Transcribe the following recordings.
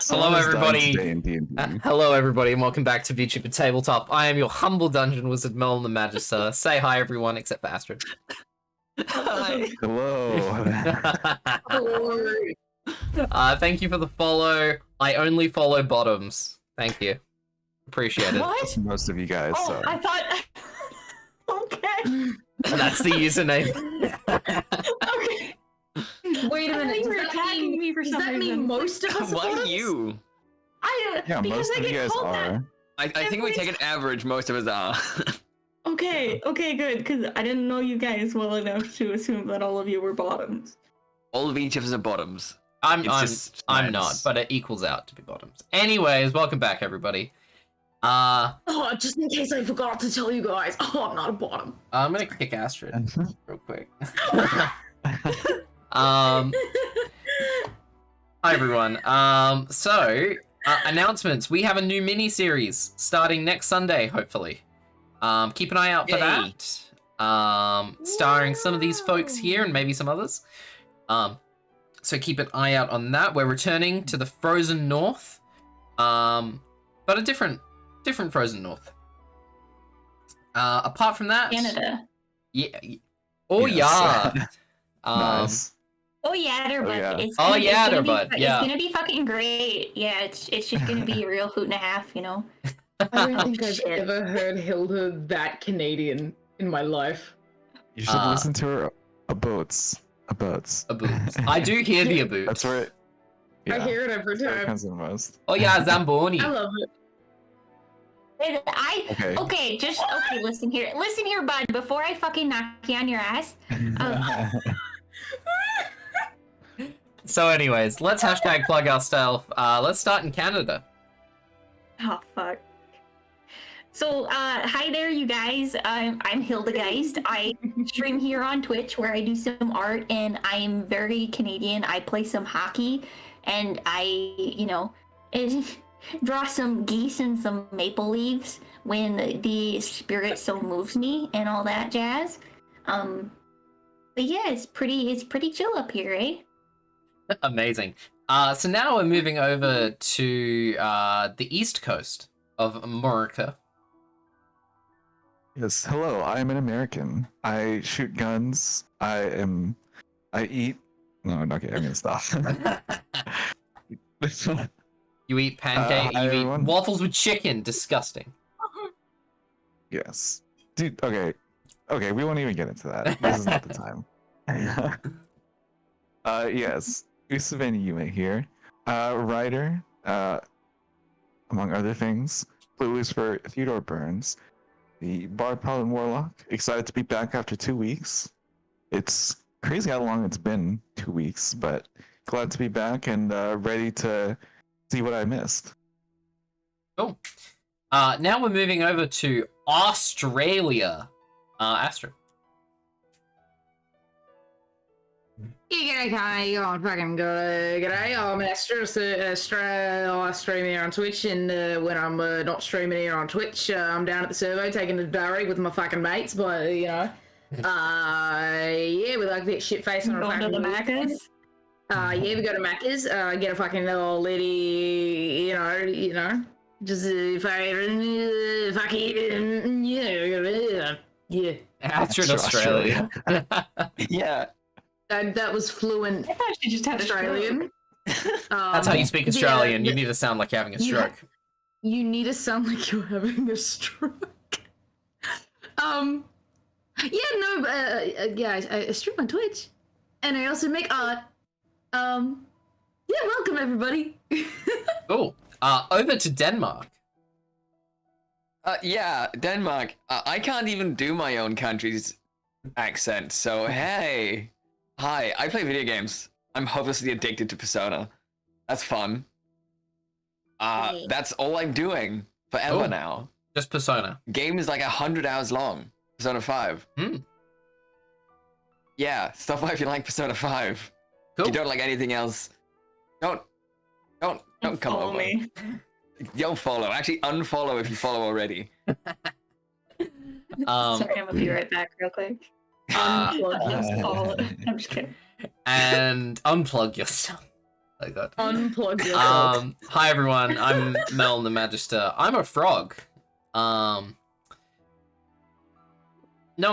Hello, everybody. D&D. Hello, everybody, and welcome back to VTuber Tabletop. I am your humble dungeon wizard, Merlin the Magister. Say hi, everyone, except for Astrid. Hi. Hello. Thank you for the follow. I only follow bottoms. Thank you. Appreciate it. What? Most of you guys. Oh, So. I thought. Okay. That's the username. Okay. Wait a minute. You Does were that attacking mean, me for does some that reason. mean most of us? Why are you? Yeah, Because most I of you get guys called that. are. I think we take an average, most of us are. Okay, good, because I didn't know you guys well enough to assume that all of you were bottoms. All of each of us are bottoms. I'm just not, science. but it equals out to be bottoms. Anyways, welcome back, everybody. Oh, just in case I forgot to tell you guys. Oh, I'm not a bottom. I'm gonna kick Astrid real quick. Hi everyone. Announcements. We have a new mini-series starting next Sunday, hopefully. Keep an eye out for Yay. that. Starring some of these folks here and maybe some others. So keep an eye out on that. We're returning to the Frozen North. But a different Frozen North. Apart from that, Canada. yeah. Oh Yes. yeah. Nice. Oh yeah, there, but yeah. it's Oh, gonna, yeah, it's gonna there, be, bud, yeah. It's gonna be fucking great. Yeah, it's just gonna be a real hoot and a half, you know. I don't think I've Shit. ever heard Hilda that Canadian in my life. You should listen to her aboats. Aboats. Aboobs. I do hear the aboot. That's where it. Yeah, I hear it every that's where it time. comes in most. Oh yeah, Zamboni. I love it. Okay. Listen here, bud. Before I fucking knock you on your ass. So anyways, let's hashtag plug our stuff. Let's start in Canada. Oh fuck. So, hi there, you guys. I'm Hildegeist. I stream here on Twitch where I do some art, and I'm very Canadian. I play some hockey, and I, draw some geese and some maple leaves when the spirit so moves me, and all that jazz. But yeah, it's pretty chill up here, eh? Amazing. So now we're moving over to the east coast of America. Yes. Hello. I am an American. I shoot guns. I eat. No, okay. I'm gonna stop. You eat pancake. hi, You eat everyone. waffles with chicken. Disgusting. Yes. Dude. Okay. Okay. We won't even get into that. This is not the time. Yes. Usavani Yume here. Writer. Among other things. Clues for Theodore Burns. The Bard Paladin Warlock. Excited to be back after 2 weeks. It's crazy how long it's been, 2 weeks, but glad to be back and ready to see what I missed. Cool. Now we're moving over to Australia. Astrid. Yeah, g'day, I'm fucking good. G'day, I'm Astro, I stream here on Twitch, and when I'm not streaming here on Twitch, I'm down at the servo taking a diary with my fucking mates, but, yeah, we like to get shit-faced on a Going to fucking the weekend. Macca's. Yeah, we go to Macca's, get a fucking little lady, just fucking, yeah. Astrid, Australia. Yeah. That was fluent I thought she just had Australian. That's how you speak Australian. You need to sound like you're having a stroke. You need to sound like you're having a stroke. I stream on Twitch, and I also make art. Welcome everybody. Cool. Over to Denmark. Yeah, Denmark. I can't even do my own country's accent, so hey. Hi, I play video games. I'm hopelessly addicted to Persona. That's fun. Hey. That's all I'm doing forever Oh. now. Just Persona. Game is like 100 hours long. Persona 5. Hmm. Yeah, stop by if you like Persona 5. Cool. If you don't like anything else, don't come Follow over. me. Don't follow. Actually, unfollow if you follow already. Sorry, I'm gonna be right back real quick. Uh, Unplug this call. I'm just kidding. and unplug yourself. like that. Unplug yourself. Hi everyone, I'm Mel the Magister. I'm a frog. No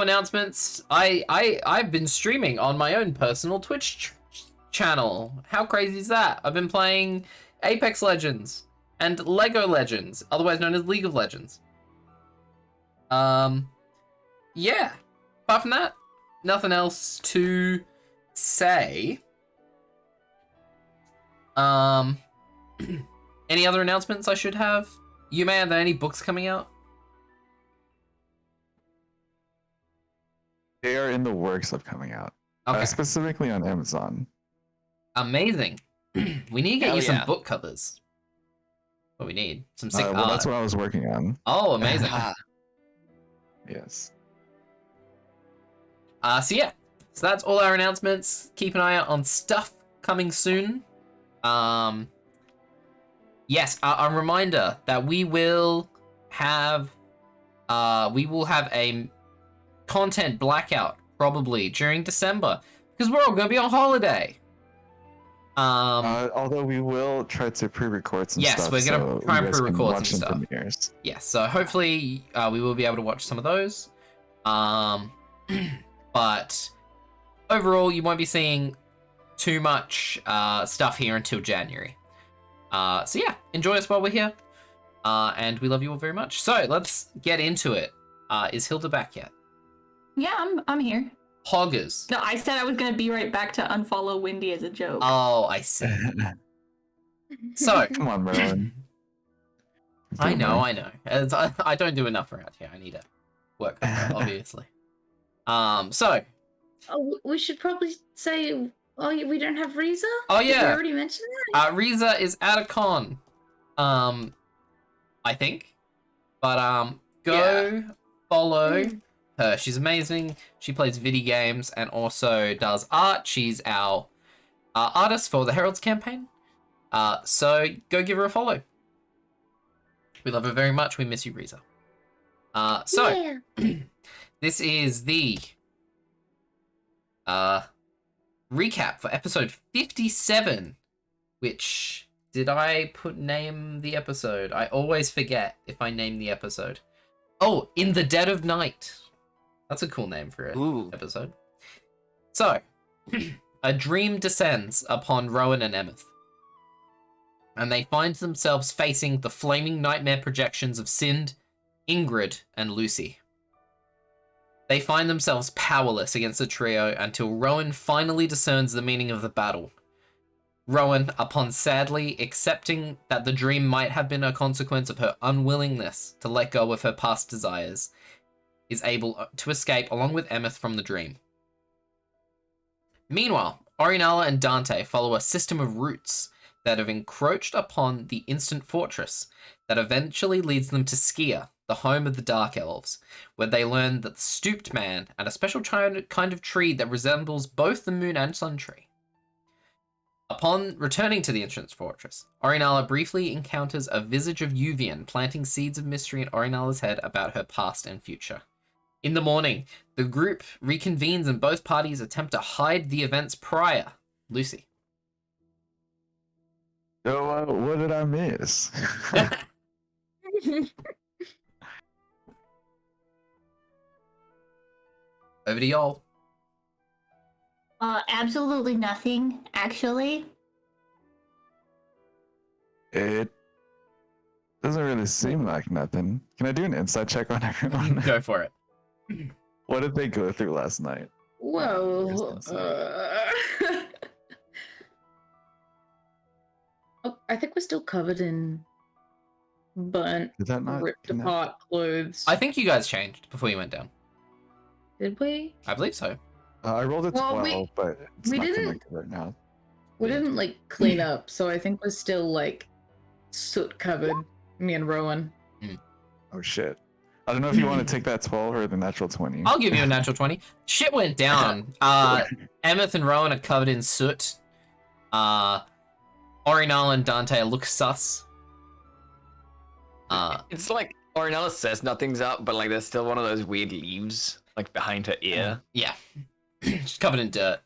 announcements. I've been streaming on my own personal Twitch channel. How crazy is that? I've been playing Apex Legends and Lego Legends, otherwise known as League of Legends. Yeah. Apart from that, nothing else to say. Any other announcements I should have? Yume, are there any books coming out? They are in the works of coming out, Okay. specifically on Amazon. Amazing. We need to get Hell you some yeah. book covers. What we need. Some sick Well, art. that's what I was working on. Oh, amazing. Yes. So yeah. So that's all our announcements. Keep an eye out on stuff coming soon. Yes, a reminder that we will have a content blackout probably during December because we're all gonna be on holiday. Although we will try to pre-record some Yes, stuff. we're gonna so try you and guys can pre-record watch some some stuff. premieres. Yes, so hopefully we will be able to watch some of those. But overall, you won't be seeing too much stuff here until January. So yeah, enjoy us while we're here. And we love you all very much. So let's get into it. Is Hilda back yet? Yeah, I'm here. Hoggers. No, I said I was gonna be right back to unfollow Windy as a joke. Oh, I see. So, Come on, Merlin. I know. I don't do enough around here. I need to work on that, obviously. So, Oh, we should probably say. Oh, we don't have Reza. oh Did we yeah, already mention that? Riza is at a con. I think. But go follow her. She's amazing. She plays video games and also does art. She's our artist for the Heralds campaign. So go give her a follow. We love her very much. We miss you, Riza. So this is the recap for episode 57, which did I name the episode? I always forget if I name the episode. Oh, In the Dead of Night. That's a cool name for an episode. So, a dream descends upon Rowan and Emeth, and they find themselves facing the flaming nightmare projections of Sind, Ingrid, and Lucy. They find themselves powerless against the trio until Rowan finally discerns the meaning of the battle. Rowan, upon sadly accepting that the dream might have been a consequence of her unwillingness to let go of her past desires, is able to escape along with Emeth from the dream. Meanwhile, Orinala and Dante follow a system of routes that have encroached upon the Instant Fortress that eventually leads them to Skia, the home of the Dark Elves, where they learn that the Stooped Man and a special kind of tree that resembles both the Moon and Sun Tree. Upon returning to the Instant Fortress, Orinala briefly encounters a visage of Yuvian planting seeds of mystery in Orinala's head about her past and future. In the morning, the group reconvenes and both parties attempt to hide the events prior. Lucy. So, what did I miss? Over to y'all. Absolutely nothing, actually. It doesn't really seem like nothing. Can I do an insight check on everyone? Go for it. What did they go through last night? Whoa. Oh, I think we're still covered in burnt, Did that not? ripped can that- apart clothes. I think you guys changed before you went down. Did we? I believe so. I rolled a Well, 12, but it's we not didn't- connected right now. We didn't like clean up, so I think we're still like soot covered. Me and Rowan. Oh shit. I don't know if you want to take that 12 or the natural 20. I'll give you a natural 20. Shit went down. Emeth and Rowan are covered in soot. Orinala and Dante look sus. It's like Ornella says nothing's up, but like there's still one of those weird leaves like behind her ear. Yeah. She's covered in dirt.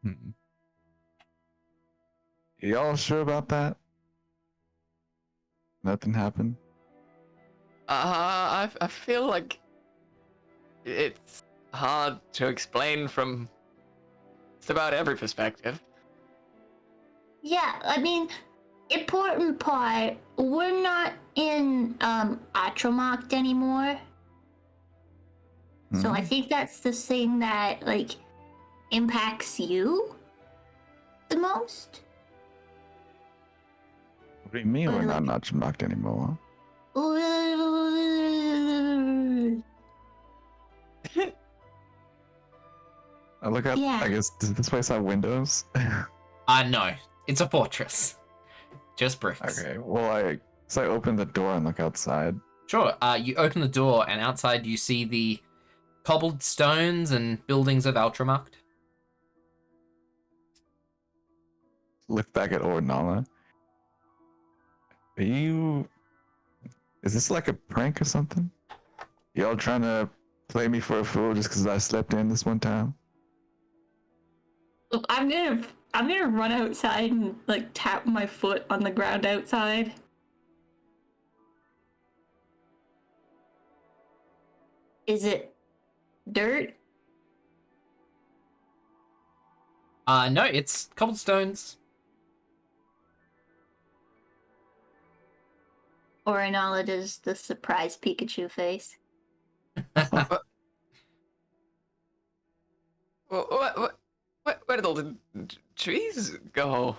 Hmm. Y'all sure about that? Nothing happened? I feel like it's hard to explain from just about every perspective. Yeah, I mean, important part, we're not in Atromocked anymore. So I Hmm? think that's the thing that like impacts you the most. What do you mean we're not Nachimaked anymore? I look at. Yeah. I guess does this place have windows? No, it's a fortress. Just bricks. Okay. Well, I open the door and look outside. Sure. You open the door, and outside you see the cobbled stones and buildings of Ultramacht. Look back at Ordnala. Are you? Is this like a prank or something? Y'all trying to play me for a fool just because I slept in this one time? Look, I'm gonna run outside and like tap my foot on the ground outside. Is it dirt? No, it's cobblestones. Or Inala does the surprise Pikachu face? Where did all the trees go?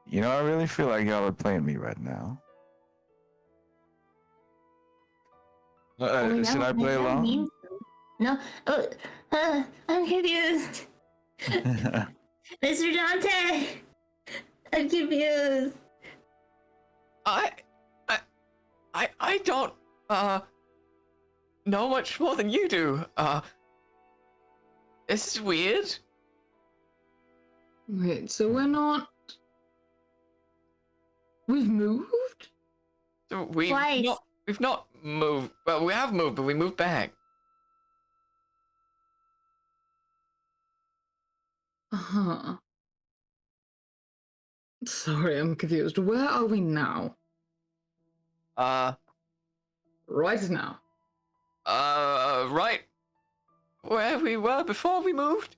You know, I really feel like y'all are playing me right now. Should I play along? No. I'm confused. Mr. Dante! I'm confused. I don't know much more than you do. This is weird. Wait, so we're not. We've moved? So Twice. we've not moved. Well, we have moved, but we moved back. Uh-huh. Sorry, I'm confused. Where are we now? Right now. Right where we were before we moved.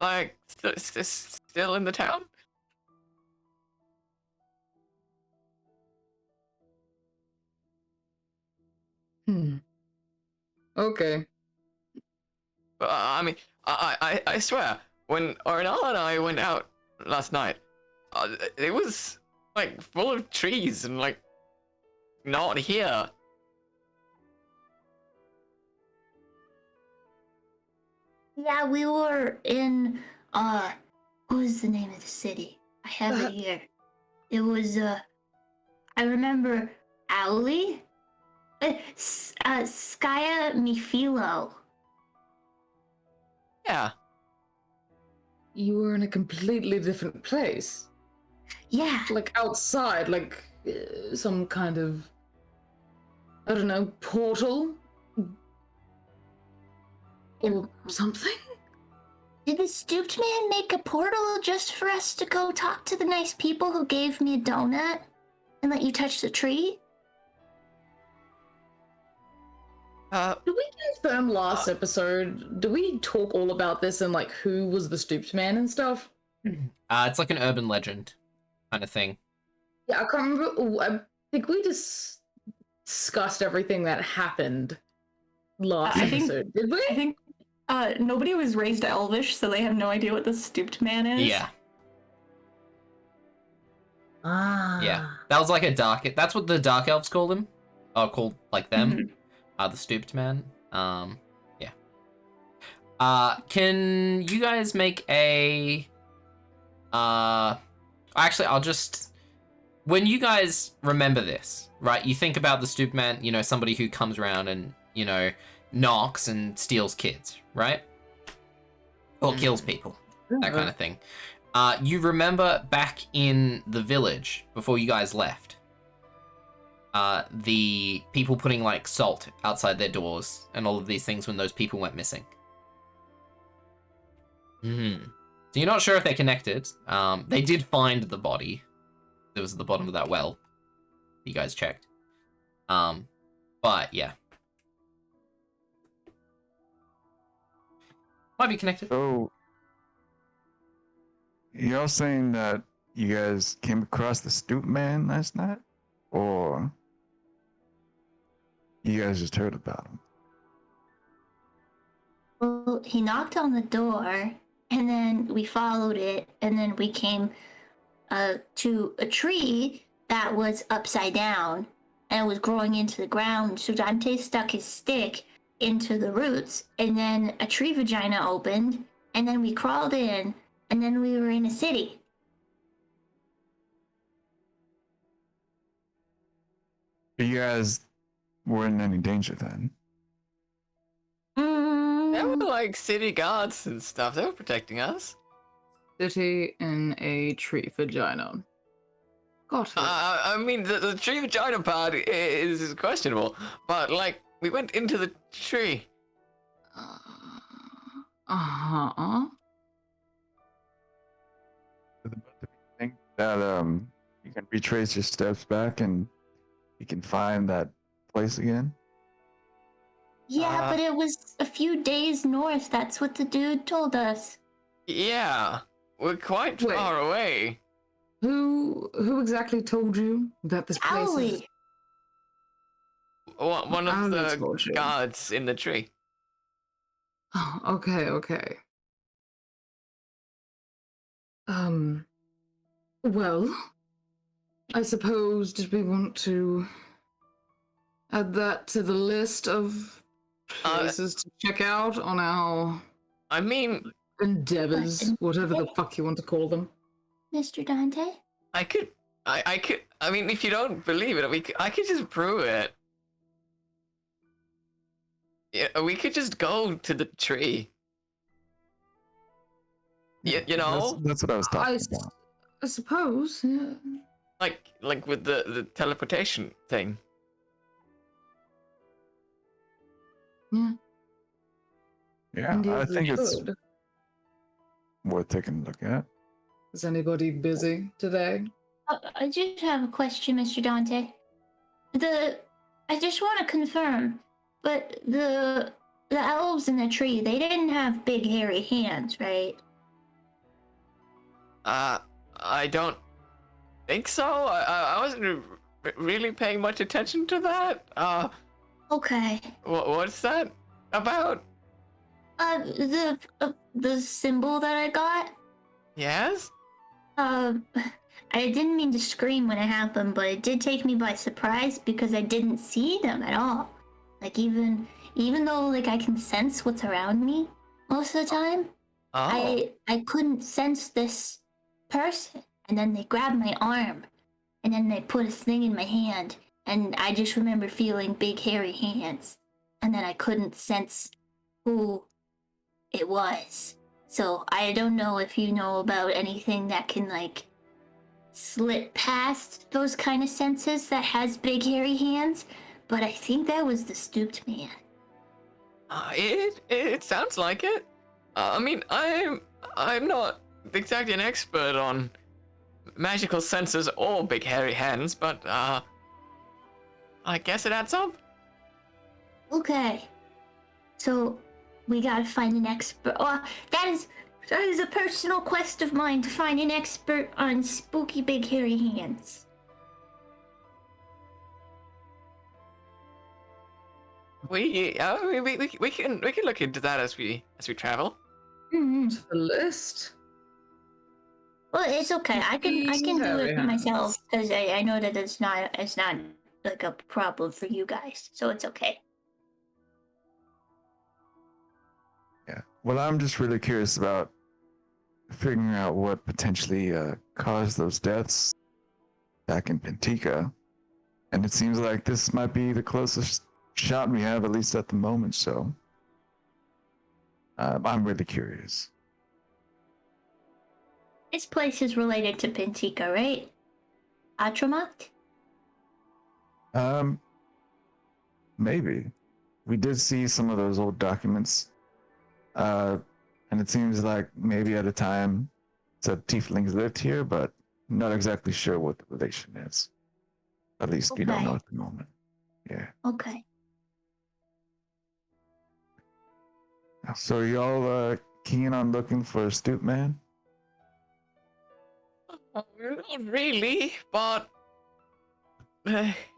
Like, still in the town. Okay. I mean, I swear, when Ornella and I went out last night, it was like full of trees and like not here. Yeah, we were in, what was the name of the city? I have it here. It was, I remember Owly? Skya Mifilo. Yeah. You were in a completely different place. Yeah. Like outside, like some kind of, I don't know, portal? Or something? Did the stooped man make a portal just for us to go talk to the nice people who gave me a donut and let you touch the tree? Did we confirm last episode? Did we talk all about this and like who was the stooped man and stuff? It's like an urban legend kind of thing. Yeah, I can't remember. I think we just discussed everything that happened last I think- episode. Did we? I think nobody was raised Elvish, so they have no idea what the stooped man is. Yeah, Ah. yeah. That was like a dark. That's what the dark elves call him. Called like them. Mhm. The stooped man. Yeah. Can you guys make a? Actually, I'll just. When you guys remember this, right? You think about the stooped man. You know, somebody who comes around and knocks and steals kids, right? Or kills people, that kind of thing. You remember back in the village before you guys left, the people putting like salt outside their doors and all of these things when those people went missing. So you're not sure if they're connected. They did find the body. It was at the bottom of that well. You guys checked. But yeah. Might be connected. So, y'all saying that you guys came across the stoop man last night? Or you guys just heard about him? Well, he knocked on the door, and then we followed it, and then we came to a tree that was upside down, and it was growing into the ground. So Dante stuck his stick into the roots, and then a tree vagina opened, and then we crawled in, and then we were in a city. You guys weren't in any danger then? There were like city guards and stuff. They were protecting us. City in a tree vagina. Got it. I mean, the tree vagina part is questionable, but like we went into the tree. Uh-huh. Think that you can retrace your steps back and you can find that place again? Yeah, but it was a few days north. That's what the dude told us. Yeah, we're quite Wait. far away. Who exactly told you that this place is... Owly. One of Owly the told you. guards in the tree. Oh, okay. Well, I suppose did we want to add that to the list of places to check out on our I mean, endeavors, whatever the fuck you want to call them? Mr. Dante? I could. I mean, if you don't believe it, I could just prove it. Yeah, we could just go to the tree. You know, That's what I was talking about. I suppose, yeah. like with the teleportation thing. Yeah. Yeah, Indeed, I we think it's should. worth taking a look at. Is anybody busy today? I just have a question, Mr. Dante. I just want to confirm, but the elves in the tree, they didn't have big hairy hands, right? I don't think so. I wasn't really paying much attention to that. Okay. What's that about? The symbol that I got. Yes. I didn't mean to scream when it happened, but it did take me by surprise because I didn't see them at all. Like even though like I can sense what's around me most of the time, Oh. I couldn't sense this person. And then they grabbed my arm, and then they put a thing in my hand, and I just remember feeling big hairy hands, and then I couldn't sense who it was. So I don't know if you know about anything that can like slip past those kind of senses that has big hairy hands, but I think that was the stooped man. It sounds like it. I mean, I'm not exactly an expert on magical senses or big hairy hands, but I guess it adds up. Okay, so we gotta find an expert. Oh, that is a personal quest of mine, to find an expert on spooky big hairy hands. We can look into that as we travel. Mm-hmm. To the list? Well, it's okay. I can do Hairy it hands. myself because I know that it's not like a problem for you guys, so it's okay. Yeah. Well, I'm just really curious about figuring out what potentially caused those deaths back in Pentica. And it seems like this might be the closest shot we have, at least at the moment, so I'm really curious. This place is related to Pentica, right? Atramat? Maybe. We did see some of those old documents. and it seems like maybe at a time some tieflings lived here, but not exactly sure what the relation is. At least you don't Okay. know at the moment. Yeah. Okay. So y'all keen on looking for a stoop man? Not really, but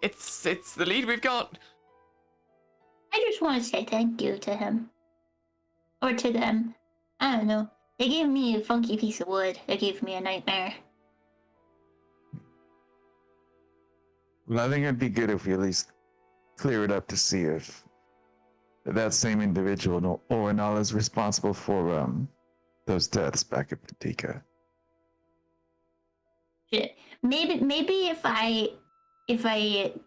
it's the lead we've got. I just want to say thank you to him. Or to them. I don't know. They gave me a funky piece of wood. It gave me a nightmare. Well, I think it'd be good if we at least clear it up to see if that same individual Orinal is responsible for those deaths back at Patika. Shit. Maybe if I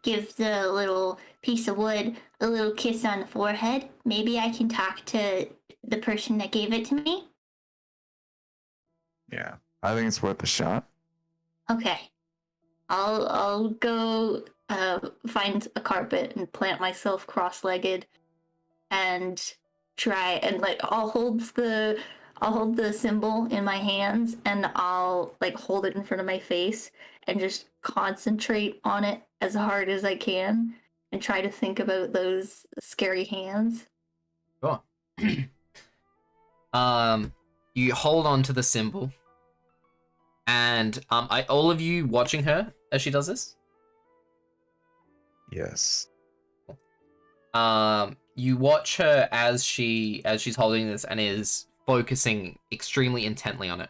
give the little piece of wood a little kiss on the forehead, maybe I can talk to the person that gave it to me. Yeah, I think it's worth a shot. Okay. I'll go find a carpet and plant myself cross-legged and try and like I'll hold the symbol in my hands and I'll like hold it in front of my face and just concentrate on it as hard as I can and try to think about those scary hands. Sure. You hold on to the symbol, and all of you watching her as she does this. Yes. You watch her as she's holding this and is focusing extremely intently on it,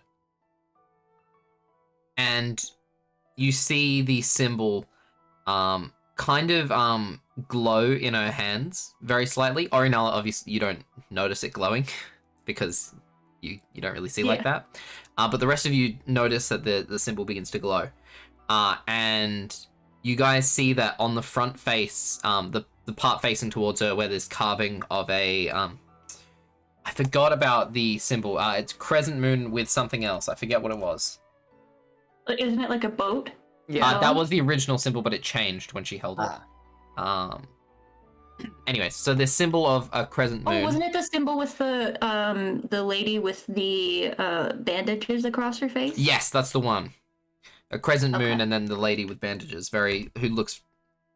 and you see the symbol, kind of glow in her hands very slightly. Orinala, obviously, you don't notice it glowing because you don't really see like that. But the rest of you notice that the symbol begins to glow, and you guys see that on the front face, the part facing towards her, where there's carving of a I forgot about the symbol. It's crescent moon with something else. I forget what it was. Isn't it like a boat? Yeah. That was the original symbol, but it changed when she held it. Anyway, so the symbol of a crescent moon. Oh, wasn't it the symbol with the lady with the bandages across her face? Yes, that's the one. A crescent moon, Okay. and then the lady with bandages, who looks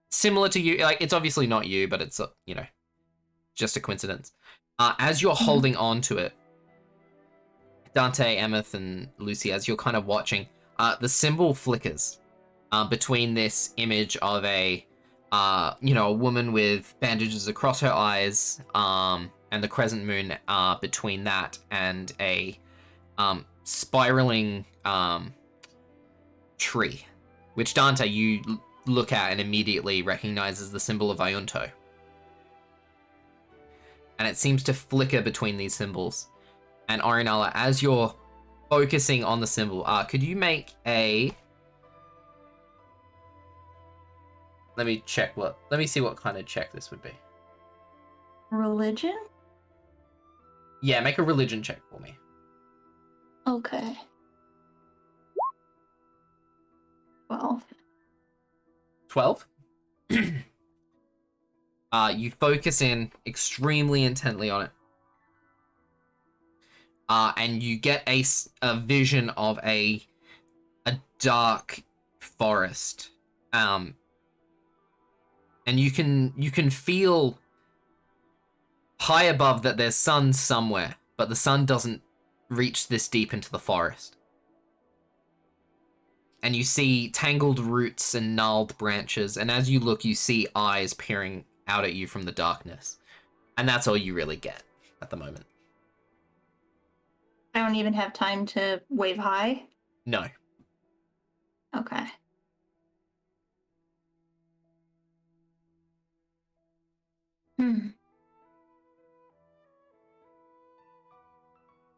similar to you. Like, it's obviously not you, but it's just a coincidence. As you're holding on to it, Dante, Emeth, and Lucy, as you're kind of watching, the symbol flickers between this image of a woman with bandages across her eyes, and the crescent moon between that and a spiraling tree, which Dante, you look at and immediately recognizes the symbol of Iunto. And it seems to flicker between these symbols. And Orinala, as you're focusing on the symbol, could you make a... Let me see what kind of check this would be. Religion? Yeah, make a religion check for me. Okay. 12. 12? You focus in extremely intently on it. And you get a vision of a dark forest. And you can feel high above that there's sun somewhere, but the sun doesn't reach this deep into the forest. And you see tangled roots and gnarled branches, and as you look, you see eyes peering out at you from the darkness. And that's all you really get at the moment. I don't even have time to wave hi. No. Okay.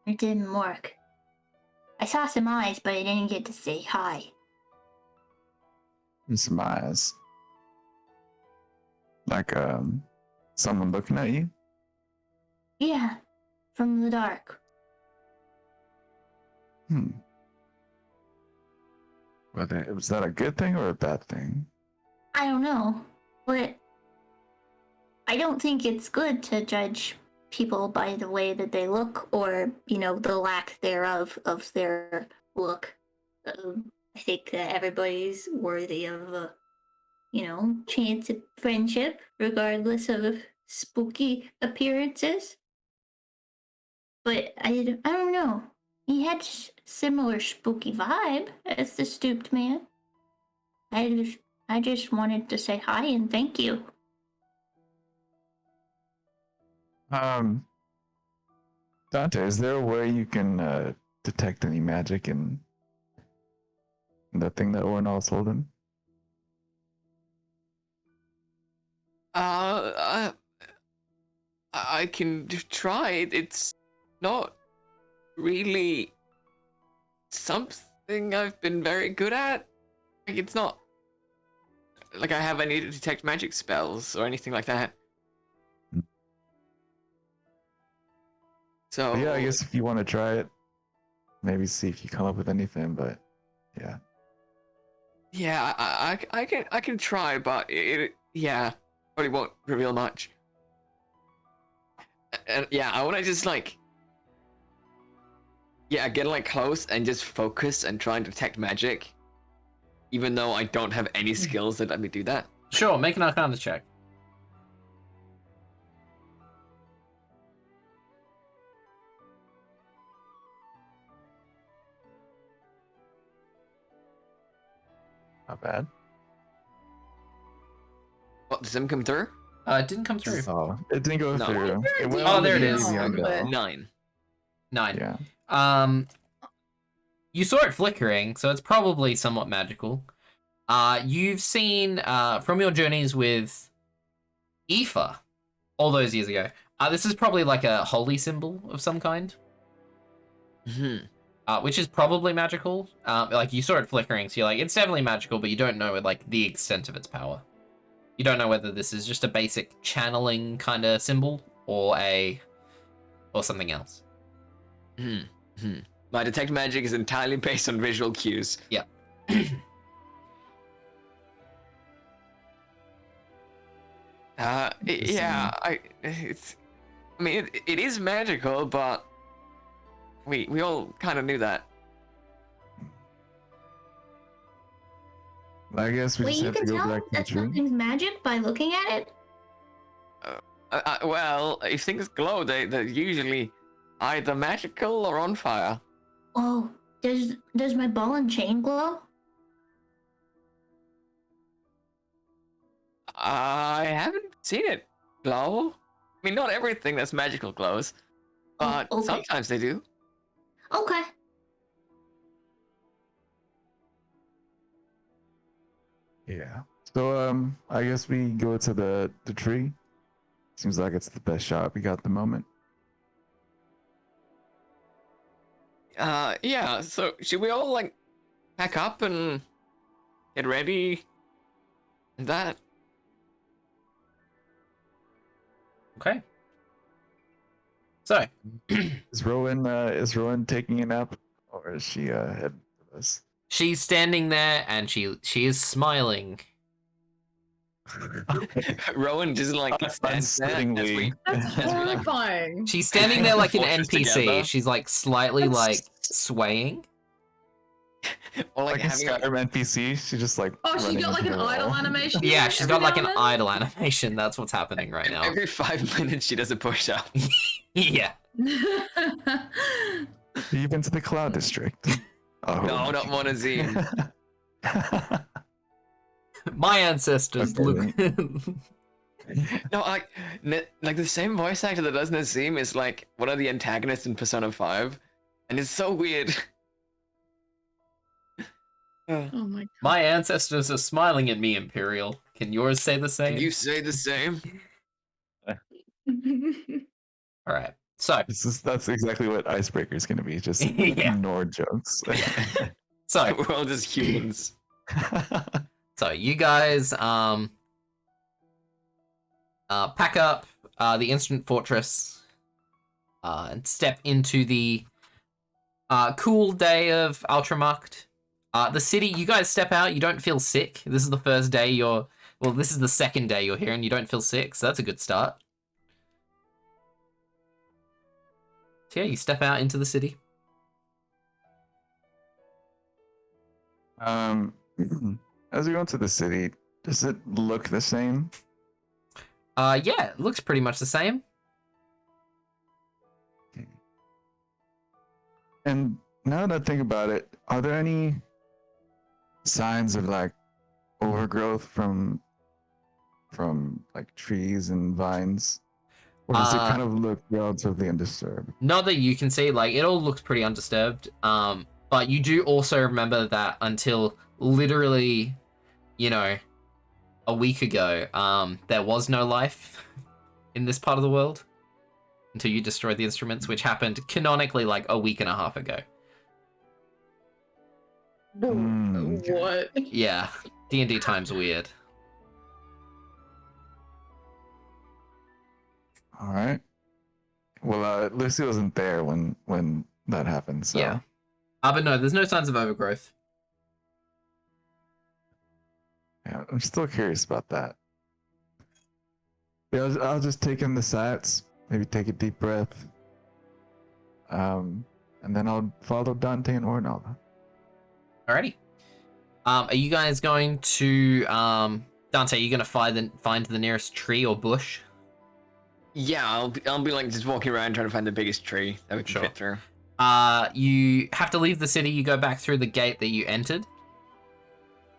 It didn't work. I saw some eyes, but I didn't get to say hi. And some eyes. Like someone looking at you? Yeah, from the dark. Was that a good thing or a bad thing? I don't know, but I don't think it's good to judge people by the way that they look, or the lack thereof of their look. I think that everybody's worthy of a chance at friendship, regardless of spooky appearances. But I don't know. He had similar spooky vibe as the stooped man. I just wanted to say hi and thank you. Dante, is there a way you can detect any magic in the thing that Ornall's holding? I can try. It's not really something I've been very good at. Like, it's not like I have any detect magic spells or anything like that. So Yeah, I guess if you want to try it, maybe see if you come up with anything. But yeah, yeah, I can try, but it probably won't reveal much. And yeah, I want to just get close and just focus and try and detect magic, even though I don't have any skills that let me do that. Sure, make an Arcana check. not bad. What, does them come through? It didn't come through. Oh, it didn't go No. through. It went Oh, on there the it is. easy on go. 9. 9. Yeah. You saw it flickering, so it's probably somewhat magical. You've seen from your journeys with Aoife all those years ago. This is probably like a holy symbol of some kind. Which is probably magical. Like, you saw it flickering, so you're like, it's definitely magical, but you don't know like the extent of its power. You don't know whether this is just a basic channeling kind of symbol or something else. My detect magic is entirely based on visual cues. Yeah. It is magical, but we all kind of knew that. I guess we Wait, just you have to can go tell back to the that tree. something's magic by looking at it? Well, if things glow, they're usually either magical or on fire. Oh, does my ball and chain glow? I haven't seen it glow. I mean, not everything that's magical glows, but okay. sometimes they do. Okay. Yeah. So I guess we go to the tree. Seems like it's the best shot we got at the moment. Yeah. So should we all pack up and get ready? And that. Okay. So, Is Rowan taking a nap, or is she heading for us? she's standing there and she is smiling. Rowan just stands there as we, Unsettlingly. That's as we horrifying. She's standing there like an Fortress NPC. together. She's like slightly like swaying. or Like a having Skyrim NPC, she just like. Oh, she running got like into an the idle wall. animation. Yeah, she's every got like now an and then? idle animation. That's what's happening right now. every 5 minutes she does a push up. Yeah. You've been to the Cloud District. Oh. No, not Monazine. My ancestors Okay. look. No, like the same voice actor that does Nazim is like one of the antagonists in Persona 5, and it's so weird. Oh my god. My ancestors are smiling at me, Imperial. Can yours say the same? Can you say the same? All right. So, That's exactly what Icebreaker is going to be. Just Yeah. ignore jokes. so, We're all just humans. you guys pack up the Instant Fortress and step into the cool day of Ultramacht. The city, you guys step out, you don't feel sick. This is the first day this is the second day you're here and you don't feel sick, so that's a good start. So yeah, you step out into the city. As we go into the city, does it look the same? Yeah, it looks pretty much the same. And now that I think about it, are there any signs of like overgrowth from like trees and vines? Or does it kind of look relatively undisturbed? Not that you can see, like, it all looks pretty undisturbed. But you do also remember that until literally, you know, a week ago, there was no life in this part of the world until you destroyed the instruments, which happened canonically like a week and a half ago. Okay. What? Yeah, D&D time's weird. All right. Well, Lucy wasn't there when that happened, so Yeah. But no, there's no signs of overgrowth. yeah, I'm still curious about that. Yeah, I'll just take in the sights, maybe take a deep breath, and then I'll follow Dante and Ornella. Alrighty. Are you guys going to Dante? Are you gonna find the nearest tree or bush? Yeah, I'll be like just walking around trying to find the biggest tree that we can Sure. fit through. You have to leave the city. You go back through the gate that you entered,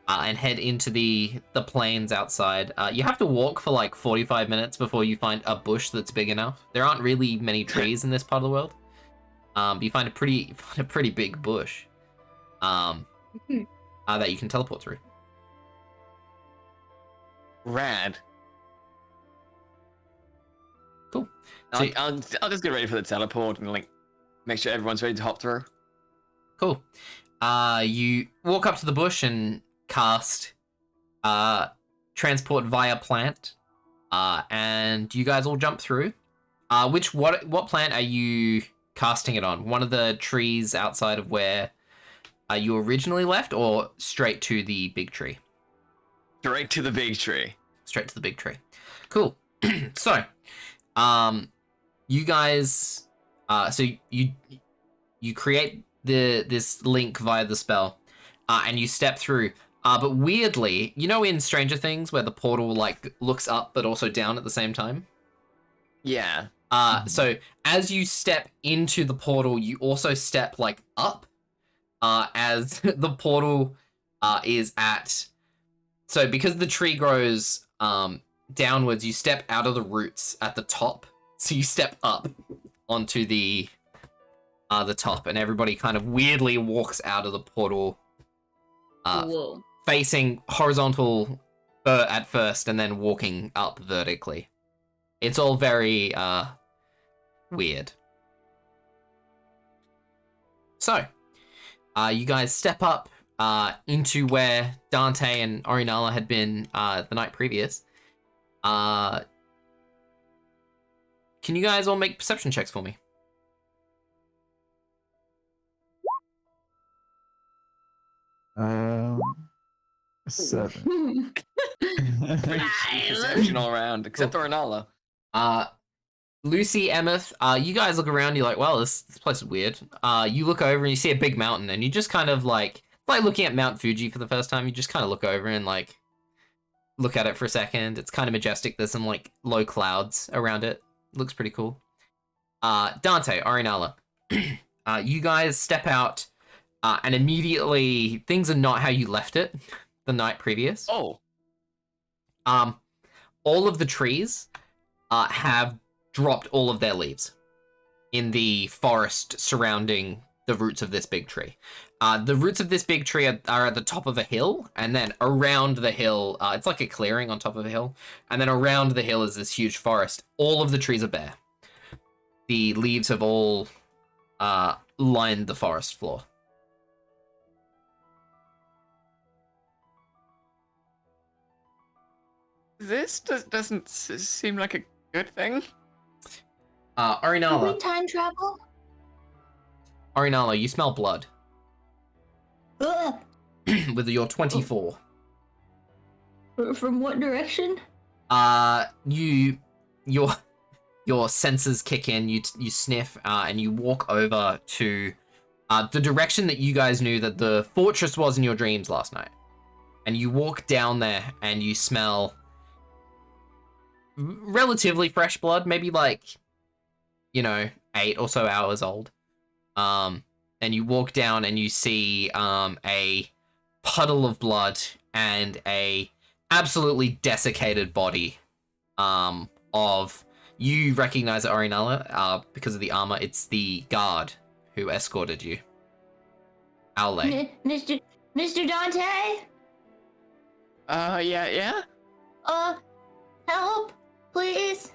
and head into the plains outside. You have to walk for like 45 minutes before you find a bush that's big enough. There aren't really many trees in this part of the world. You find a pretty big bush, that you can teleport through. Rad. Cool. So, I'll just get ready for the teleport and like make sure everyone's ready to hop through. cool. You walk up to the bush and cast transport via plant, and you guys all jump through. What plant are you casting it on? One of the trees outside of where you originally left, or straight to the big tree? Straight to the big tree. Straight to the big tree. Cool. So, you guys, so you create this link via the spell, and you step through. But weirdly, you know, in Stranger Things where the portal like looks up but also down at the same time. Yeah. So as you step into the portal, you also step like up, as the portal is at. So because the tree grows downwards, you step out of the roots at the top. So you step up onto the top, and everybody kind of weirdly walks out of the portal, Whoa. facing horizontal at first, and then walking up vertically. It's all very weird. So, you guys step up into where Dante and Orinala had been the night previous. Can you guys all make perception checks for me? Um, 7. Perception all around, except Ornala. Lucy, Emmeth, you guys look around, you're like, well, this place is weird. You look over and you see a big mountain, and you just kind of like looking at Mount Fuji for the first time, you just kind of look over and like look at it for a second. It's kind of majestic. There's some like low clouds around it. Looks pretty cool. Dante, Orinala, you guys step out, and immediately things are not how you left it the night previous. Oh. All of the trees have dropped all of their leaves in the forest surrounding the roots of this big tree. The roots of this big tree are at the top of a hill, and then around the hill, it's like a clearing on top of a hill, and then around the hill is this huge forest. All of the trees are bare. The leaves have all lined the forest floor. This doesn't seem like a good thing. Can we Orinala, time travel? Orinala, you smell blood Ugh. with your 24. From what direction? Your your senses kick in. You sniff, and you walk over to the direction that you guys knew that the fortress was in your dreams last night. And you walk down there, and you smell relatively fresh blood, maybe like, 8 or so hours old. And you walk down, and you see a puddle of blood and a absolutely desiccated body of, you recognize it, Orinala, because of the armor. It's the guard who escorted you. Aule. Mr. Dante? Yeah? Help, please.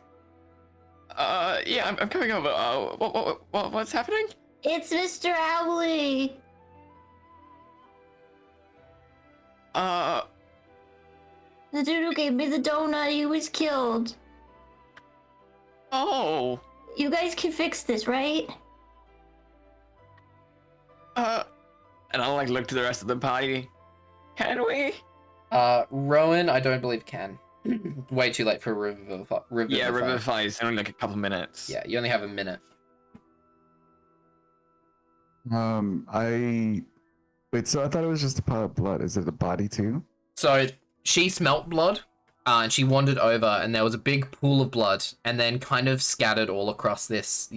Yeah, I'm coming over. What's happening? It's Mr. Owley. The dude who gave me the donut, he was killed. Oh. You guys can fix this, right? And I'll like look to the rest of the party. Can we? Rowan, I don't believe can. Way too late for Revivify. Yeah, Revivify is only like a couple minutes. Yeah, you only have a minute. So I thought it was just a pot of blood. Is it the body too? So she smelt blood, and she wandered over, and there was a big pool of blood, and then kind of scattered all across this,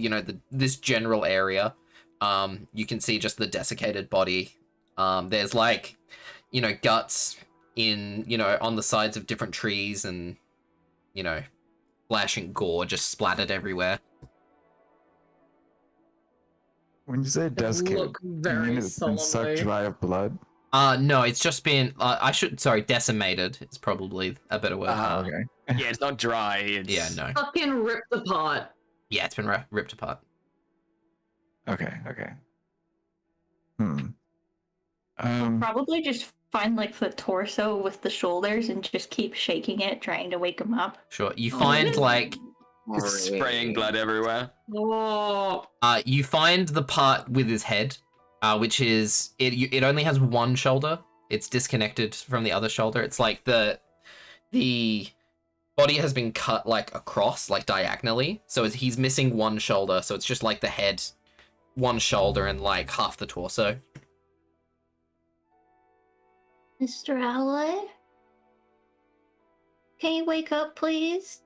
this general area. You can see just the desiccated body. There's like, guts in, on the sides of different trees, and, flesh and gore just splattered everywhere. When you say desiccated, Look you very mean it's been sucked solemnly. dry of blood? No, it's just been, decimated. It's probably a better word. Okay. Yeah, it's not dry. It's... Yeah, no. Fucking ripped apart. Yeah, it's been ripped apart. Okay. Probably just find like the torso with the shoulders and just keep shaking it, trying to wake him up. Sure. You find like It's spraying blood everywhere. Oh, you find the part with his head, which is it only has one shoulder. It's disconnected from the other shoulder. It's like the body has been cut like across, like diagonally. So he's missing one shoulder. So it's just like the head, one shoulder, and like half the torso. Mr. Owlet? Can you wake up, please?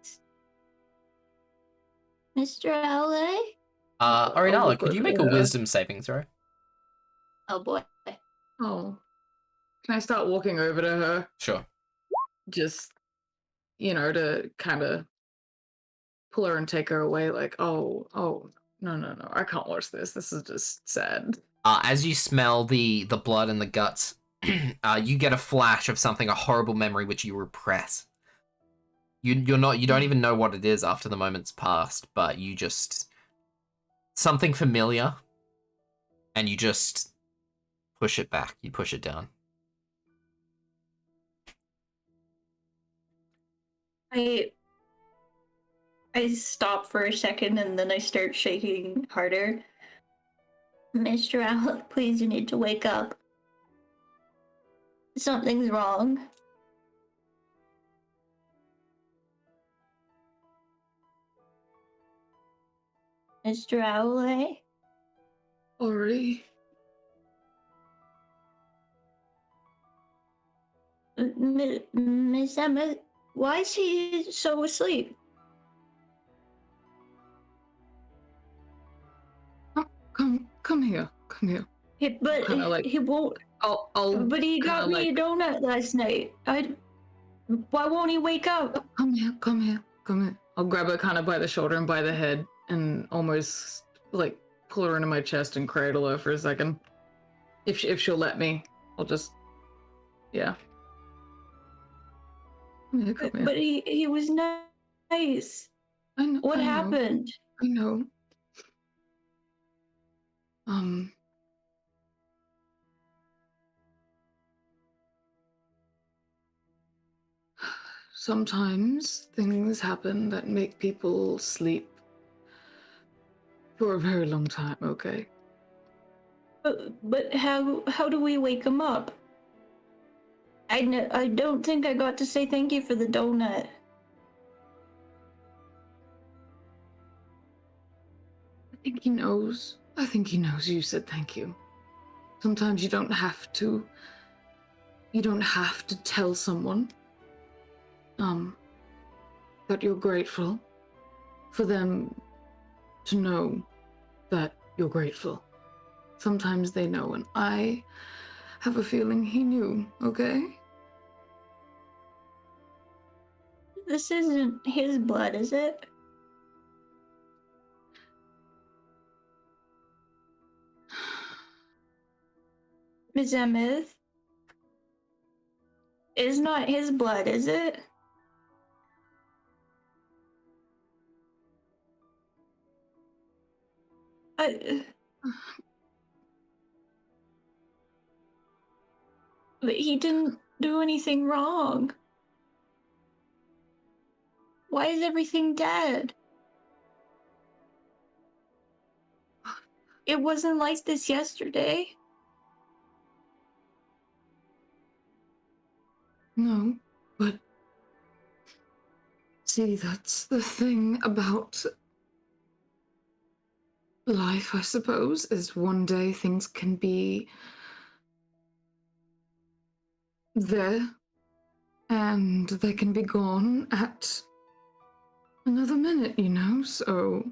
Mr. Owlet? Orinala, could you make a Yeah. wisdom saving throw? Oh boy. oh. Can I start walking over to her? Sure. Just, to kind of pull her and take her away. Like, oh, no, I can't watch this. This is just sad. As you smell the blood and the guts, you get a flash of something, a horrible memory which you repress. You don't even know what it is after the moment's passed, but you just something familiar, and you just push it back. You push it down. I stop for a second and then I start shaking harder. Mr. Owlet, please, you need to wake up. Something's wrong. Mr. Owlet? Already? Miss Emma, why is he so asleep? Come here. But Kinda like- he won't. I'll But he got kinda me a donut last night. Why won't he wake up? Come here. I'll grab her kind of by the shoulder and by the head and almost like pull her into my chest and cradle her for a second. If she'll let me, I'll just, yeah. Come here. But he was nice. I know, What I know, happened? I know. Sometimes things happen that make people sleep for a very long time, okay? But how do we wake him up? I don't think I got to say thank you for the donut. think he knows. I think he knows you said thank you. Sometimes you don't have to. You don't have to tell someone that you're grateful for them to know that you're grateful. Sometimes they know, and I have a feeling he knew, okay? This isn't his blood, is it? Miss Emeth? It's not his blood, is it? But he didn't do anything wrong. Why is everything dead? It wasn't like this yesterday. No, but see, that's the thing about life, I suppose, is one day things can be there and they can be gone at another minute, you know, so.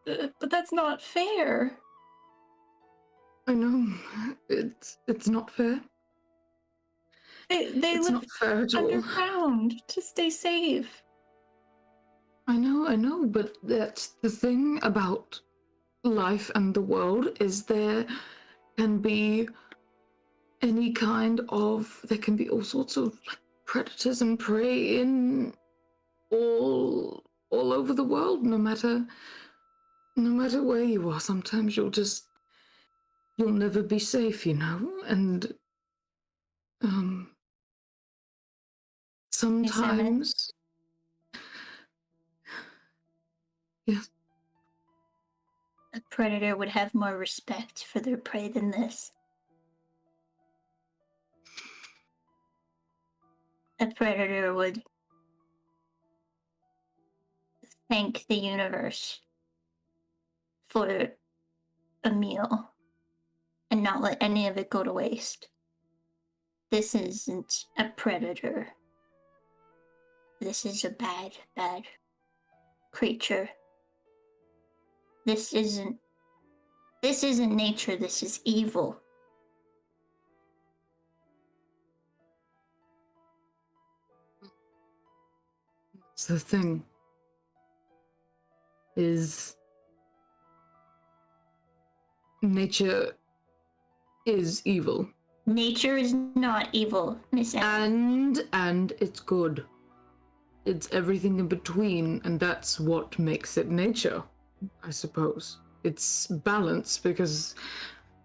But that's not fair. I know, it's not fair. They It's live not fair at all. underground to stay safe. I know, but that's the thing about life and the world is there can be any kind of, there can be all sorts of like, predators and prey in all over the world, no matter where you are. Sometimes you'll never be safe, you know, and sometimes. Yes. A predator would have more respect for their prey than this. A predator would thank the universe for a meal and not let any of it go to waste. This isn't a predator. This is a bad, bad creature. This isn't nature, this is evil. It's the thing is nature is evil. Nature is not evil, Miss Anne. And it's good. It's everything in between, and that's what makes it nature, I suppose. It's balance because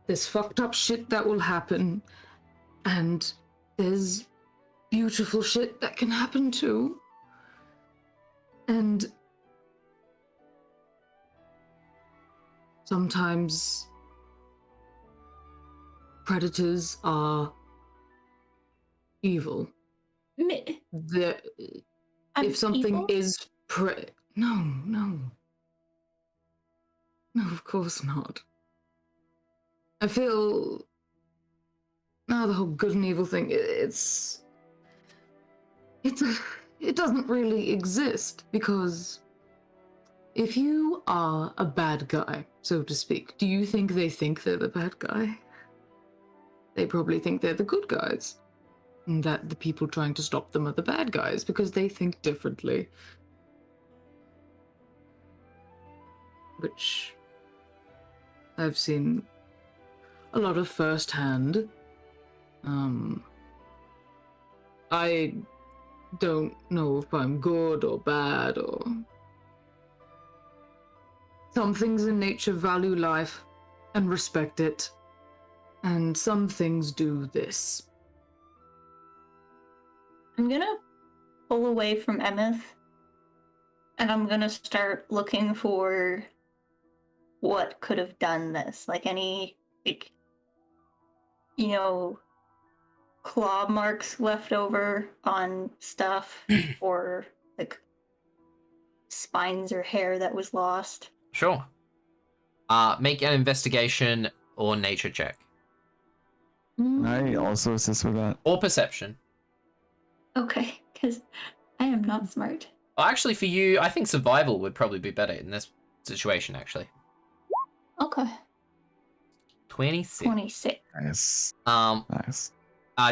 there's fucked up shit that will happen, and there's beautiful shit that can happen too. And sometimes predators are evil. If something evil? is no, of course not. I feel the whole good and evil thing, it doesn't really exist, because if you are a bad guy, so to speak, do you think they're the bad guy? They probably think they're the good guys, and that the people trying to stop them are the bad guys, because they think differently. Which I've seen a lot of firsthand. I don't know if I'm good or bad, or some things in nature value life and respect it, and some things do this. I'm gonna pull away from Emeth, and I'm gonna start looking for what could have done this. Like any, like, you know, claw marks left over on stuff, or like spines or hair that was lost. Sure. Make an investigation or nature check. Can I also assist with that? Or perception. Okay, because I am not smart. Well, actually, for you, I think survival would probably be better in this situation, actually. Okay. 26. 26. Nice. Nice.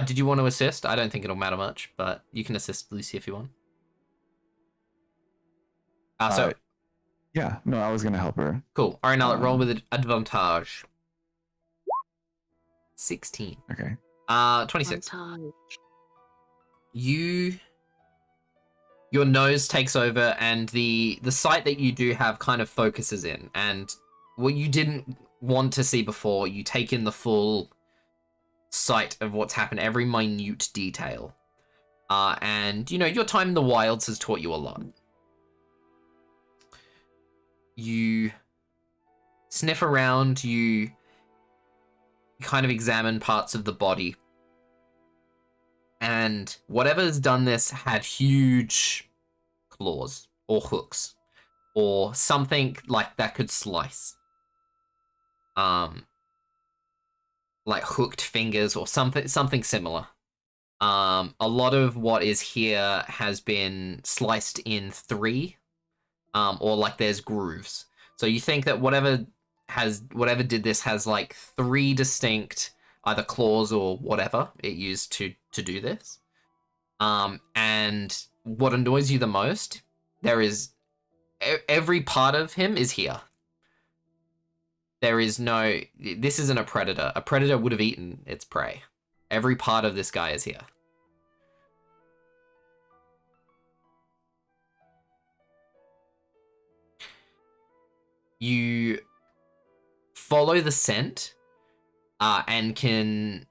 Did you want to assist? I don't think it'll matter much, but you can assist Lucy if you want. So Yeah, no, I was gonna help her. cool. All right, now roll with advantage. 16. Okay. 26. Your nose takes over, and the sight that you do have kind of focuses in, and what you didn't want to see before, you take in the full sight of what's happened, every minute detail. And you know, your time in the wilds has taught you a lot. You sniff around, you kind of examine parts of the body. And whatever's done this had huge claws or hooks or something like that could slice. Like hooked fingers or something similar. A lot of what is here has been sliced in 3, or like there's grooves. So you think that whatever did this has like 3 distinct either claws or whatever it used to do this. And what annoys you the most, there is every part of him is here. There is no, this isn't a predator. A predator would have eaten its prey. Every part of this guy is here. You follow the scent, and can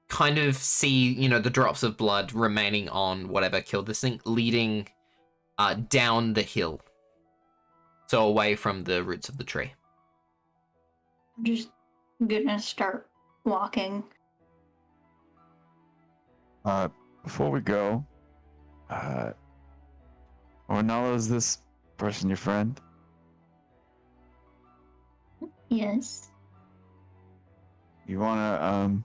kind of see, you know, the drops of blood remaining on whatever killed this thing, leading down the hill. So away from the roots of the tree. I'm just gonna start walking. Before we go, Ornella, is this person your friend? Yes. You wanna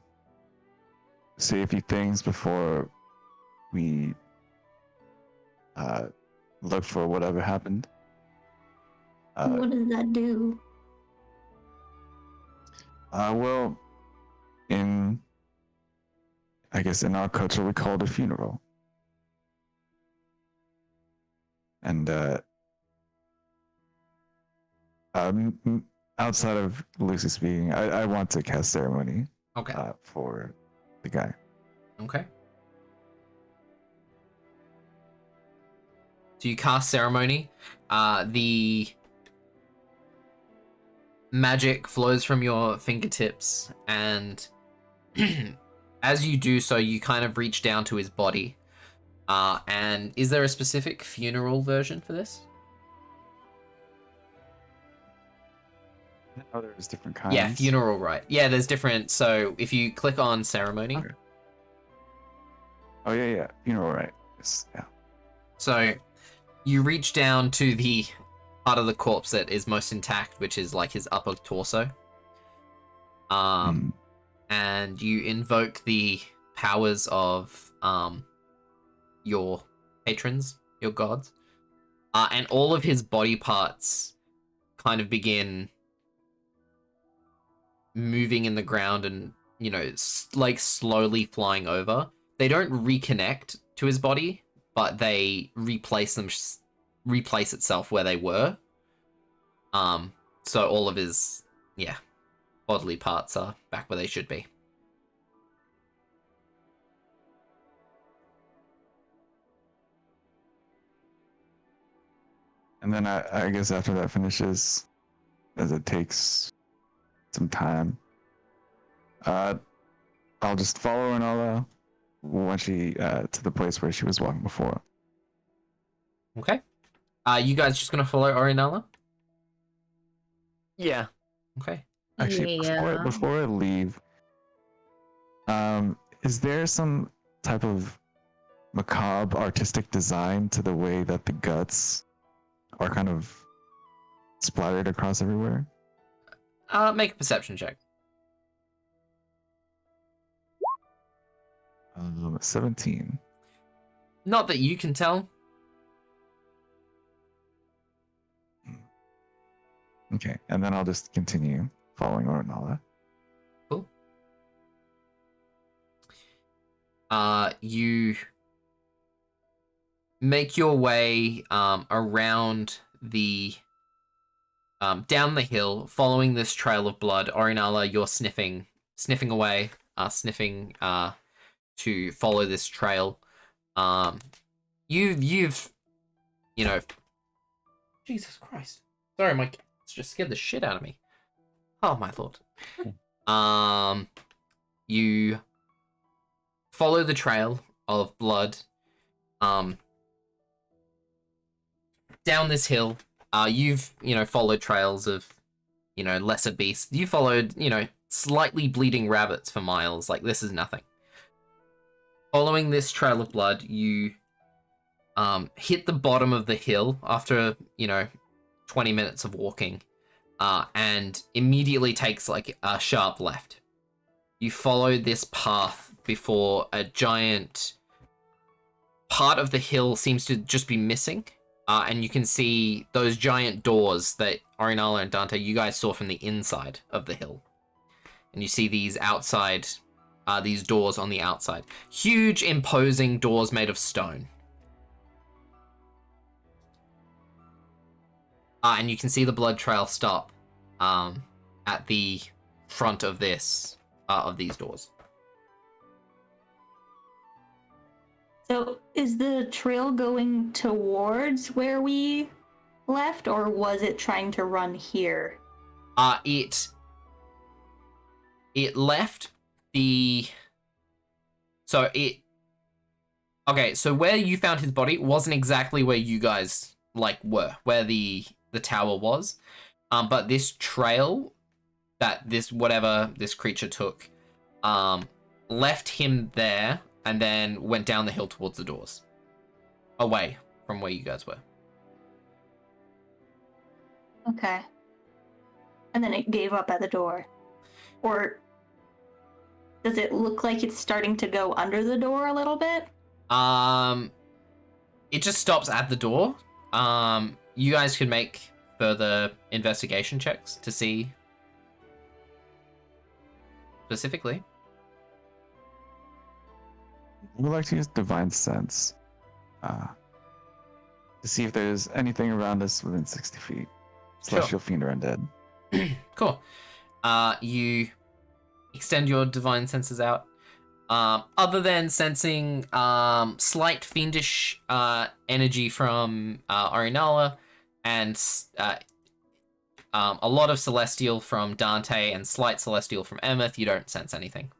say a few things before we look for whatever happened? What does that do? Well, I guess in our culture we call it a funeral. And outside of Lucy speaking, I want to cast ceremony. Okay. For the guy. Okay. So you cast ceremony. The magic flows from your fingertips, and as you do so, you kind of reach down to his body. And is there a specific funeral version for this? Oh, there's different kinds. Yeah, funeral rite. Yeah, there's different. So if you click on ceremony. Okay. Oh yeah, funeral rite. Yes, yeah. So you reach down to the part of the corpse that is most intact, which is like his upper torso. And you invoke the powers of your patrons, your gods. And all of his body parts kind of begin moving in the ground and, you know, like slowly flying over. They don't reconnect to his body, but they replace itself where they were. So all of his, bodily parts are back where they should be. And then I guess after that finishes, as it takes some time, I'll just follow Ornella when she to the place where she was walking before. Okay. You guys just gonna follow Ornella? Yeah. Okay. Actually, before I leave, is there some type of macabre artistic design to the way that the guts are kind of splattered across everywhere? Make a perception check. 17. Not that you can tell. Okay, and then I'll just continue following Ornala. Cool. You make your way around the down the hill, following this trail of blood. Orinala, you're sniffing away, sniffing to follow this trail. You've you know, Jesus Christ. Sorry, my cats just scared the shit out of me. Oh my lord. You follow the trail of blood down this hill. You've followed trails of lesser beasts. You followed slightly bleeding rabbits for miles. Like, this is nothing. Following this trail of blood, you hit the bottom of the hill after 20 minutes of walking, and immediately takes like a sharp left. You follow this path before a giant part of the hill seems to just be missing, and you can see those giant doors that Orinala and Dante, you guys saw from the inside of the hill. And you see these outside, these doors on the outside. Huge, imposing doors made of stone. And you can see the blood trail stop at the front of this of these doors. So is the trail going towards where we left, or was it trying to run here? It left the... So where you found his body wasn't exactly where you guys were, where the tower was. But this trail that this creature took left him there and then went down the hill towards the doors, away from where you guys were. Okay. And then it gave up at the door. Or does it look like it's starting to go under the door a little bit? It just stops at the door. You guys can make further investigation checks to see specifically. I would like to use Divine Sense to see if there's anything around us within 60 feet. Celestial Fiend or Undead. Cool. You extend your divine senses out. Other than sensing slight fiendish energy from Orinala and a lot of celestial from Dante and slight celestial from Emeth, you don't sense anything.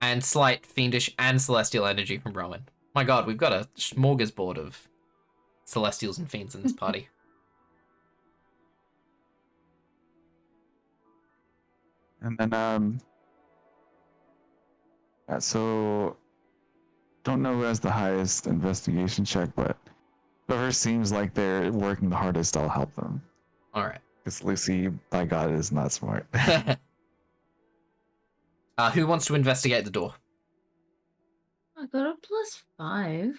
And slight fiendish and celestial energy from Rowan. My god, we've got a smorgasbord of celestials and fiends in this party. And then, so don't know who has the highest investigation check, but whoever seems like they're working the hardest, I'll help them. All right. Because Lucy, by God, is not smart. Who wants to investigate the door? I got a +5.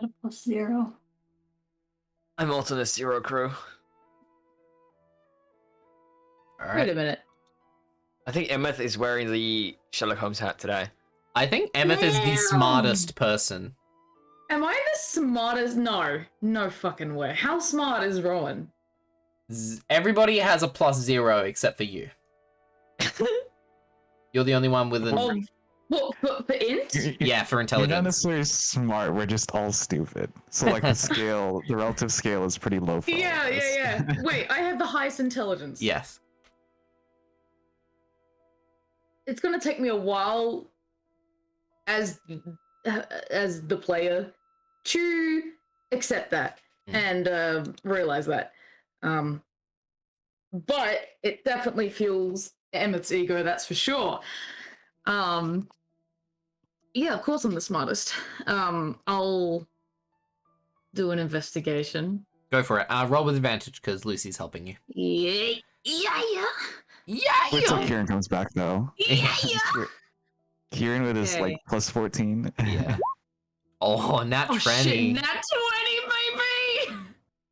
Got a +0. I'm also in the Zero crew. All Wait right. a minute. I think Emeth is wearing the Sherlock Holmes hat today. I think Emeth is the Damn. smartest person. Am I the smartest? No fucking way. How smart is Rowan? Everybody has a +0 except for you. You're the only one with an... Oh, what, for int? Yeah, for You're not intelligence. necessarily smart, we're just all stupid. So like the relative scale is pretty low for all of us. Yeah. Wait, I have the highest intelligence. Yes. It's gonna take me a while as the player to accept that and realize that. But it definitely fuels Emmett's ego, that's for sure. Yeah, of course I'm the smartest. I'll do an investigation. Go for it. Roll with advantage because Lucy's helping you. Yeah. Wait till Yeah. Kieran comes back though. Kieran with his like Okay. plus 14. Yeah. Oh, nat Oh 20. shit, nat 20, baby!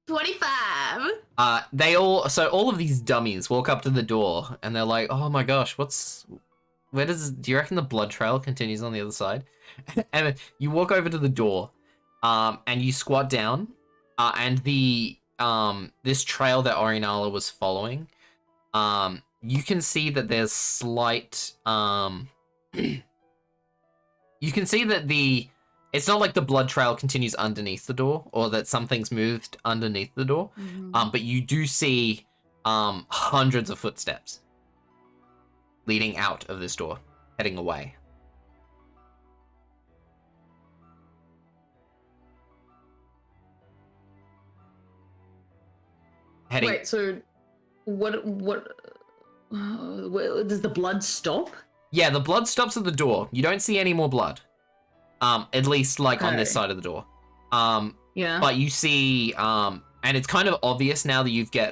25. All of these dummies walk up to the door and they're like, "Oh my gosh, do you reckon the blood trail continues on the other side?" And you walk over to the door, and you squat down, and this trail that Orinala was following, you can see that there's slight, you can see that it's not like the blood trail continues underneath the door or that something's moved underneath the door. But you do see hundreds of footsteps leading out of this door, heading away. Wait, so what does the blood stop? Yeah, the blood stops at the door. You don't see any more blood. At least like on this Okay. side of the door. Yeah. But you see, and it's kind of obvious now that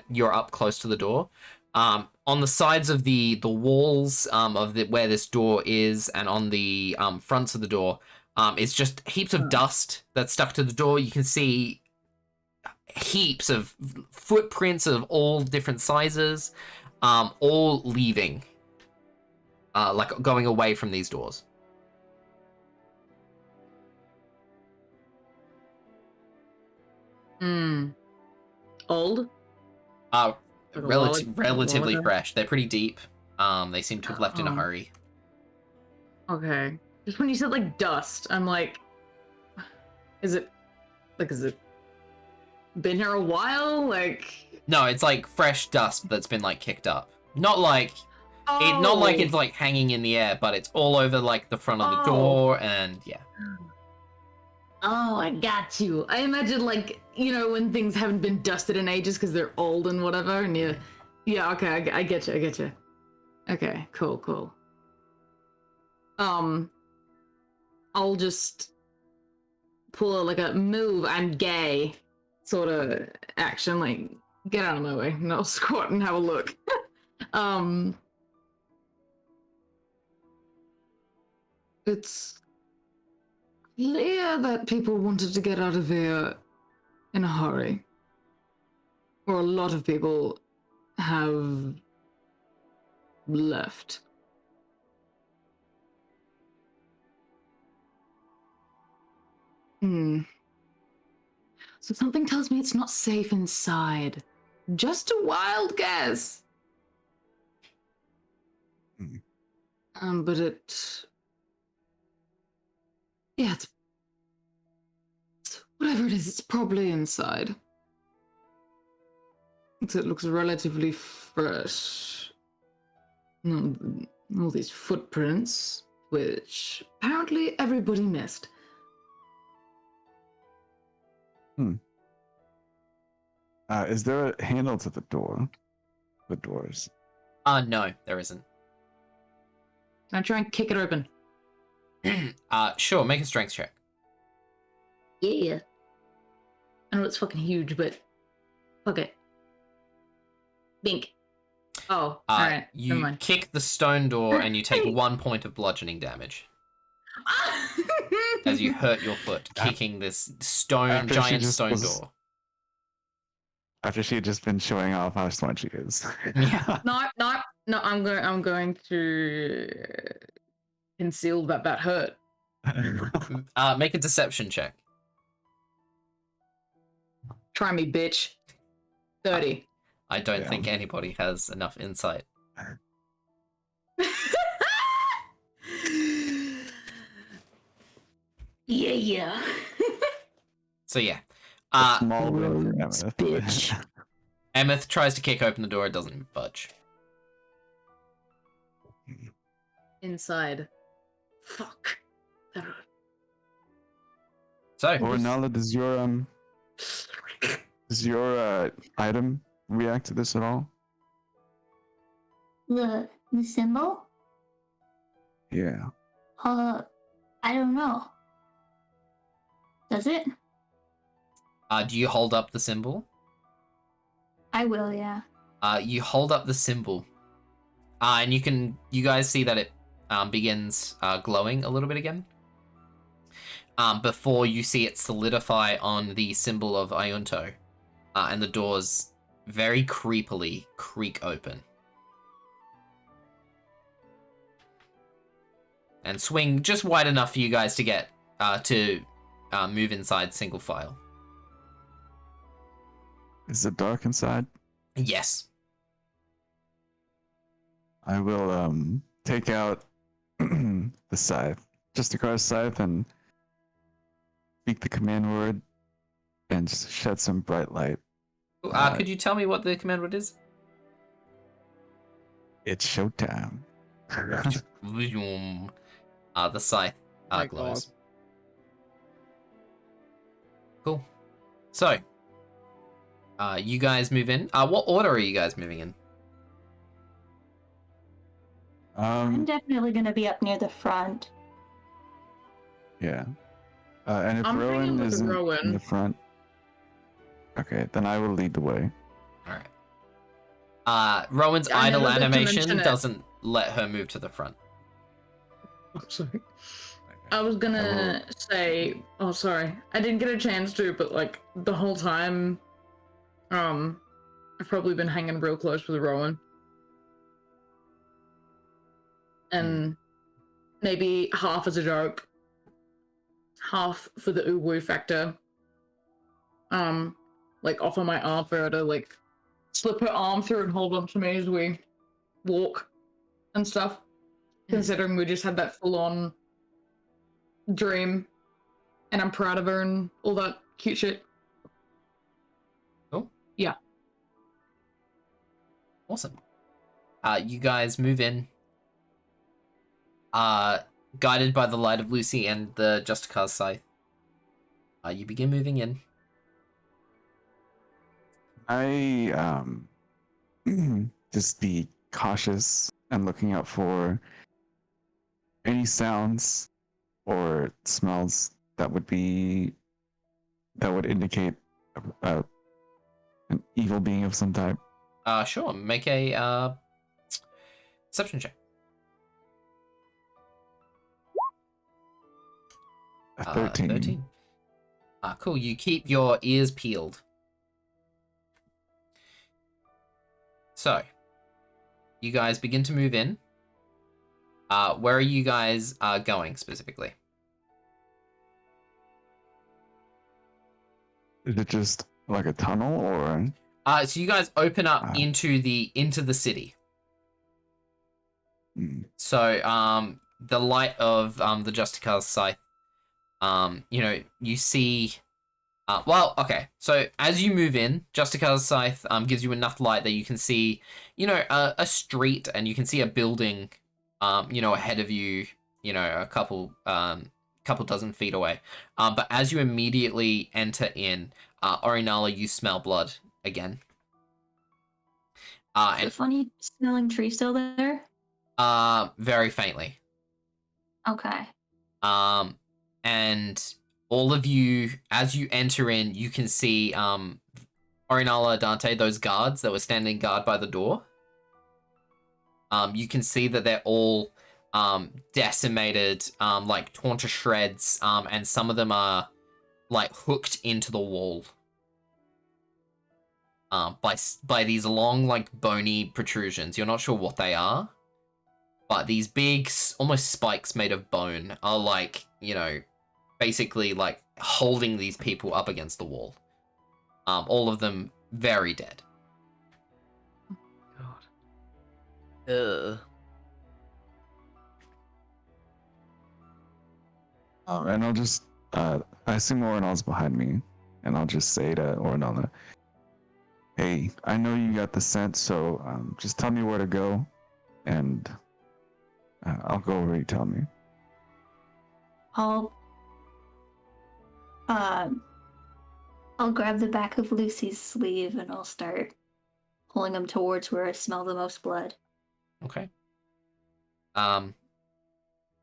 you're up close to the door. On the sides of the walls where this door is, and on the fronts of the door, it's just heaps of dust that's stuck to the door. You can see heaps of footprints of all different sizes, all leaving, like going away from these doors. Old? Relatively ago? fresh. They're pretty deep. They seem to have left in a hurry. Okay. Just when you said like dust, I'm like, is it been here a while? Like, No, it's like fresh dust that's been like kicked up. Not like not like it's like hanging in the air, but it's all over like the front of the door, and yeah. Oh, I got you. I imagine like, when things haven't been dusted in ages because they're old and whatever, and yeah, okay, I get you. Okay, cool. I'll just pull like a move, I'm gay sort of action, like get out of my way, and I'll squat and have a look. It's clear that people wanted to get out of here in a hurry. Or a lot of people have left. So something tells me it's not safe inside. Just a wild guess. But it's whatever it is, it's probably inside. It looks relatively fresh. All these footprints, which apparently everybody missed. Is there a handle to the door? The doors. No, there isn't. Can I try and kick it open? Sure, make a strength check. Yeah. I know it's fucking huge, but fuck it. Bink. Oh, alright. Never You mind. kick the stone door and you take 1 point of bludgeoning damage as you hurt your foot kicking this giant stone door. After she had just been showing off how smart she is. Yeah. No, I'm going to conceal that hurt. Make a deception check. Try me, bitch. 30. I don't think anybody has enough insight. Yeah. So yeah. Small win for Emeth. Bitch. Emeth tries to kick open the door, it doesn't budge. Inside. Fuck. So Ornella, does your item react to this at all? The symbol? Yeah. I I don't know. Does it? Do you hold up the symbol? I will, yeah. You hold up the symbol. And you guys see that it begins glowing a little bit again. Before you see it solidify on the symbol of Iunto. And the doors very creepily creak open. And swing just wide enough for you guys to get to move inside single file. Is it dark inside? Yes. I will take out the scythe, just across scythe, and speak the command word, and just shed some bright light. Could you tell me what the command word is? It's showtime. The scythe My glows. Cool. So, you guys move in. What order are you guys moving in? I'm definitely gonna be up near the front. Yeah. And if I'm thinking Rowan with isn't in Rowan. the front, okay, then I will lead the way. Alright. Rowan's I idle never got to animation mention it. doesn't let her move to the front. Sorry. I was gonna say, oh sorry, I didn't get a chance to, but like the whole time, I've probably been hanging real close with Rowan, and maybe half as a joke, half for the uwu factor. Like offer my arm for her to like slip her arm through and hold on to me as we walk and stuff. Considering we just had that full-on dream, and I'm proud of her and all that cute shit. Cool. Yeah. Awesome. You guys move in. Guided by the light of Lucy and the Justicar's scythe. You begin moving in. I just be cautious and looking out for any sounds or smells that would indicate an evil being of some type. Sure. Make a perception check. A 13. 13. Cool. You keep your ears peeled. So, you guys begin to move in. Where are you guys going specifically? Is it just like a tunnel or? So you guys open up into the city. So the light of the Justicar's scythe, you see. Well, okay. So as you move in, Justicar's scythe gives you enough light that you can see, a street, and you can see a building, ahead of you, a couple dozen feet away. But as you immediately enter in, Orinala, you smell blood again. Is the funny smelling tree still there? Very faintly. Okay. And all of you, as you enter in, you can see Orinala, Dante, those guards that were standing guard by the door. You can see that they're all decimated, like torn to shreds, and some of them are like hooked into the wall by these long, like bony protrusions. You're not sure what they are, but these big, almost spikes made of bone are like, basically like holding these people up against the wall. All of them very dead. Ugh. And I'll just, I assume Orinal's behind me, and I'll just say to Orinala, hey, I know you got the scent, so just tell me where to go, and I'll go where you tell me. I'll grab the back of Lucy's sleeve and I'll start pulling him towards where I smell the most blood. Okay.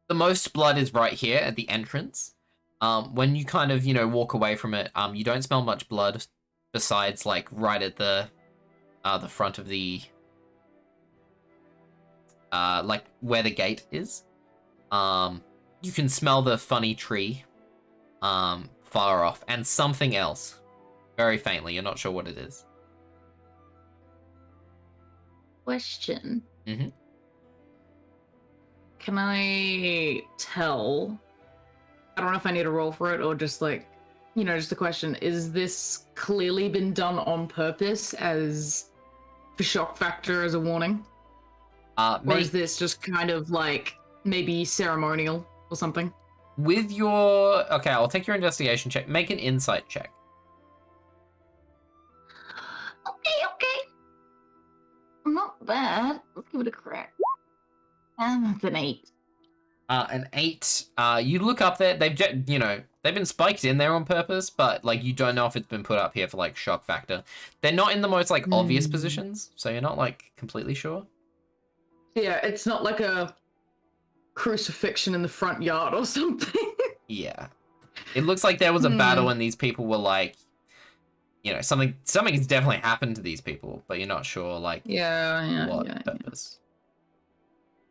The most blood is right here at the entrance. When you kind of, walk away from it, you don't smell much blood besides like right at the front of the like where the gate is. You can smell the funny tree far off and something else very faintly. You're not sure what it is. Question. Mm-hmm. Can I tell? I don't know if I need a roll for it or just like, just a question. Is this clearly been done on purpose as for shock factor as a warning? Or is this just kind of like maybe ceremonial or something? With your... Okay, I'll take your investigation check. Make an insight check. Okay. Not bad. Let's give it a crack. That's an 8. An 8. You look up there. They've been spiked in there on purpose, but like you don't know if it's been put up here for like shock factor. They're not in the most like obvious positions, so you're not like completely sure. Yeah, it's not like a crucifixion in the front yard or something. Yeah, it looks like there was a battle and these people were like, something has definitely happened to these people, but you're not sure like what purpose.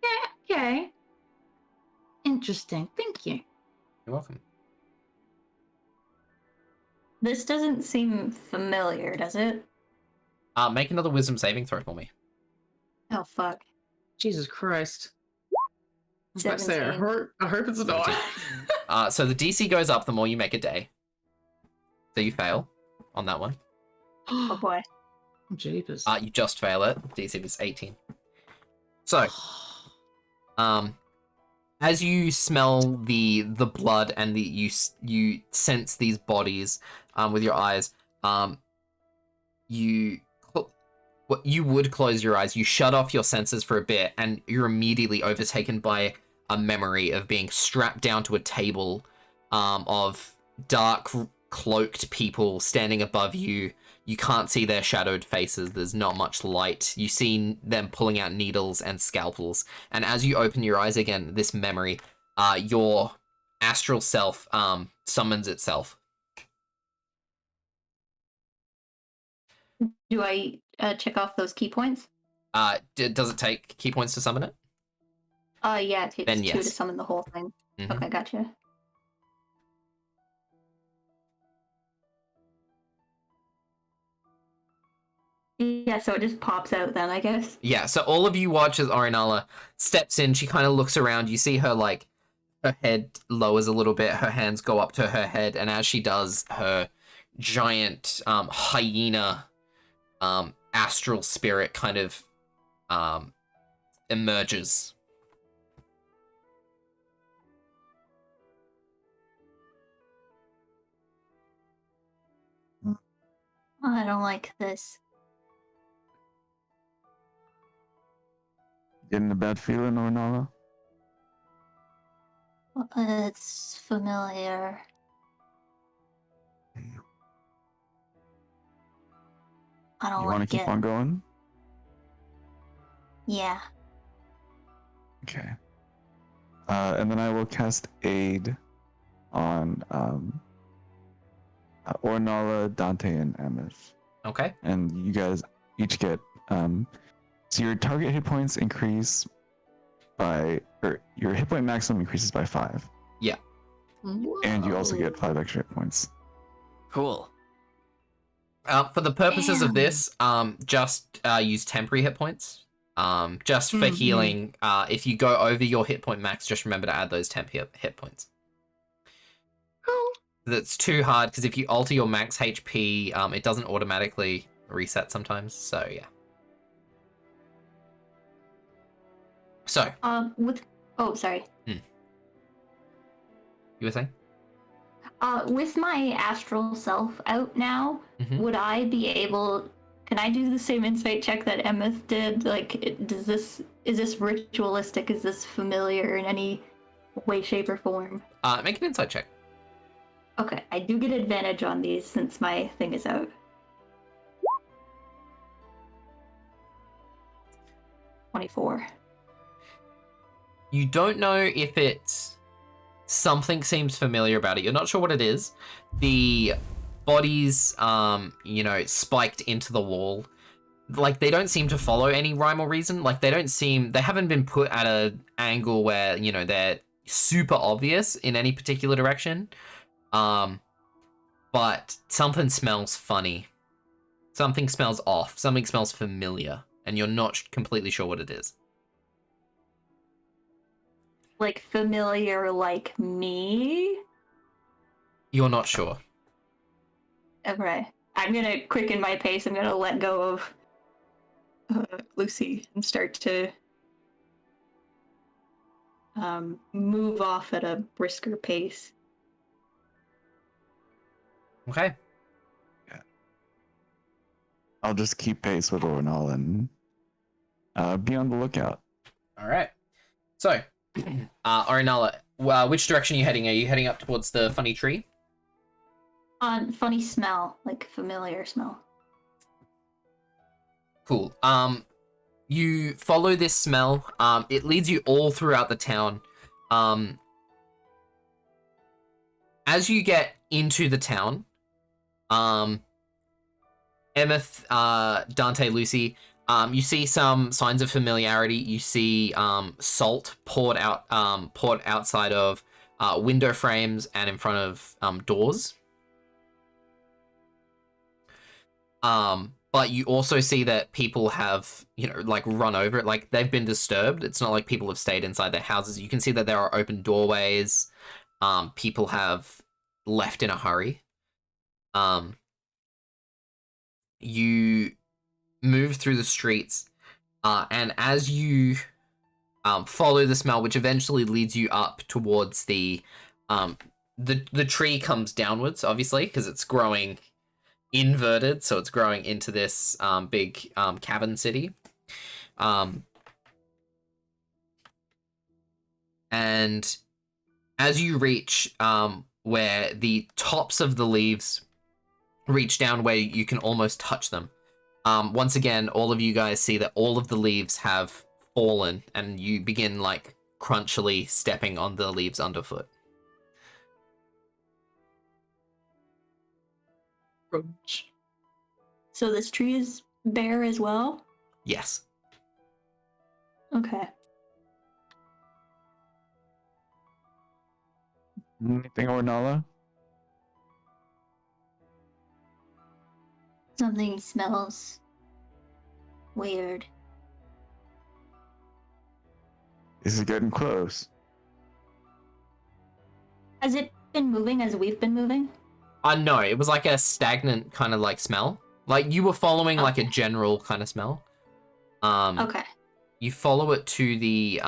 Yeah. Okay. Interesting. Thank you. You're welcome. This doesn't seem familiar, does it? Make another wisdom saving throw for me. Oh, fuck. Jesus Christ. I was about to say, 17. I hope it's not. So the DC goes up the more you make a day. So you fail on that one. Oh, boy. Jeepers. You just fail it. DC is 18. So, as you smell the blood and you sense these bodies with your eyes, you would close your eyes. You shut off your senses for a bit, and you're immediately overtaken by a memory of being strapped down to a table of dark, cloaked people standing above you. You can't see their shadowed faces. There's not much light. You see them pulling out needles and scalpels. And as you open your eyes again, this memory, your astral self summons itself. Do I check off those key points? Does it take key points to summon it? Yeah, it takes Then 2 yes. to summon the whole thing. Mhm. Okay, gotcha. Yeah, so it just pops out then, I guess. Yeah, so all of you watch as Orinala steps in. She kind of looks around. You see her, like, her head lowers a little bit. Her hands go up to her head. And as she does, her giant hyena astral spirit kind of emerges. I don't like this. Getting a bad feeling, Ornala? It's familiar. I don't You want like to keep it. on going? Yeah. Okay. And then I will cast Aid on Ornala, Dante, and Amith. Okay. And you guys each get so your target hit points increase by, or your hit point maximum increases by 5. Yeah. And you also get 5 extra hit points. Cool. For the purposes of this, just use temporary hit points. Just for healing. If you go over your hit point max, just remember to add those temp hit points. That's too hard because if you alter your max HP, it doesn't automatically reset sometimes. So yeah. So. Oh, sorry. You were saying? With my astral self out now, would I be able? Can I do the same insight check that Emeth did? Like, is this ritualistic? Is this familiar in any way, shape, or form? Make an insight check. Okay, I do get advantage on these since my thing is out. 24. You don't know if it's something seems familiar about it. You're not sure what it is. The bodies, you know, spiked into the wall. Like, they don't seem to follow any rhyme or reason. Like, they haven't been put at an angle where, you know, they're super obvious in any particular direction. But something smells funny. Something smells off. Something smells familiar. And you're not completely sure what it is. Like familiar like me? You're not sure. Okay. I'm gonna quicken my pace. I'm gonna let go of Lucy and start to move off at a brisker pace. Okay. I'll just keep pace with Ornal and be on the lookout. All right. So, Arinala, which direction are you heading? Are you heading up towards the funny tree? Funny smell, like familiar smell. Cool. You follow this smell. It leads you all throughout the town. As you get into the town, Emeth, Dante, Lucy, you see some signs of familiarity. You see salt poured outside of window frames and in front of doors. But you also see that people have, you know, like run over it, like they've been disturbed. It's not like people have stayed inside their houses. You can see that there are open doorways. People have left in a hurry. You move through the streets, and as you follow the smell, which eventually leads you up towards the tree comes downwards, obviously, because it's growing inverted, so it's growing into this big cavern city. And as you reach where the tops of the leaves reach down where you can almost touch them, once again, all of you guys see that all of the leaves have fallen, and you begin, like, crunchily stepping on the leaves underfoot. So this tree is bare as well? Yes. Okay. Anything, Ornala? Something smells weird. Is it getting close? Has it been moving as we've been moving? No, it was like a stagnant kind of like smell. Like you were following like a general kind of smell. Okay. You follow it to the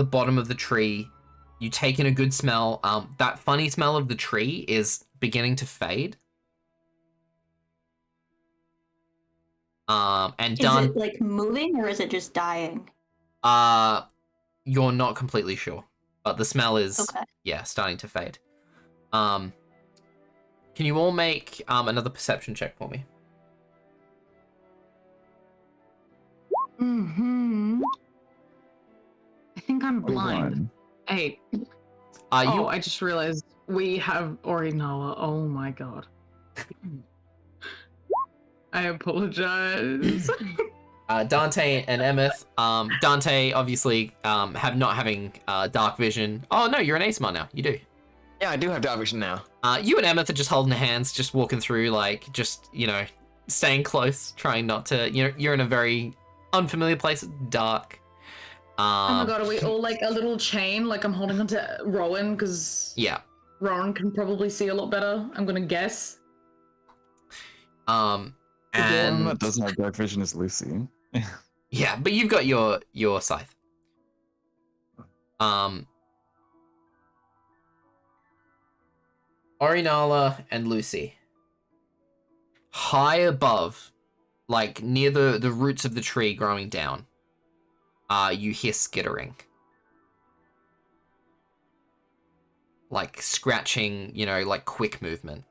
bottom of the tree. You take in a good smell. That funny smell of the tree is beginning to fade. And Is it like moving or is it just dying? You're not completely sure, but the smell is okay. Starting to fade. Can you all make another perception check for me? Mm-hmm. I think I'm blind. Hey. I just realized we have Orinawa. Oh my god. I apologize. Dante and Emeth. Dante obviously having dark vision. Oh no, you're an ASMR now. You do. Yeah, I do have dark vision now. You and Emeth are just holding hands, just walking through, like, just, you know, staying close, trying not to, you know, you're in a very unfamiliar place, dark. Oh my god, are we all like a little chain? Like I'm holding onto Rowan because Rowan can probably see a lot better, I'm gonna guess. And the one that doesn't have dark vision is Lucy. Yeah, but you've got your scythe. Orinala and Lucy. High above, like near the roots of the tree growing down, you hear skittering. Like scratching, you know, like quick movement.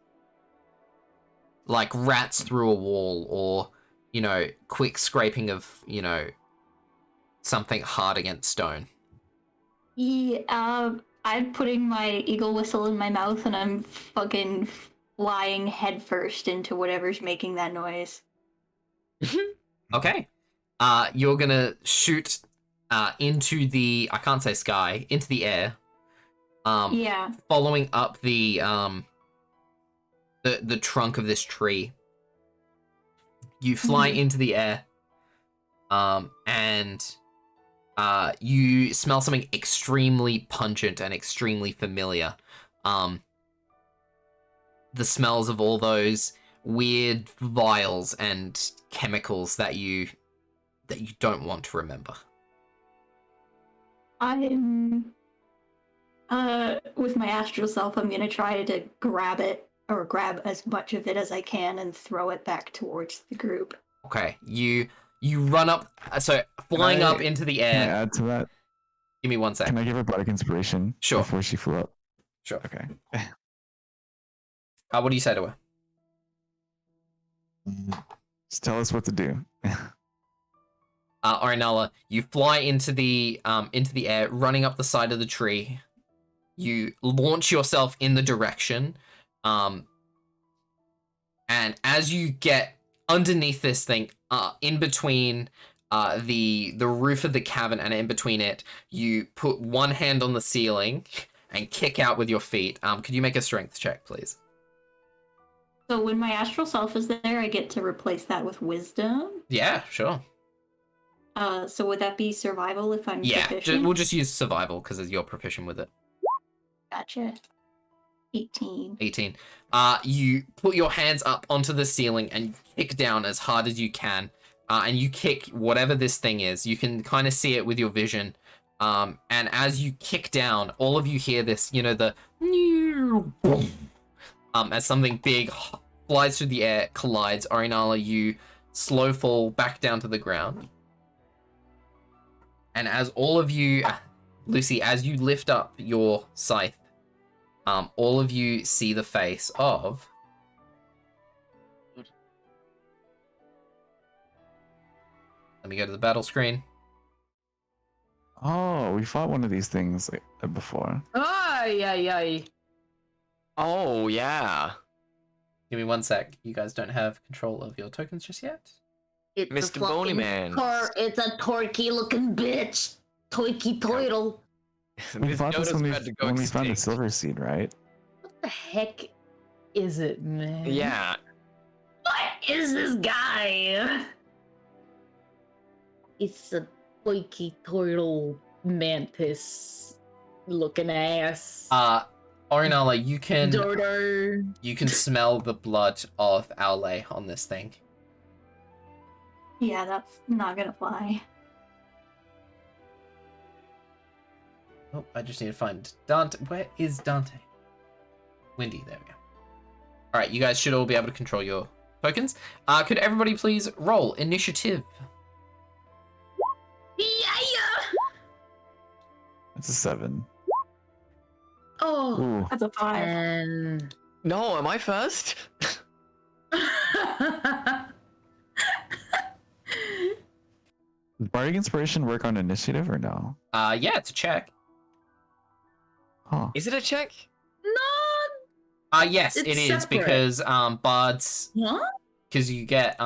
Like rats through a wall, or, you know, quick scraping of, you know, something hard against stone. Yeah, I'm putting my eagle whistle in my mouth and I'm fucking flying headfirst into whatever's making that noise. Okay. You're gonna shoot into the, I can't say sky, into the air. Yeah. Following up the trunk of this tree. You fly into the air. And you smell something extremely pungent and extremely familiar. The smells of all those weird vials and chemicals that you don't want to remember. I'm with my astral self, I'm gonna try to grab it or grab as much of it as I can and throw it back towards the group. Okay, you run up, so flying up into the Can I air. add to that? Give me 1 second. Can I give her bardic inspiration? Sure. Before she flew up. Sure. Okay. What do you say to her? Just tell us what to do. Orinala, you fly into the air, running up the side of the tree. You launch yourself in the direction, and as you get underneath this thing, in between the roof of the cavern and in between it, you put one hand on the ceiling and kick out with your feet. Could you make a strength check, please? So when my astral self is there, I get to replace that with wisdom. Yeah, sure. So would that be survival if I'm proficient? We'll just use survival because you're proficient with it. Gotcha. 18. 18. You put your hands up onto the ceiling and kick down as hard as you can. And you kick whatever this thing is. You can kind of see it with your vision. And as you kick down, all of you hear this, the as something big flies through the air, collides. Orinala, you slow fall back down to the ground. And as all of you, Lucy, as you lift up your scythe, all of you see the face of... Let me go to the battle screen. Oh, we fought one of these things before. Ay. Oh, yeah. Give me 1 sec. You guys don't have control of your tokens just yet? It's Mr. Bony Man. It's a torky looking bitch. Toiky toidle. We This fought this Yoda's when about to go we found the extinct. silver seed, right? What the heck is it, man? Yeah. What is this guy? It's a toiky toidle mantis looking ass. Orinala, you can Dodo. smell the blood of Aule on this thing. Yeah, that's not gonna fly. Oh, I just need to find Dante. Where is Dante? Windy, there we go. Alright, you guys should all be able to control your tokens. Could everybody please roll initiative? Yeah. It's a 7. Oh. Ooh. That's a 5. And No, am I first? Does bardic inspiration work on initiative or no? Yeah, it's a check. Huh. Is it a check? no. Yes, It's it is separate. because bards What? because you get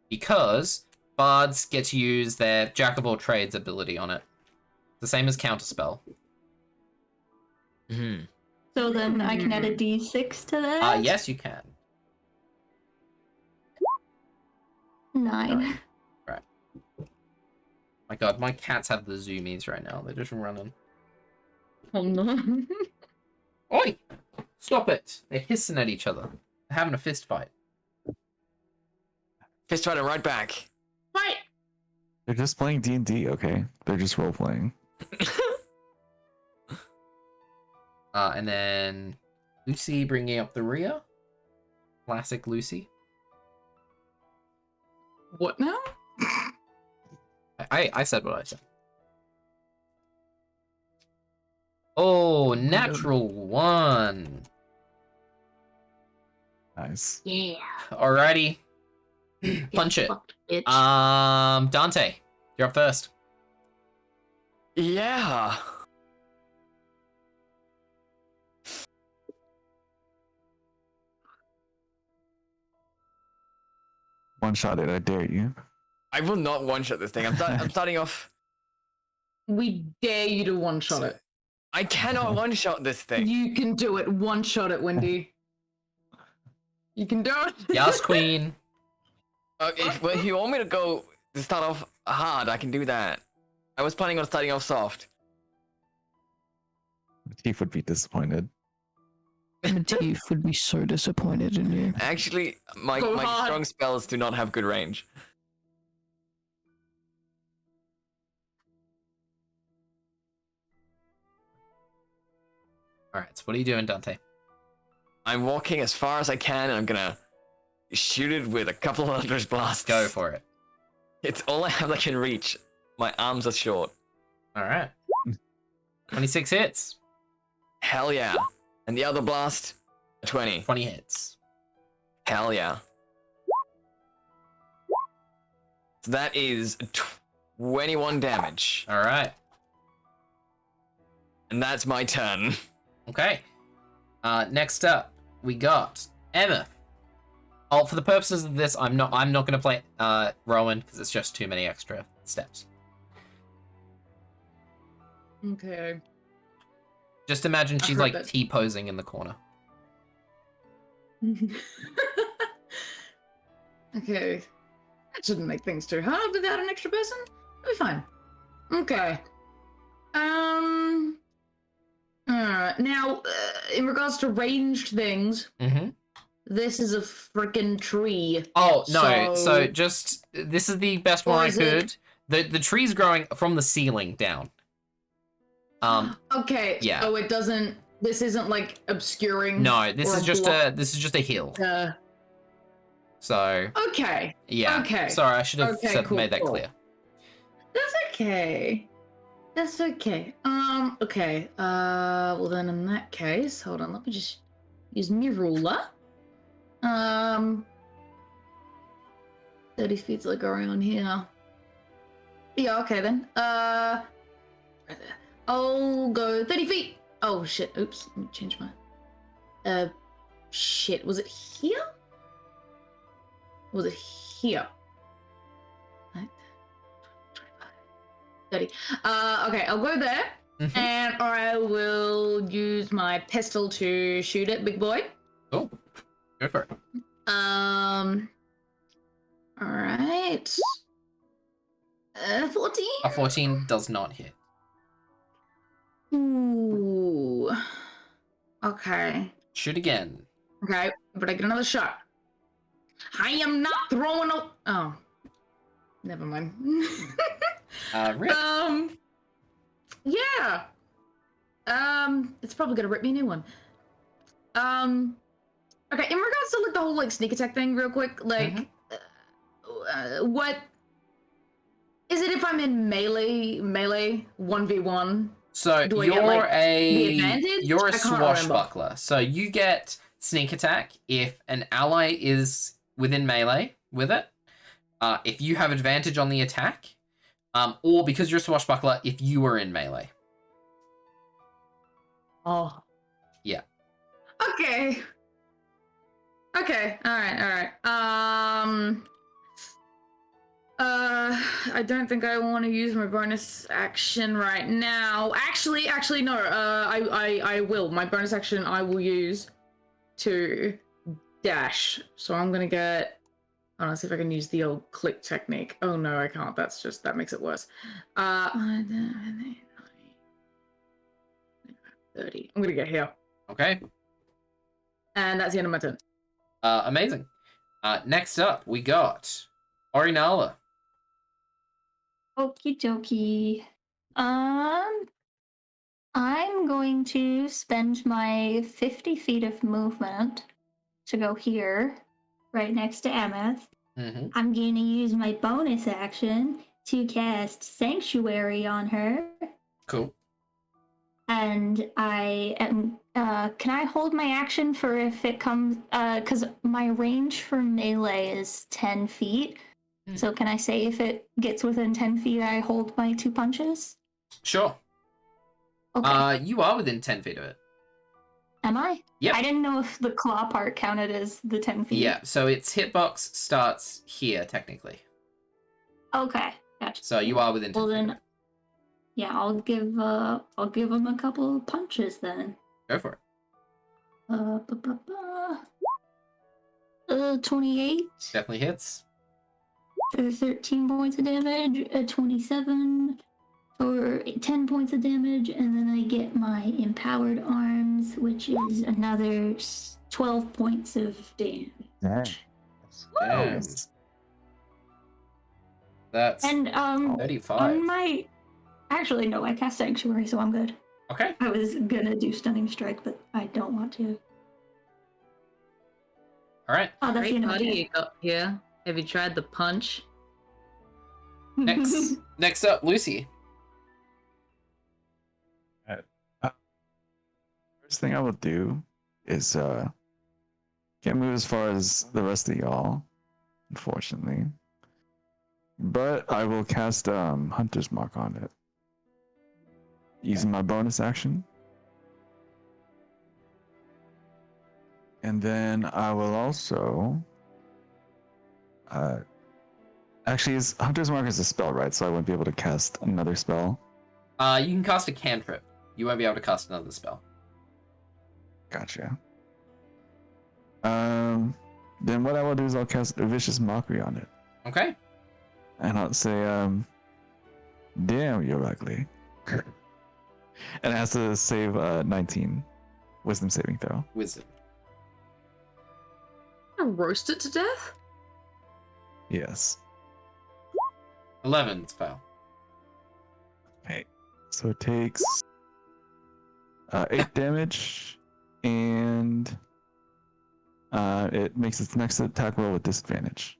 because bards get to use their jack of all trades ability on it. The same as counterspell. Hmm. So then I can add a d6 to that? Yes, you can. 9. My god, my cats have the zoomies right now. They're just running. Oh no. Oi! Stop it! They're hissing at each other. They're having a fist fight. Fist fighter right back. Fight. They're just playing D&D, okay? They're just role playing. And then Lucy bringing up the rear. Classic Lucy. What now? I said what I said. Oh, natural 1. Nice. Yeah. Alrighty. Punch it. Fucked, bitch. Dante, You're up first. Yeah. One shot it, I dare you. I will not one-shot this thing. I'm starting off. We dare you to one-shot it. I cannot one-shot this thing. You can do it. One-shot it, Wendy. You can do it. Yes, Queen. If you want me to start off hard, I can do that. I was planning on starting off soft. Tief would be disappointed. Matif would be so disappointed in you. Actually, my Go hard. strong spells do not have good range. All right. So what are you doing, Dante? I'm walking as far as I can, and I'm gonna shoot it with a couple of Eldritch Blasts. Go for it. It's all I have that can reach. My arms are short. All right. 26 hits. Hell yeah. And the other blast, a 20. 20 hits. Hell yeah. So that is 21 damage. All right. And that's my turn. Okay. Next up, we got Emma. Oh, for the purposes of this, I'm not going to play Rowan because it's just too many extra steps. Okay. Just imagine I've she's heard like that. T-posing in the corner. Okay. That shouldn't make things too hard without an extra person. It'll be fine. Okay. Now, in regards to ranged things, Mm-hmm. this is a freaking tree. Oh no! So So- just this is the best Or one I is it- could. The tree's growing from the ceiling down. Okay. yeah. Oh, it doesn't. This isn't like obscuring. No, this or is just block- a hill. Uh, So okay. yeah. Okay. Sorry, I should have Okay, cool, made that cool. clear. That's okay. That's okay. Okay. Well then, in that case, hold on. Let me just use my ruler. 30 feet's like around here. Yeah. Okay then. Right there. I'll go 30 feet. Oh shit. Oops. Let me change my. Shit. Was it here? Was it here? 30. Okay, I'll go there, Mhm. and I will use my pistol to shoot it, big boy. Cool. Go for it. All right. 14. A 14 does not hit. Ooh. Okay. Shoot again. Okay, but I get another shot. I am not throwing a. Oh. Never mind. Rip. Yeah. It's probably gonna rip me a new one. Okay, in regards to like the whole like sneak attack thing, real quick, like, what is it if I'm in melee 1v1? So Do I you're get, like, the a advantage? you're a I can't remember. swashbuckler. So you get sneak attack if an ally is within melee with it. If you have advantage on the attack, or because you're a swashbuckler, if you are in melee. Oh. Yeah. Okay. Okay. All right. I don't think I want to use my bonus action right now. Actually, no. I will. My bonus action I will use to dash. So I'm gonna get. Oh, let's see if I can use the old click technique. Oh no, I can't. That makes it worse. 30. I'm gonna get here. Okay. And that's the end of my turn. Amazing. Next up, we got Orinala. Okie dokie. I'm going to spend my 50 feet of movement to go here, right next to Emeth. Mm-hmm. I'm going to use my bonus action to cast Sanctuary on her. Cool. And I am. Can I hold my action for if it comes? Because my range for melee is 10 feet. So can I say if it gets within 10 feet, I hold my 2 punches? Sure. Okay. You are within 10 feet of it. Am I? Yep. I didn't know if the claw part counted as the 10 feet. Yeah, so its hitbox starts here, technically. Okay. Gotcha. So you are within 10 Well feet of then, it. yeah, I'll give him a couple of punches then. Go for it. 28 Definitely hits. for 13 points of damage, 27 for 10 points of damage, and then I get my empowered arms, which is another 12 points of damage. Damn. That's And 35. on my actually no, I cast Sanctuary, so I'm good. Okay. I was gonna do Stunning Strike, but I don't want to. All right. Oh, that's the Great end of my party turn. you got here. Have you tried the punch? Next up, Lucy. First thing I will do is can't move as far as the rest of y'all, unfortunately. But I will cast Hunter's Mark on it. Using my bonus action. And then I will also actually is Hunter's Mark is a spell, right? So I won't be able to cast another spell. You can cast a cantrip. You won't be able to cast another spell. Gotcha. Then what I will do is I'll cast a Vicious Mockery on it. Okay. And I'll say, damn, you're ugly. And it has to save 19 wisdom saving throw. Wisdom. Roast it to death? Yes. 11's fail. Okay. So it takes 8 damage, and it makes its next attack roll with disadvantage.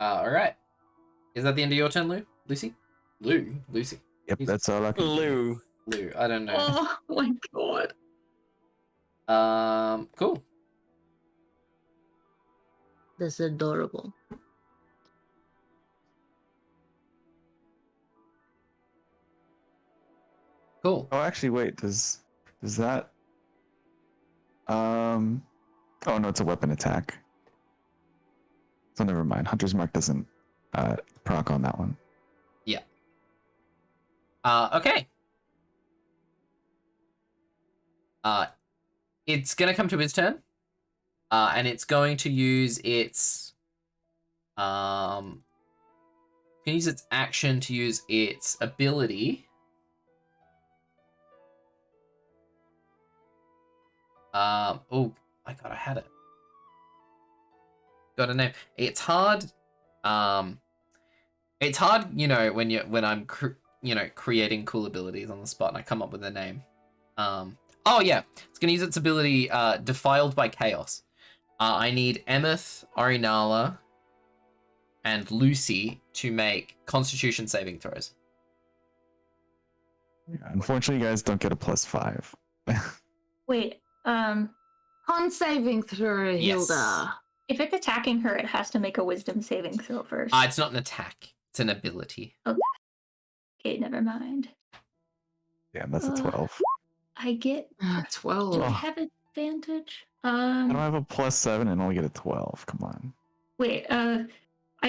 All right. Is that the end of your turn, Lou? Lucy? Lucy. Yep, Jesus. that's all I can do. Lou. I don't know. Oh my god. Cool. That's adorable. Cool. Oh, actually, wait. Does that? Oh no, it's a weapon attack. So never mind. Hunter's Mark doesn't proc on that one. Yeah. Okay. It's gonna come to its turn. And it's going to use its can use its action to use its ability. Oh my god, I had it. Got a name. It's hard. It's hard, you know, when I'm creating cool abilities on the spot and I come up with a name. Oh yeah, it's gonna use its ability, Defiled by Chaos. I need Emeth, Arinala, and Lucy to make Constitution saving throws. Unfortunately, you guys don't get a +5. Wait, Con saving throw, Yes. Hilda. if it's attacking her, it has to make a wisdom saving throw first. It's not an attack. It's an ability. Okay, never mind. Damn, that's a 12. I get. Do 12. I have advantage? How do I have a +7 and only get a 12? Come on. Wait, I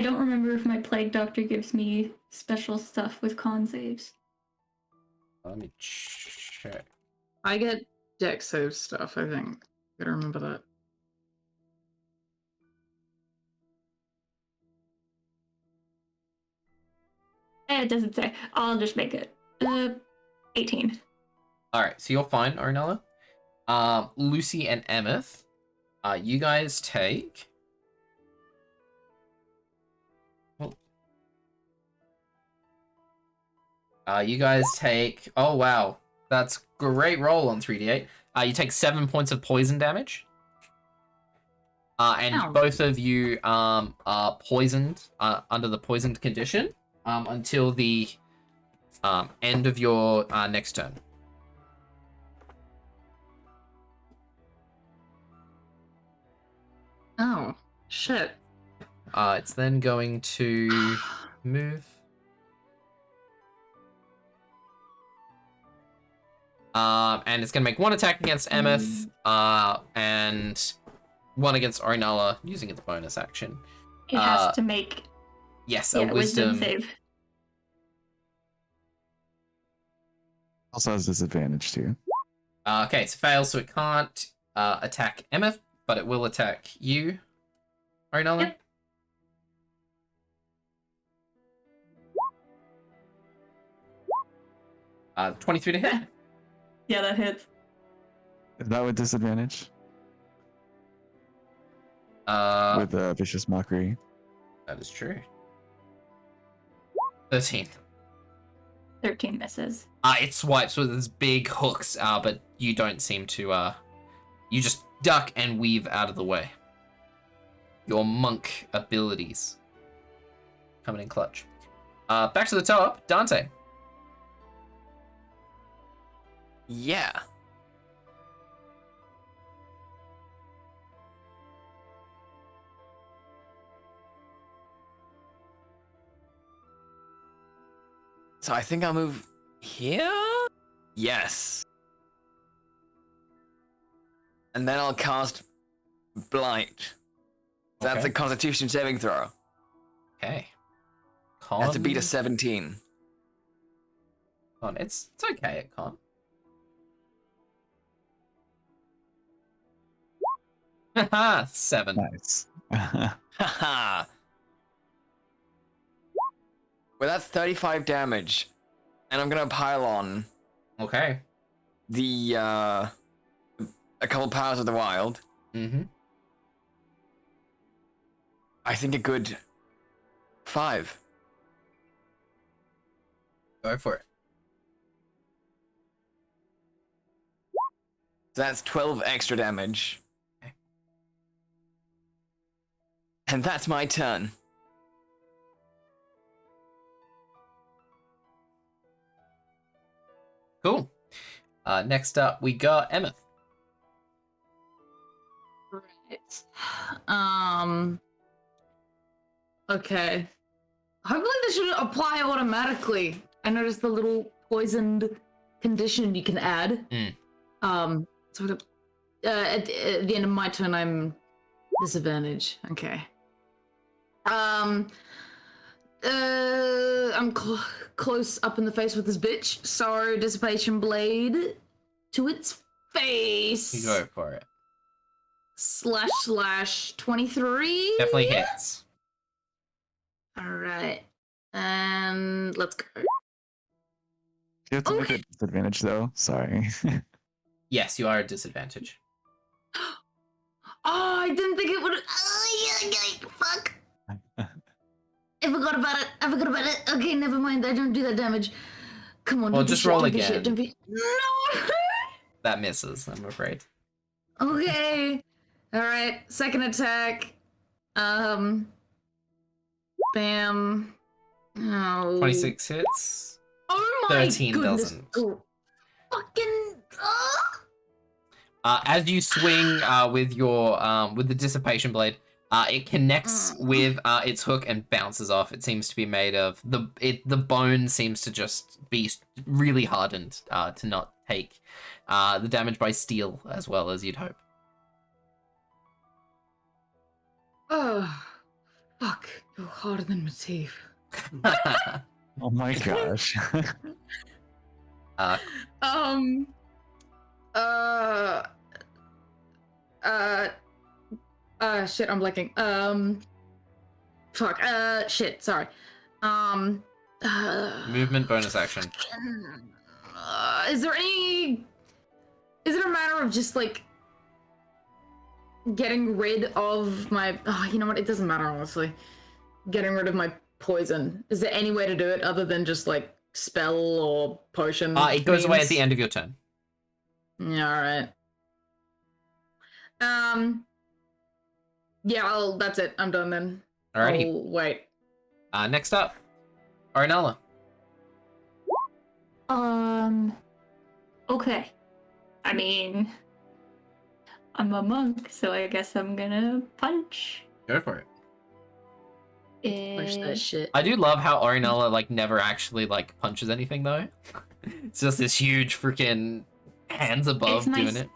don't remember if my plague doctor gives me special stuff with con saves. Let me check. I get dex save stuff, I think. Gotta remember that. It doesn't say. I'll just make it. 18. All right, so you're fine, Arinella. Lucy and Emeth, you guys take. You guys take. Oh wow, that's great roll on 3d8. You take 7 points of poison damage. And Ow. both of you are poisoned under the poisoned condition until the end of your next turn. Oh, shit. It's then going to move. And it's going to make one attack against Emeth, and one against Ornella using its bonus action. It has to make Yes, a a wisdom. save. Also has disadvantage too. Okay, so fails, so it can't attack Emeth, but it will attack you, Ornella. Yep. Uh, 23 to hit. Yeah, that hits. Is that with disadvantage? With vicious mockery. That is true. 13. 13 misses. It swipes with its big hooks, but you don't seem to, you just duck and weave out of the way. Your monk abilities coming in clutch. Back to the top, Dante. Yeah. So I think I'll move here? Yes. And then I'll cast Blight. That's Okay. a Constitution saving throw. Okay. Has to beat a Con. 17. It's okay at con. Haha, 7. Nice. Haha. Well, that's 35 damage. And I'm gonna pile on Okay. the, a couple powers of the wild. Mm-hmm. I think a good 5. Go for it. So that's 12 extra damage. Okay. And that's my turn. Cool. Next up, we got Emeth. Right. Okay. Hopefully this should apply automatically. I noticed the little poisoned condition you can add. So at the end of my turn, I'm disadvantage. Okay. I'm close up in the face with this bitch. So dissipation blade to its face. You go for it. / 23. Definitely hits. All right. And let's go. You have to make a disadvantage though. Sorry. Yes, you are at disadvantage. Oh, I didn't think it would. Oh, yeah, fuck. I forgot about it. Okay, never mind. I don't do that damage. Come on. Well, don't be just shit, roll don't be again. shit, don't be... No. That misses, I'm afraid. Okay. All right. Second attack. Bam. Oh. 26 hits. Oh my 13 goodness. doesn't. Oh. Fucking. As you swing with your with the dissipation blade, it connects with its hook and bounces off. It seems to be made of the bone seems to just be really hardened to not take the damage by steel as well as you'd hope. Oh. Fuck. You're harder than my teeth. Oh my gosh. Shit, I'm blanking. Fuck, shit, sorry. Movement bonus action. Is it a matter of just, like, getting rid of my, you know what, it doesn't matter, honestly. Getting rid of my poison. Is there any way to do it other than just, like, spell or potion? It goes away at means? the end of your turn. Yeah, alright. Yeah, that's it. I'm done then. Alrighty. I'll wait. Next up, Ornella. Okay. I mean, I'm a monk, so I guess I'm gonna punch. Go for it. Push that shit. I do love how Orinella like never actually like punches anything though. It's just this huge freaking hands above It's my doing it.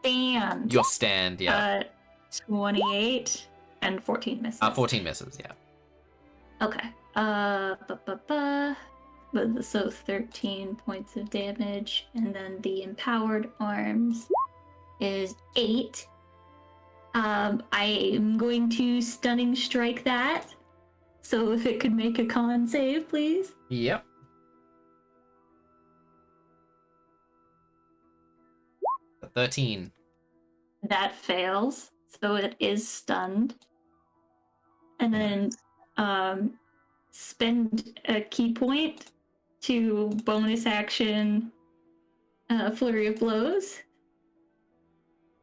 stand. Your stand, yeah. 28 and 14 misses. 14 misses, yeah. Okay. So 13 points of damage, and then the empowered arms is 8. I'm going to stunning strike that. So if it could make a con save, please. Yep. A 13. That fails, so it is stunned. And then spend a key point to bonus action flurry of blows.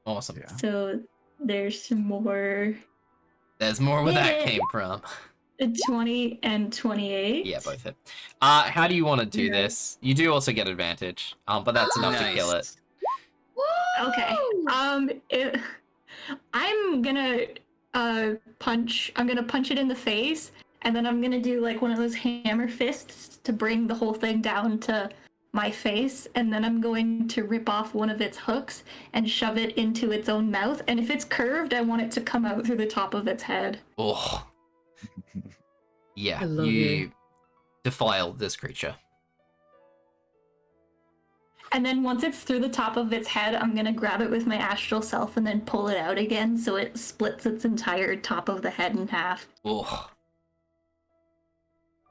Awesome. Yeah. So there's some more. There's more where that Yeah. came from. 20 and 28. Yeah, both hit. How do you want to do Yeah. this? You do also get advantage, but that's enough to kill it. Okay. I'm gonna punch. I'm gonna punch it in the face, and then I'm gonna do like one of those hammer fists to bring the whole thing down to my face, and then I'm going to rip off one of its hooks and shove it into its own mouth. And if it's curved, I want it to come out through the top of its head. Oh. Yeah, I love you you. defile this creature. And then once it's through the top of its head, I'm gonna grab it with my astral self and then pull it out again so it splits its entire top of the head in half. Oh.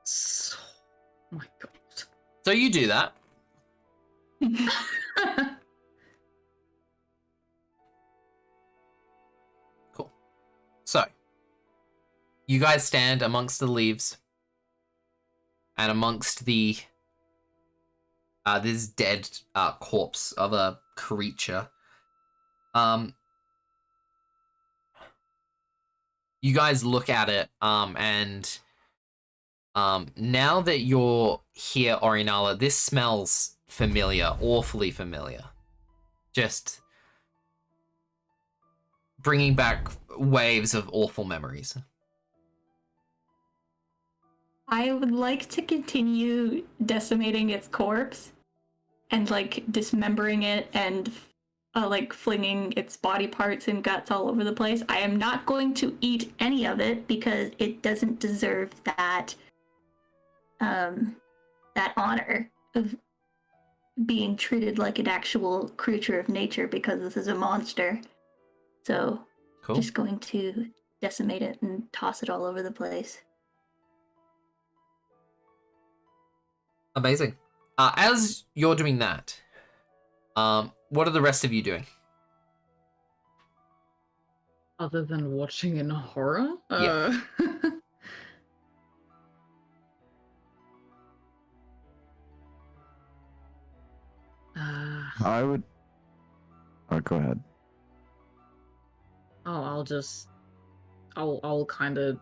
So, oh my god. So you do that. Cool. So, you guys stand amongst the leaves and amongst the this dead corpse of a creature. You guys look at it, and now that you're here, Orinala, this smells familiar, awfully familiar. Just bringing back waves of awful memories. I would like to continue decimating its corpse and like dismembering it and like flinging its body parts and guts all over the place. I am not going to eat any of it because it doesn't deserve that that honor of being treated like an actual creature of nature because this is a monster. So Cool. just going to decimate it and toss it all over the place. Amazing. As you're doing that, what are the rest of you doing? Other than watching in horror? Yeah. I would. Oh, go ahead. I'll kind of,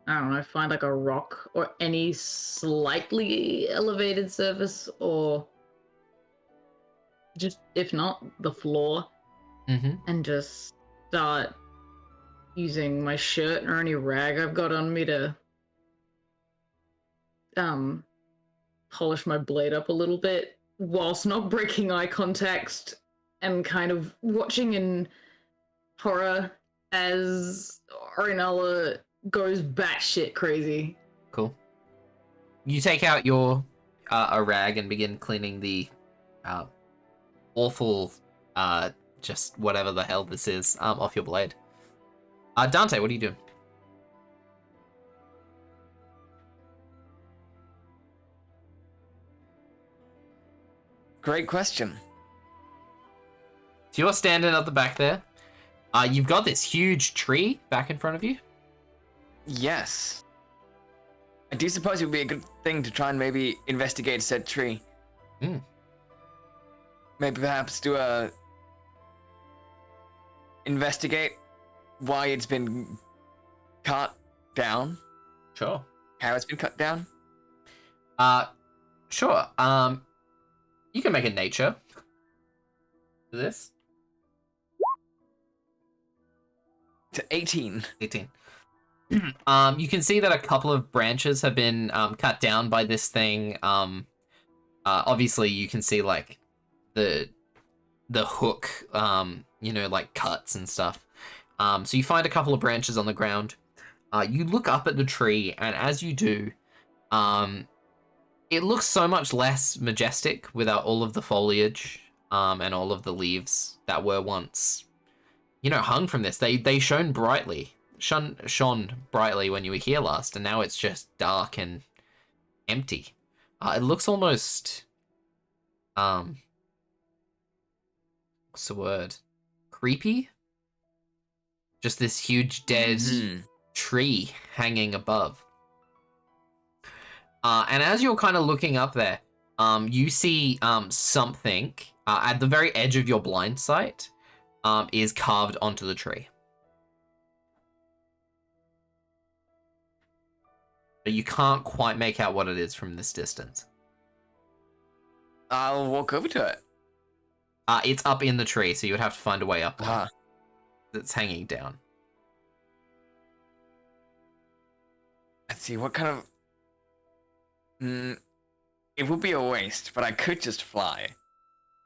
I don't know, find like a rock or any slightly elevated surface, or just, if not, the floor, Mm-hmm. and just start using my shirt or any rag I've got on me to polish my blade up a little bit whilst not breaking eye contact, and kind of watching in horror as Orinella goes batshit crazy. Cool. You take out your a rag and begin cleaning the awful just whatever the hell this is off your blade. Dante, what are you doing? Great question. So you're standing at the back there. You've got this huge tree back in front of you. Yes. I do suppose it would be a good thing to try and maybe investigate said tree. Hmm. Maybe perhaps do a... investigate why it's been cut down. Sure. How it's been cut down. Sure. You can make a nature for this. To 18. 18. You can see that a couple of branches have been cut down by this thing. Obviously, you can see like the hook, like cuts and stuff. So you find a couple of branches on the ground. You look up at the tree, and as you do, it looks so much less majestic without all of the foliage and all of the leaves that were once, hung from this. They shone brightly. Shone brightly when you were here last, and now it's just dark and empty. It looks almost what's the word? Creepy? Just this huge dead tree hanging above. And as you're kind of looking up there, you see something at the very edge of your blind sight is carved onto the tree. But you can't quite make out what it is from this distance. I'll walk over to it. It's up in the tree, so you would have to find a way up there. Ah. That's hanging down. Let's see, what kind of... it would be a waste, but I could just fly.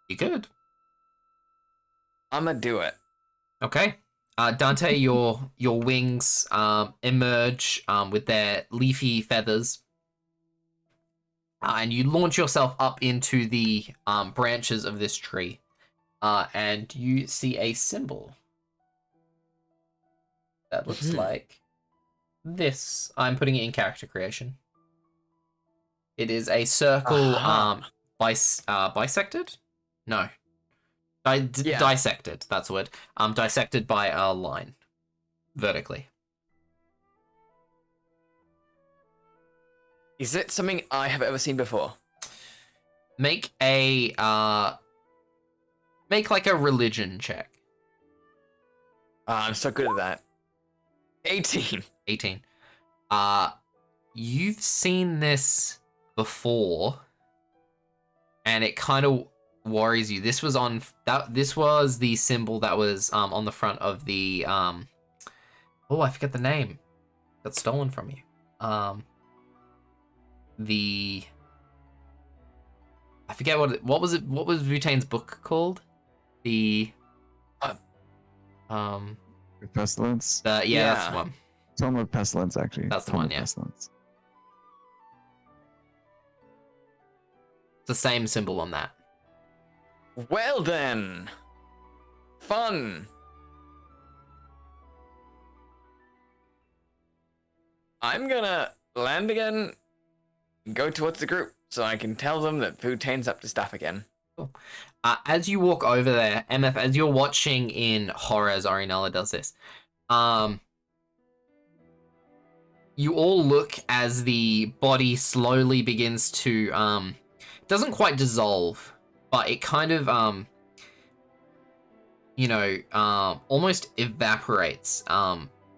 You could. I'm gonna do it. Okay. Dante, your wings emerge with their leafy feathers. And you launch yourself up into the branches of this tree. And you see a symbol that looks like this. I'm putting it in character creation. It is a circle bisected? No. Dissected, that's the word. Dissected by a line. Vertically. Is it something I have ever seen before? Make like a religion check. I'm so good at that. 18. 18. You've seen this before, and it kind of worries you. This was the symbol that was on the front of the I forget the name. Got stolen from you. I forget what was Vutane's book called? The Pestilence. That's the one. Tome of Pestilence, actually. That's the Tome one, of yeah. Pestilence. It's the same symbol on that. Well then. Fun. I'm gonna land again and go towards the group so I can tell them that Vutane's up to stuff again. Cool. As you walk over there, MF, as you're watching in horror as Arinella does this, you all look as the body slowly begins to, doesn't quite dissolve, but it kind of, almost evaporates,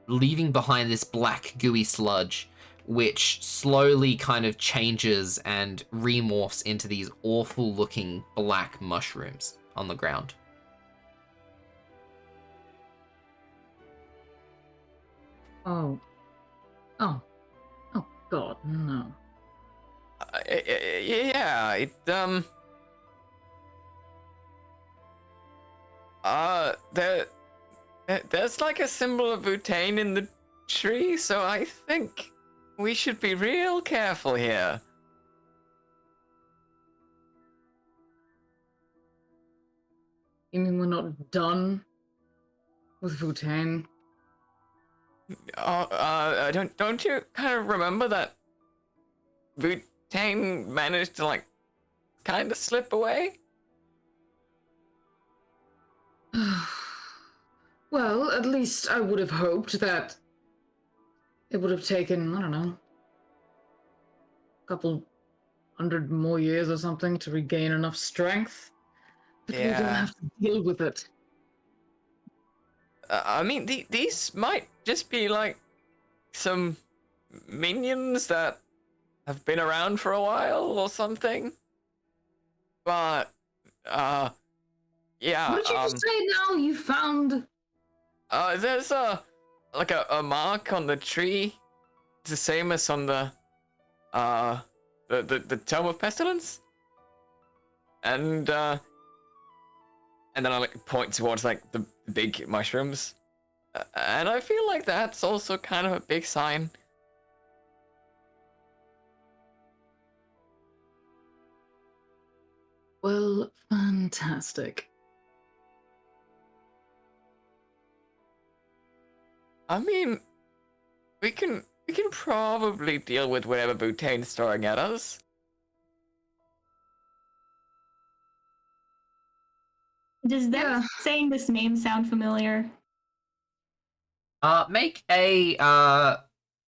leaving behind this black gooey sludge, which slowly kind of changes and remorphs into these awful looking black mushrooms on the ground. Oh God, no. Yeah, there's like a symbol of Butane in the tree, so I think we should be real careful here. You mean we're not done with Vutane? Don't you kind of remember that Butane managed to like kind of slip away? Well, at least I would have hoped that it would have taken, I don't know, a couple 100 more years or something to regain enough strength. But we don't have to deal with it. I mean, these might just be like some minions that have been around for a while or something. But, yeah. What did you just say now? You found... There's a like a mark on the tree. It's the same as on the Tome of Pestilence. And then I like point towards like the big mushrooms. And I feel like that's also kind of a big sign. Well, fantastic. I mean, we can probably deal with whatever Boutane's throwing at us. Does them Yeah. saying this name sound familiar? Make a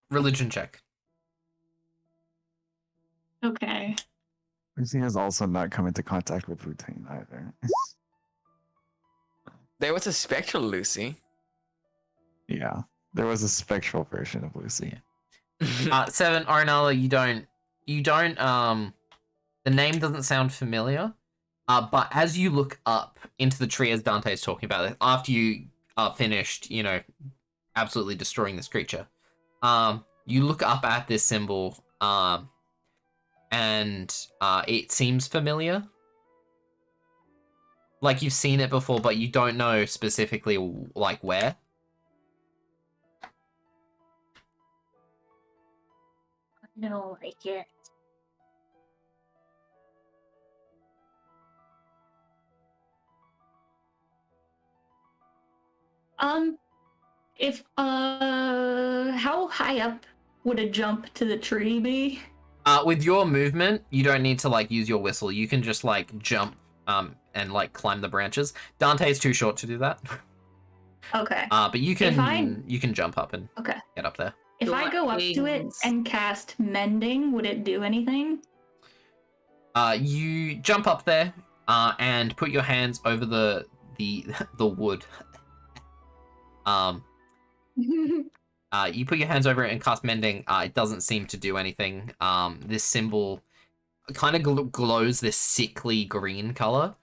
religion check. Okay. Lucy has also not come into contact with Butane either. There was a spectral Lucy. Yeah, there was a spectral version of Lucy. 7, Arenala, you don't the name doesn't sound familiar. But as you look up into the tree as Dante's talking about it, after you are finished, absolutely destroying this creature, you look up at this symbol, and it seems familiar. Like you've seen it before, but you don't know specifically like where. I don't like it. If how high up would a jump to the tree be? With your movement, you don't need to like use your whistle. You can just like jump and like climb the branches. Dante's too short to do that. Okay. But you can If you can jump up and Okay. get up there. If I go up to it Blessings. and cast mending, would it do anything? You jump up there and put your hands over the wood. You put your hands over it and cast mending. It doesn't seem to do anything. This symbol kind of glows this sickly green color,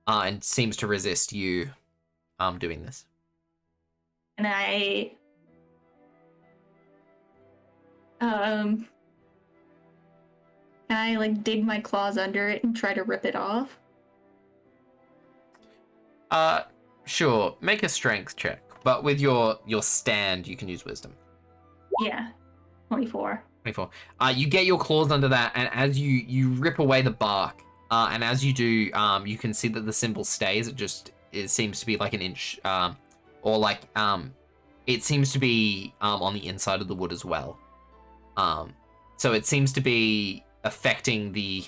and seems to resist you doing this. And can I like dig my claws under it and try to rip it off? Sure. Make a strength check, but with your stand, you can use wisdom. Yeah. 24. 24. You get your claws under that, and as you rip away the bark, and as you do, you can see that the symbol stays. It seems to be like an inch, or like it seems to be on the inside of the wood as well. So it seems to be affecting the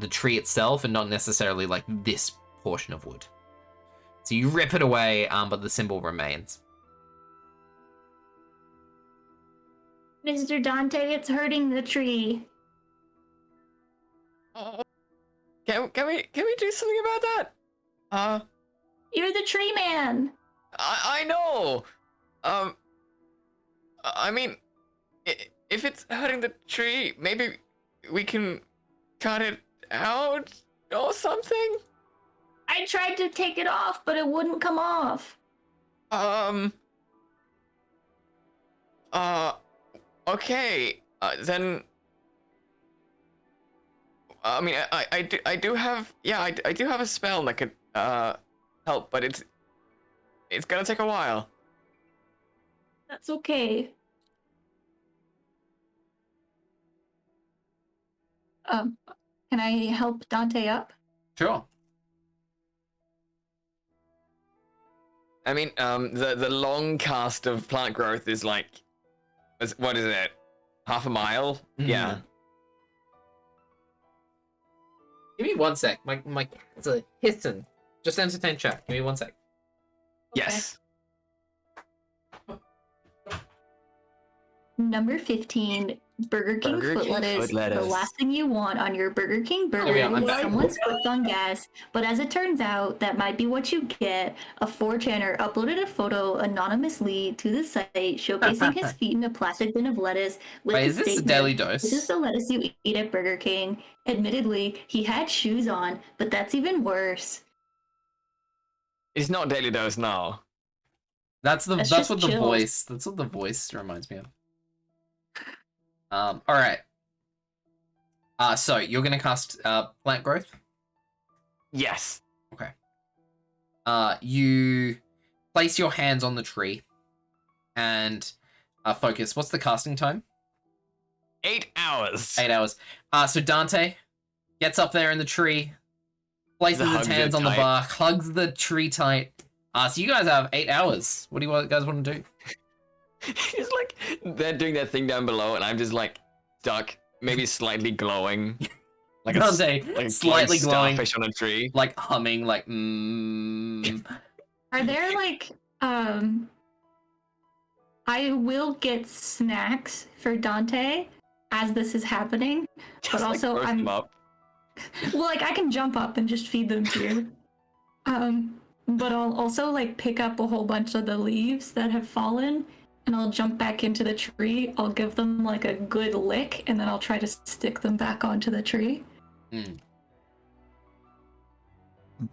tree itself, and not necessarily like this portion of wood. So you rip it away, but the symbol remains. Mr. Dante, it's hurting the tree. Oh, can we do something about that? You're the tree man. I know. I mean, if it's hurting the tree, maybe we can cut it out or something. I tried to take it off, but it wouldn't come off. Okay. Then. I mean, I do have, yeah, I do have a spell that could help, but it's gonna take a while. That's okay. Can I help Dante up? Sure. I mean, the long cast of plant growth is like, what is it? Half a mile? Mhm. Yeah. Give me 1 sec. My cat's a hissing. Just entertain chat. Give me 1 sec. Yes. Number 15, Burger King Burger foot King lettuce. foot lettuce. The last thing you want on your Burger King burger yeah, I'm is back. someone's foot on gas. But as it turns out, that might be what you get. A 4chaner uploaded a photo anonymously to the site showcasing his feet in a plastic bin of lettuce with Wait, the is this a statement, daily "This is dose? the lettuce you eat at Burger King." Admittedly, he had shoes on, but that's even worse. It's not Daily Dose now. That's That's what just the chills. voice. That's what the voice reminds me of. All right. So you're gonna cast plant growth. Yes. Okay. You place your hands on the tree and focus. What's the casting time? 8 hours. 8 hours. So Dante gets up there in the tree, places his Hugs it hands on the tight. bark, hugs the tree tight. So you guys have 8 hours. What do you guys want to do? It's like they're doing that thing down below, and I'm just like stuck, maybe slightly glowing, like Dante, like slightly glowing, starfish on a tree. like humming, like Are there like I will get snacks for Dante as this is happening, Just, but like, also roast them up. well, like I can jump up and just feed them to you. But I'll also like pick up a whole bunch of the leaves that have fallen, and I'll jump back into the tree. I'll give them like a good lick, and then I'll try to stick them back onto the tree.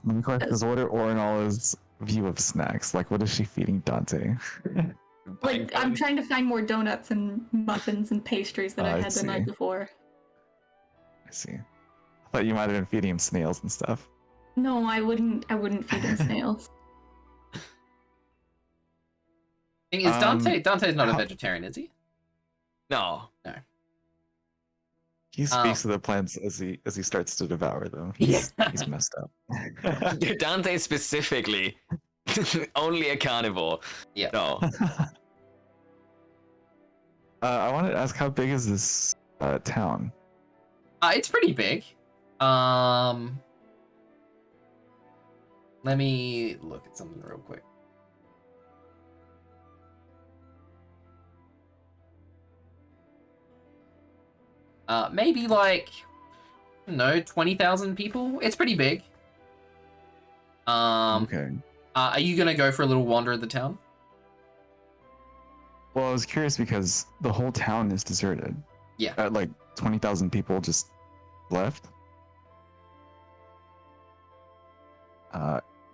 My question is, what are Orinala's view of snacks? Like, what is she feeding Dante? Like I'm trying to find more donuts and muffins and pastries that I I had the night see. before. I see. I thought you might have been feeding him snails and stuff. No, I wouldn't feed him snails. Thing is, Dante's not a how- vegetarian, is he? No. He speaks to the plants as he starts to devour them. He's messed up. Dante specifically, only a carnivore. Yeah. No. I wanted to ask, how big is this town? It's pretty big. Let me look at something real quick. Maybe like, I don't know, 20,000 people. It's pretty big. Okay. Are you gonna go for a little wander of the town? Well, I was curious because the whole town is deserted. Yeah. Like 20,000 people just left.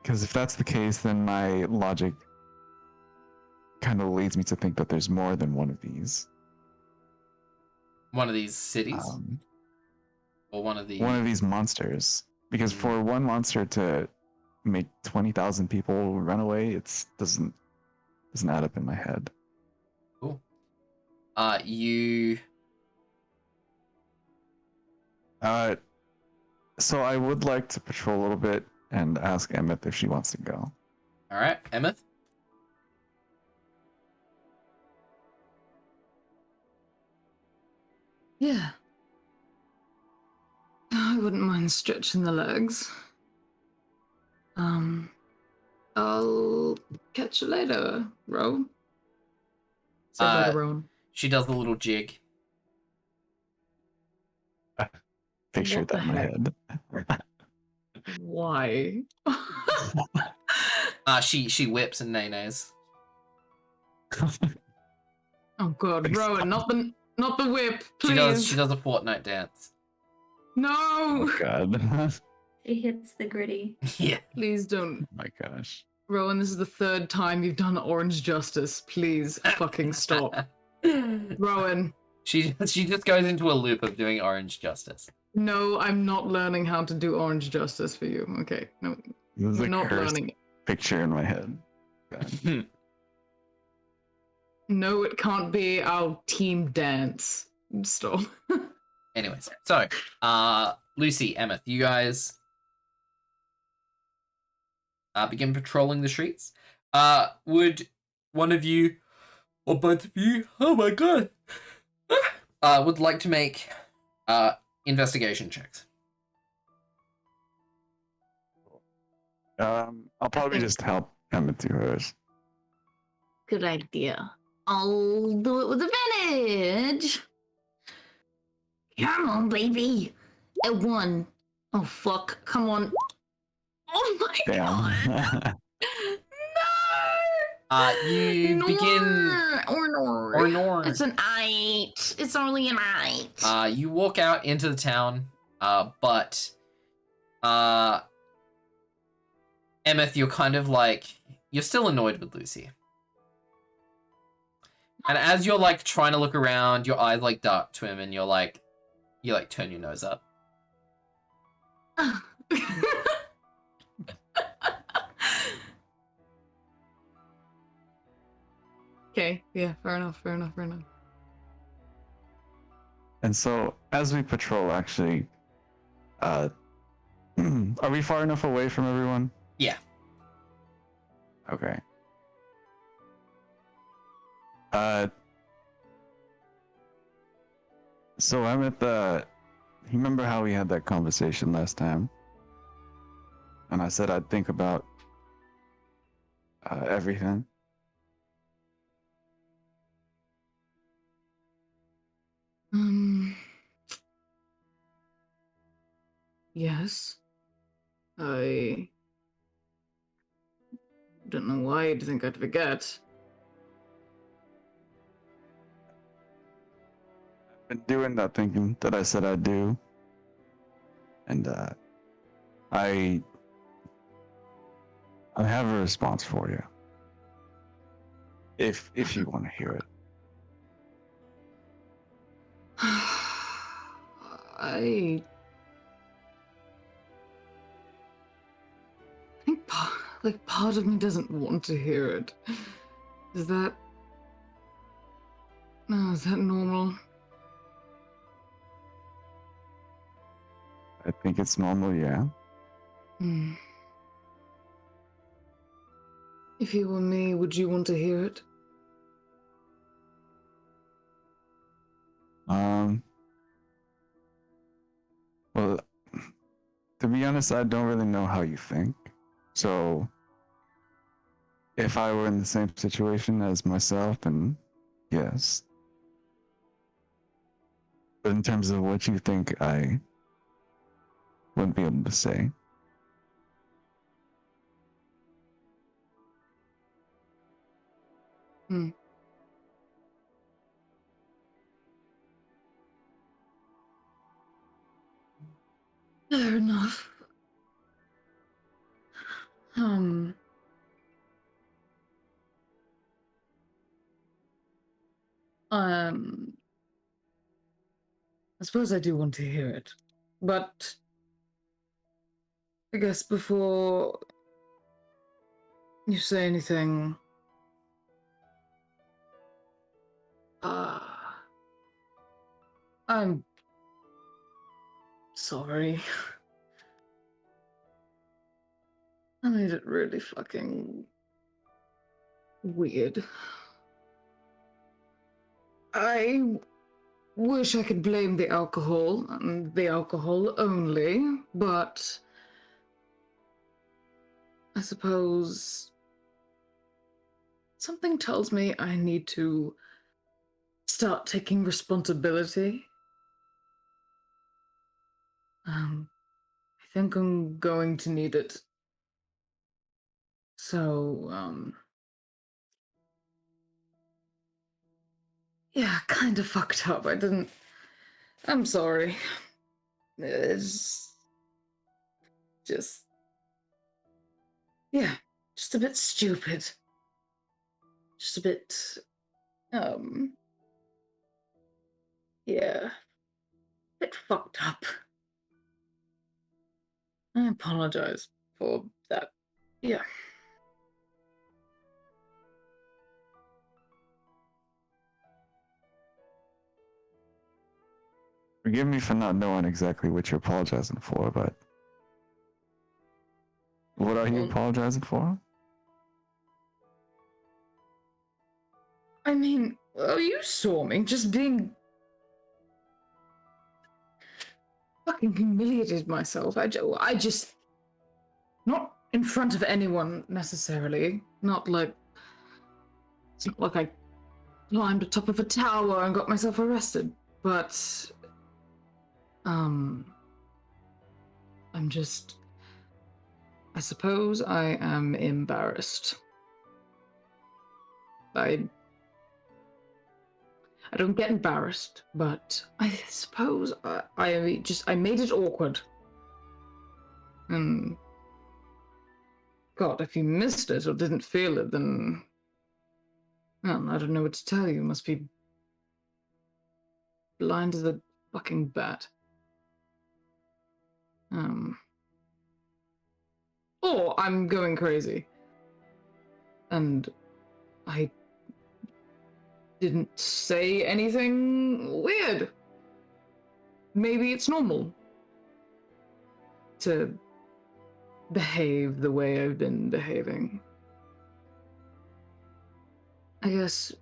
Because if that's the case, then my logic kind of leads me to think that there's more than one of these. One of these cities, or one of these monsters. Because for one monster to make 20,000 people run away, it doesn't add up in my head. Cool. You. So I would like to patrol a little bit and ask Emmett if she wants to go. All right, Emmett. Yeah. I wouldn't mind stretching the legs. I'll catch you later, Ro. Say bye to Rowan. She does the little jig. Picture What that in the my heck? head. Why? She whips and nays. Oh god, Rowan, not the whip, please. She does a Fortnite dance. No! Oh god. She hits the gritty. Yeah. Please don't. Oh my gosh. Rowan, this is the third time you've done Orange Justice. Please fucking stop. Rowan. She just goes into a loop of doing Orange Justice. No, I'm not learning how to do Orange Justice for you. Okay, no, This is we're a not cursed learning it. picture in my head. God. No, it can't be our team dance. Stop. Anyways, so Lucy, Emmett, you guys begin patrolling the streets. Would one of you or both of you, oh my god, would like to make investigation checks? I'll probably just help Emmett do hers. Good idea. I'll do it with advantage. Come on, baby. A 1. Oh, fuck. Come on. Oh my god. Damn. You begin Or nor. It's an 8. It's only an 8. You walk out into the town, but Emmett, you're kind of like, you're still annoyed with Lucy. And as you're like trying to look around, your eyes like dart to him, and you like turn your nose up. Okay, yeah, fair enough. And so, as we patrol, actually, are we far enough away from everyone? Yeah. Okay. So I'm at the. You remember how we had that conversation last time? And I said I'd think about everything. Yes. I don't know why you'd think I'd forget. I've been doing that thinking that I said I'd do. And I have a response for you. If you want to hear it. I think part of me doesn't want to hear it. Is that normal? I think it's normal, yeah. If you were me, would you want to hear it? Well, to be honest, I don't really know how you think. So, if I were in the same situation as myself, then yes. But in terms of what you think, I wouldn't be able to say. Fair enough. I suppose I do want to hear it, but I guess before you say anything, I'm sorry. I made it really fucking weird. I wish I could blame the alcohol and the alcohol only, but I suppose something tells me I need to start taking responsibility. I think I'm going to need it. So, yeah, kind of fucked up. I'm sorry. It's just, yeah, just a bit stupid. Just a bit, yeah, a bit fucked up. I apologize for that. Yeah. Forgive me for not knowing exactly what you're apologizing for, but what are you apologizing for? I mean, well, you saw me just being fucking humiliated myself. I just, not in front of anyone necessarily. Not like, it's not like I climbed the top of a tower and got myself arrested, but, I'm just, I suppose I am embarrassed. I don't get embarrassed, but I suppose I made it awkward. And God, if you missed it or didn't feel it, then Well, I don't know what to tell you. Must be blind as a fucking bat. Or I'm going crazy. And I didn't say anything weird. Maybe it's normal to behave the way I've been behaving. I guess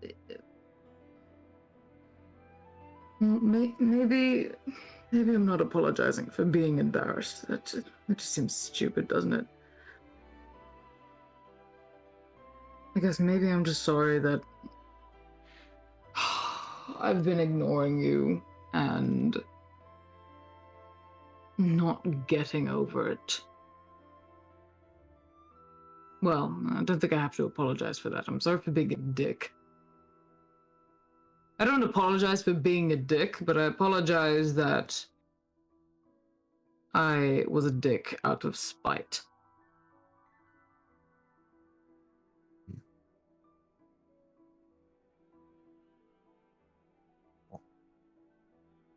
maybe I'm not apologizing for being embarrassed. That just seems stupid, doesn't it? I guess maybe I'm just sorry that I've been ignoring you and not getting over it. Well, I don't think I have to apologize for that. I'm sorry for being a dick. I don't apologize for being a dick, but I apologize that I was a dick out of spite.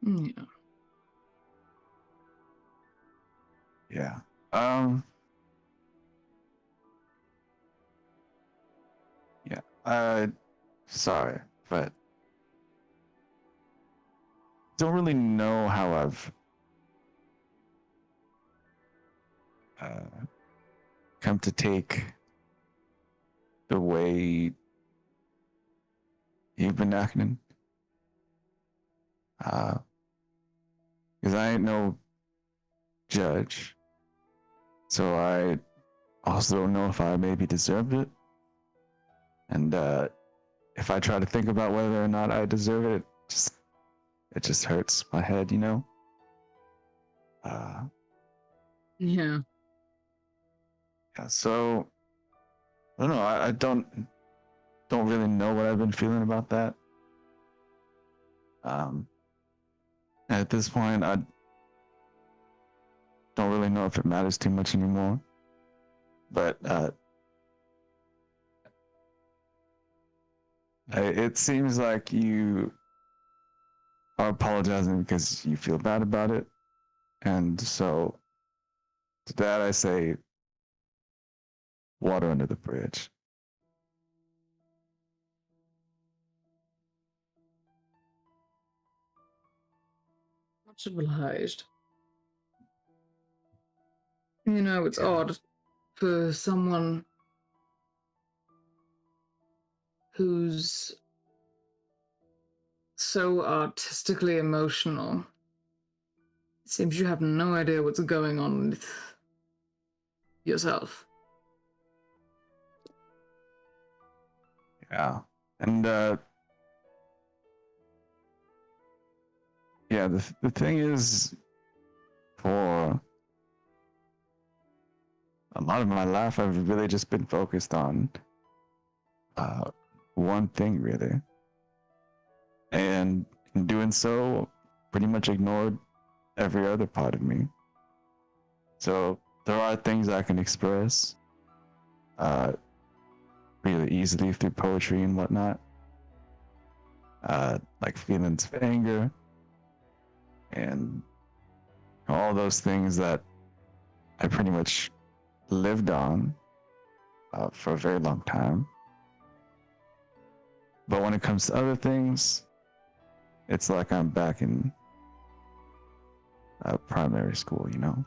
Yeah. Yeah. Yeah. Sorry, but don't really know how I've come to take the way you've been acting. Because I ain't no judge, so I also don't know if I maybe deserved it. And if I try to think about whether or not I deserve it, it just hurts my head, you know. Yeah. Yeah. So I don't know. I don't really know what I've been feeling about that. At this point, I don't really know if it matters too much anymore. But it seems like you are apologizing because you feel bad about it. And so to that I say, water under the bridge. Much obliged. You know, it's odd for someone who's so artistically emotional. It seems you have no idea what's going on with yourself. Yeah. And yeah, the thing is, for a lot of my life, I've really just been focused on one thing, really. And in doing so, pretty much ignored every other part of me. So there are things I can express really easily through poetry and whatnot. Like feelings of anger and all those things that I pretty much lived on for a very long time. But when it comes to other things, it's like I'm back in primary school, you know?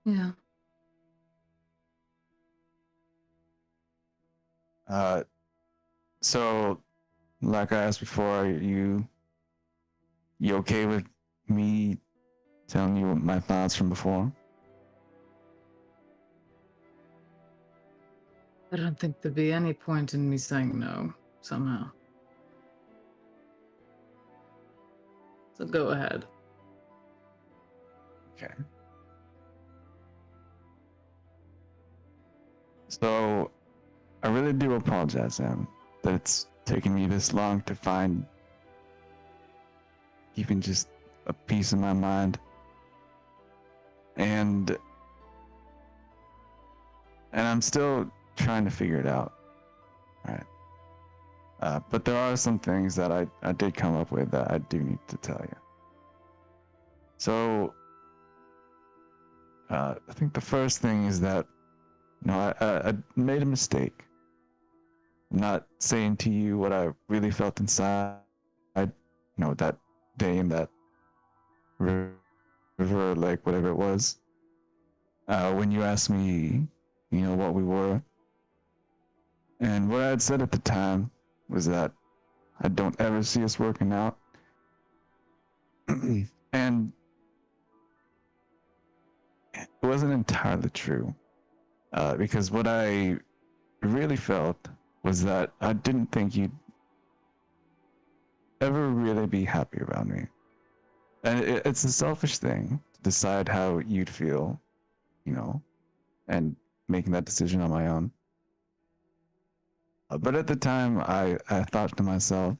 Yeah. So, like I asked before, you okay with me telling you my thoughts from before? I don't think there'd be any point in me saying no, somehow. So go ahead. Okay. So, I really do apologize, Sam, that it's taken me this long to find even just a piece of my mind. And and I'm still trying to figure it out. Right. But there are some things that I did come up with that I do need to tell you. So, I think the first thing is that, I made a mistake. Not saying to you what I really felt inside, that day in that river or lake, whatever it was. When you asked me, what we were. And what I had said at the time was that I don't ever see us working out. And it wasn't entirely true. Because what I really felt was that I didn't think you'd ever really be happy around me. And it's a selfish thing to decide how you'd feel, and making that decision on my own. But at the time, I thought to myself,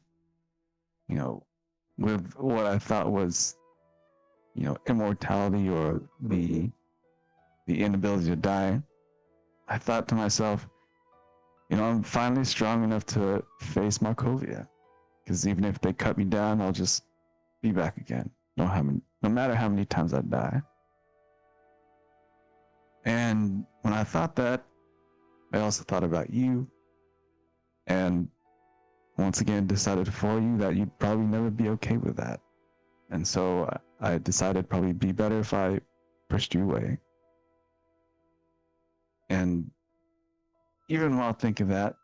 with what I thought was, immortality or the inability to die, I thought to myself, I'm finally strong enough to face Markovia. Because even if they cut me down, I'll just be back again. No matter how many times I die. And when I thought that, I also thought about you. And once again decided for you that you'd probably never be okay with that. And so I decided it'd probably be better if I pushed you away. And even while thinking that,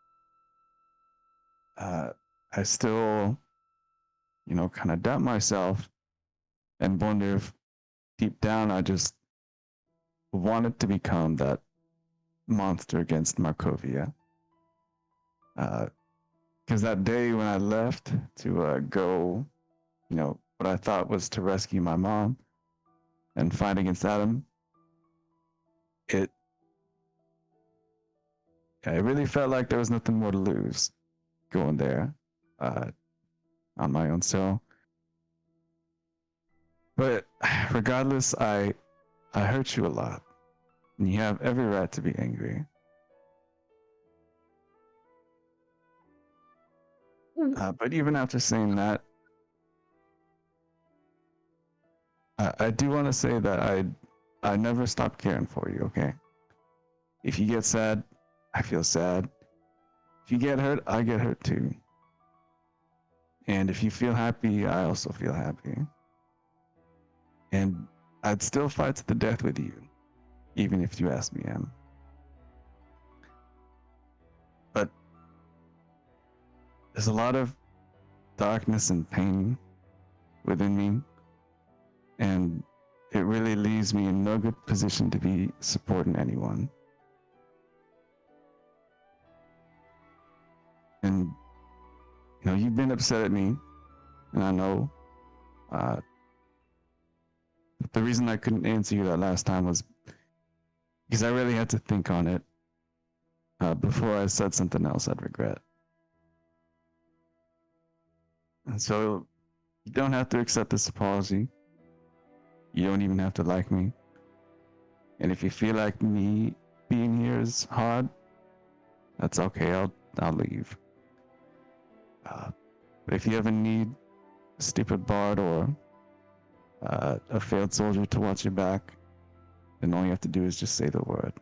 I still, kind of doubt myself and wonder if deep down I just wanted to become that monster against Markovia. Because that day when I left to go, what I thought was to rescue my mom and fight against Adam, it really felt like there was nothing more to lose going there on my own. So, but regardless, I hurt you a lot, and you have every right to be angry. But even after saying that, I do want to say that I never stopped caring for you, okay? If you get sad, I feel sad. If you get hurt, I get hurt too. And if you feel happy, I also feel happy. And I'd still fight to the death with you, even if you ask me, Em. But there's a lot of darkness and pain within me, and it really leaves me in no good position to be supporting anyone. And you've been upset at me, and I know. The reason I couldn't answer you that last time was because I really had to think on it before I said something else I'd regret. And so you don't have to accept this apology. You don't even have to like me. And if you feel like me being here is hard, that's okay. I'll leave. But if you ever need a stupid bard or a failed soldier to watch your back, then all you have to do is just say the word.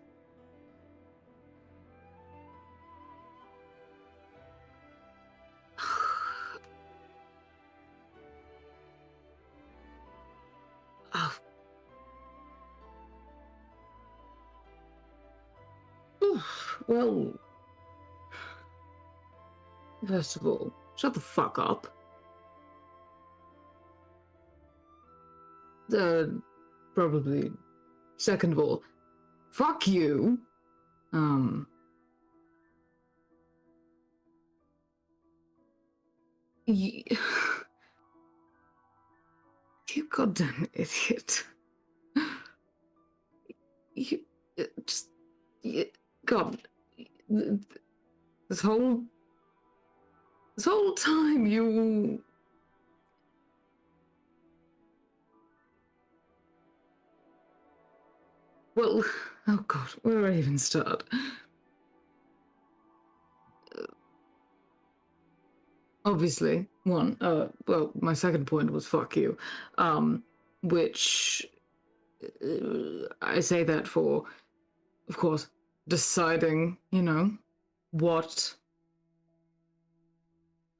Oh. Well, first of all, shut the fuck up. Probably. Second of all, fuck you. You, you goddamn idiot. You just, God, this whole time you. Well, Oh god, where do I even start? Obviously, well, my second point was fuck you, which I say that for, of course, deciding, what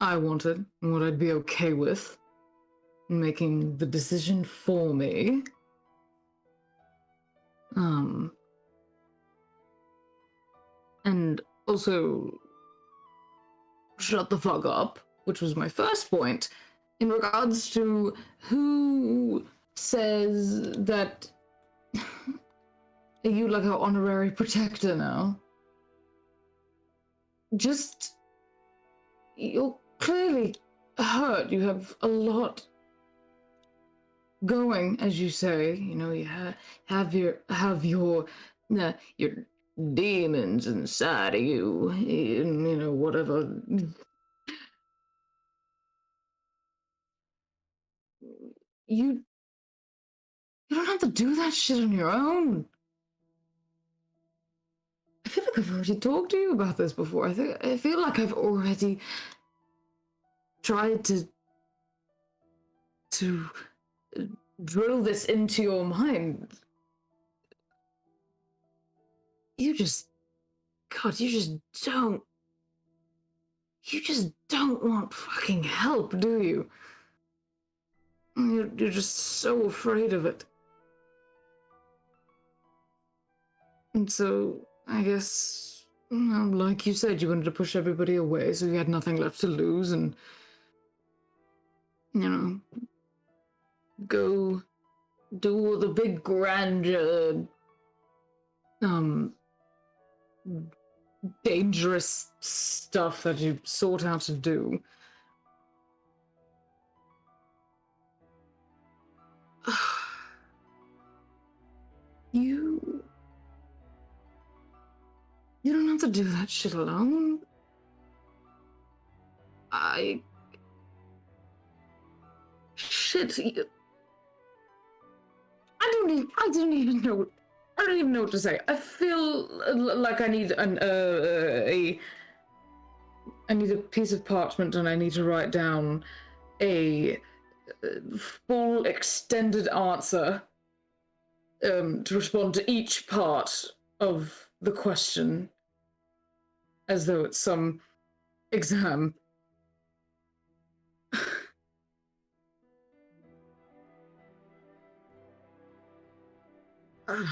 I wanted and what I'd be okay with, making the decision for me. And also shut the fuck up, which was my first point, in regards to who says that are you like our honorary protector now? Just, you're clearly hurt. You have a lot going, as you say. You have your demons inside of you, and, whatever. You don't have to do that shit on your own. I feel like I've already talked to you about this before. I feel like I've already tried to drill this into your mind. You just don't want fucking help, do you? You're just so afraid of it. And so, I guess, like you said, you wanted to push everybody away, so you had nothing left to lose, and, go do all the big grand, dangerous stuff that you sought out to do. You don't have to do that shit alone. Shit. I don't even know what to say. I feel like I need I need a piece of parchment, and I need to write down a full extended answer to respond to each part of the question, as though it's some exam. I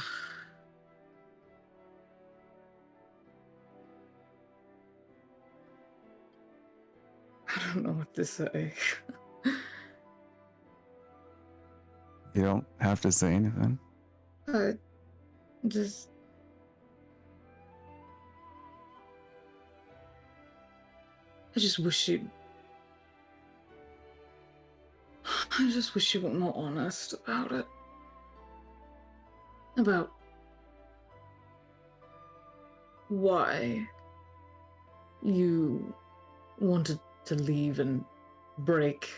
don't know what to say. You don't have to say anything. I just wish you were more honest about it. About why you wanted to leave and break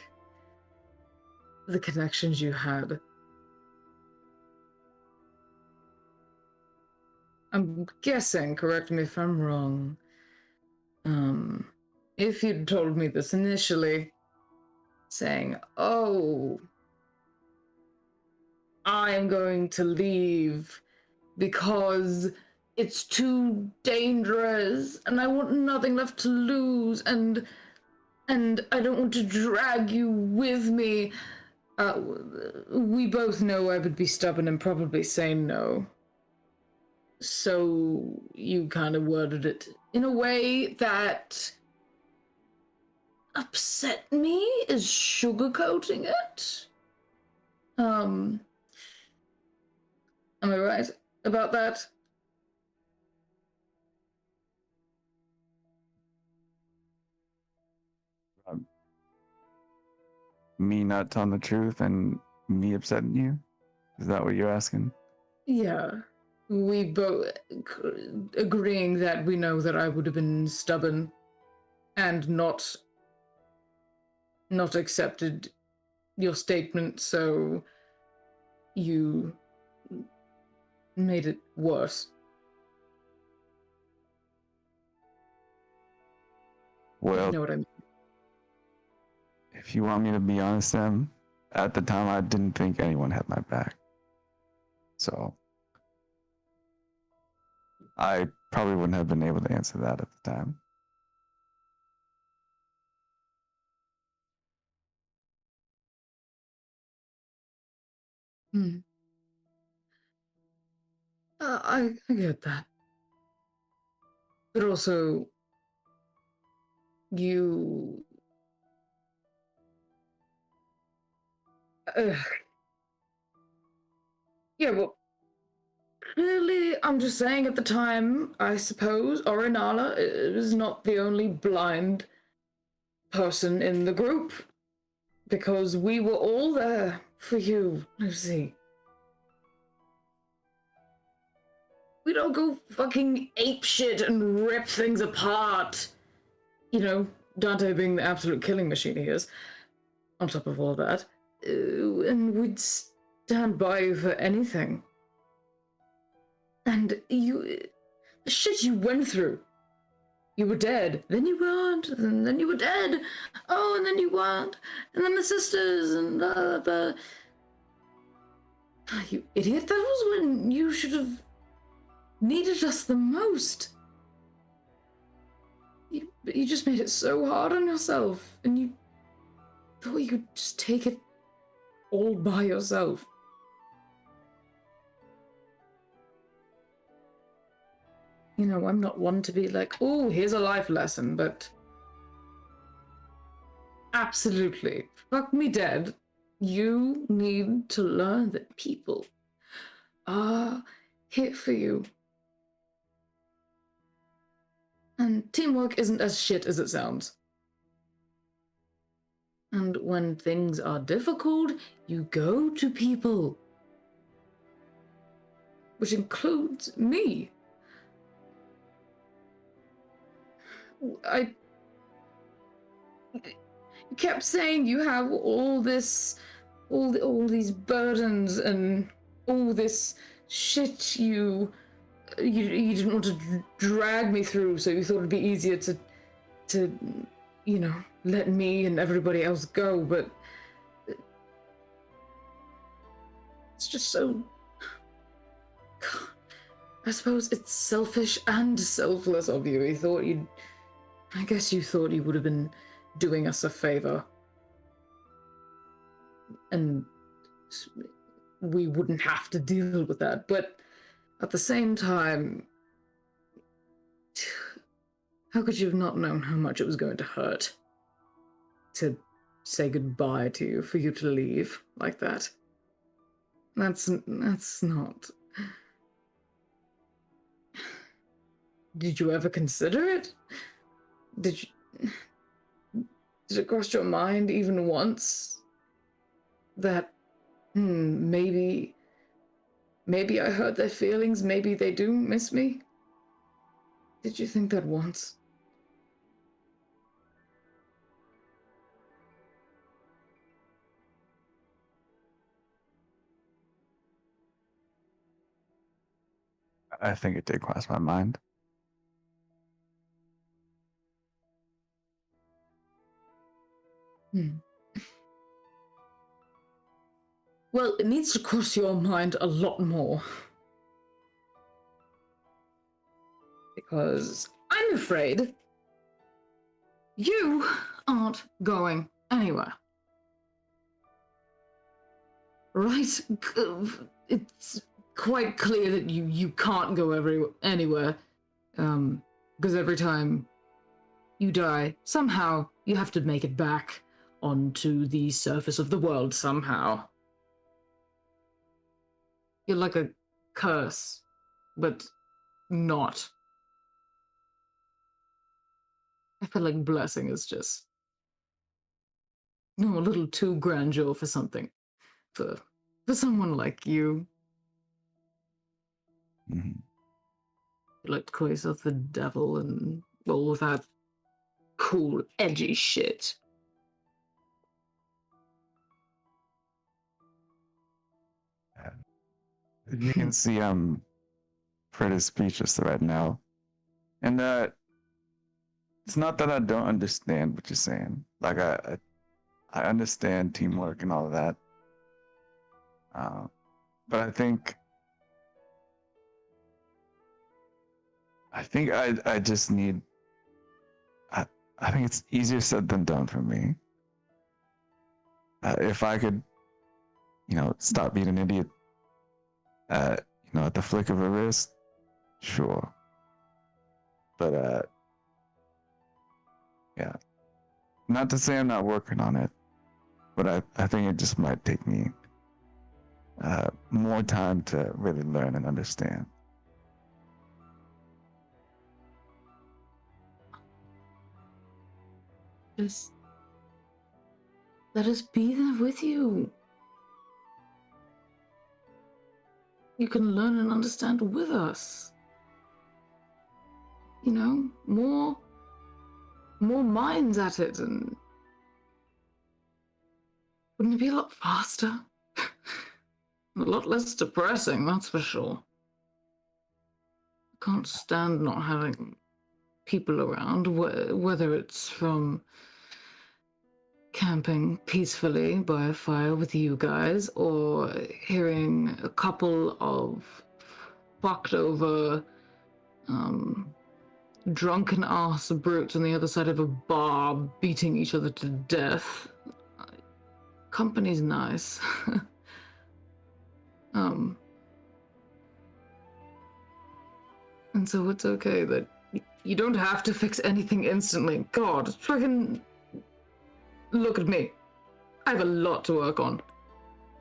the connections you had. I'm guessing, correct me if I'm wrong, if you'd told me this initially, saying, oh, I'm going to leave because it's too dangerous and I want nothing left to lose, and I don't want to drag you with me. We both know I would be stubborn and probably say no. So you kind of worded it in a way that upset me, is sugarcoating it. Am I right about that? Me not telling the truth and me upsetting you? Is that what you're asking? Yeah. We both agreeing that we know that I would have been stubborn and not accepted your statement, so you made it worse. Well, You know what I mean? if you want me to be honest, Sam, at the time I didn't think anyone had my back. So I probably wouldn't have been able to answer that at the time. Hmm. I get that. But also, you. Uh, yeah, well, clearly, I'm just saying at the time, I suppose, Orinala is not the only blind person in the group. Because we were all there for you, Lucy. We don't go fucking apeshit and rip things apart. You know, Dante being the absolute killing machine he is, on top of all that. And we'd stand by you for anything. And you. The shit you went through. You were dead, then you weren't, and then you were dead. Oh, and then you weren't. And then the sisters, and the. You idiot, that was when you should have needed us the most. You just made it so hard on yourself, and you thought you could just take it all by yourself. You know, I'm not one to be like, oh, here's a life lesson, but absolutely, fuck me dead. You need to learn that people are here for you. And teamwork isn't as shit as it sounds. And when things are difficult, you go to people. Which includes me. You kept saying you have all this, all these burdens and all this shit you didn't want to drag me through, so you thought it'd be easier to you know, let me and everybody else go, but it's just so. I suppose it's selfish and selfless of you. I guess you thought you would have been doing us a favor. And we wouldn't have to deal with that. But at the same time, how could you have not known how much it was going to hurt to say goodbye to you, for you to leave like that? That's not. Did you ever consider it? Did it cross your mind even once that maybe I hurt their feelings, maybe they do miss me? Did you think that once? I think it did cross my mind. Well, it needs to cross your mind a lot more. Because I'm afraid you aren't going anywhere. Right? It's quite clear that you can't go anywhere. Because every time you die, somehow you have to make it back onto the surface of the world somehow. You're like a curse, but not. I feel like blessing is just a little too grandeur for something. For someone like you. Mm-hmm. You like to call yourself the devil and all of that cool, edgy shit. You can see pretty speechless right now. And it's not that I don't understand what you're saying. Like I understand teamwork and all of that. But I just need. I think it's easier said than done for me. If I could, stop being an idiot, at the flick of a wrist, sure. But yeah. Not to say I'm not working on it, but I think it just might take me more time to really learn and understand. Just let us be there with you. You can learn and understand with us. More minds at it, and wouldn't it be a lot faster? A lot less depressing, that's for sure. I can't stand not having people around, whether it's from camping peacefully by a fire with you guys, or hearing a couple of fucked over, drunken ass brutes on the other side of a bar beating each other to death. Company's nice. And so it's okay that you don't have to fix anything instantly. God, fucking look at me. I have a lot to work on.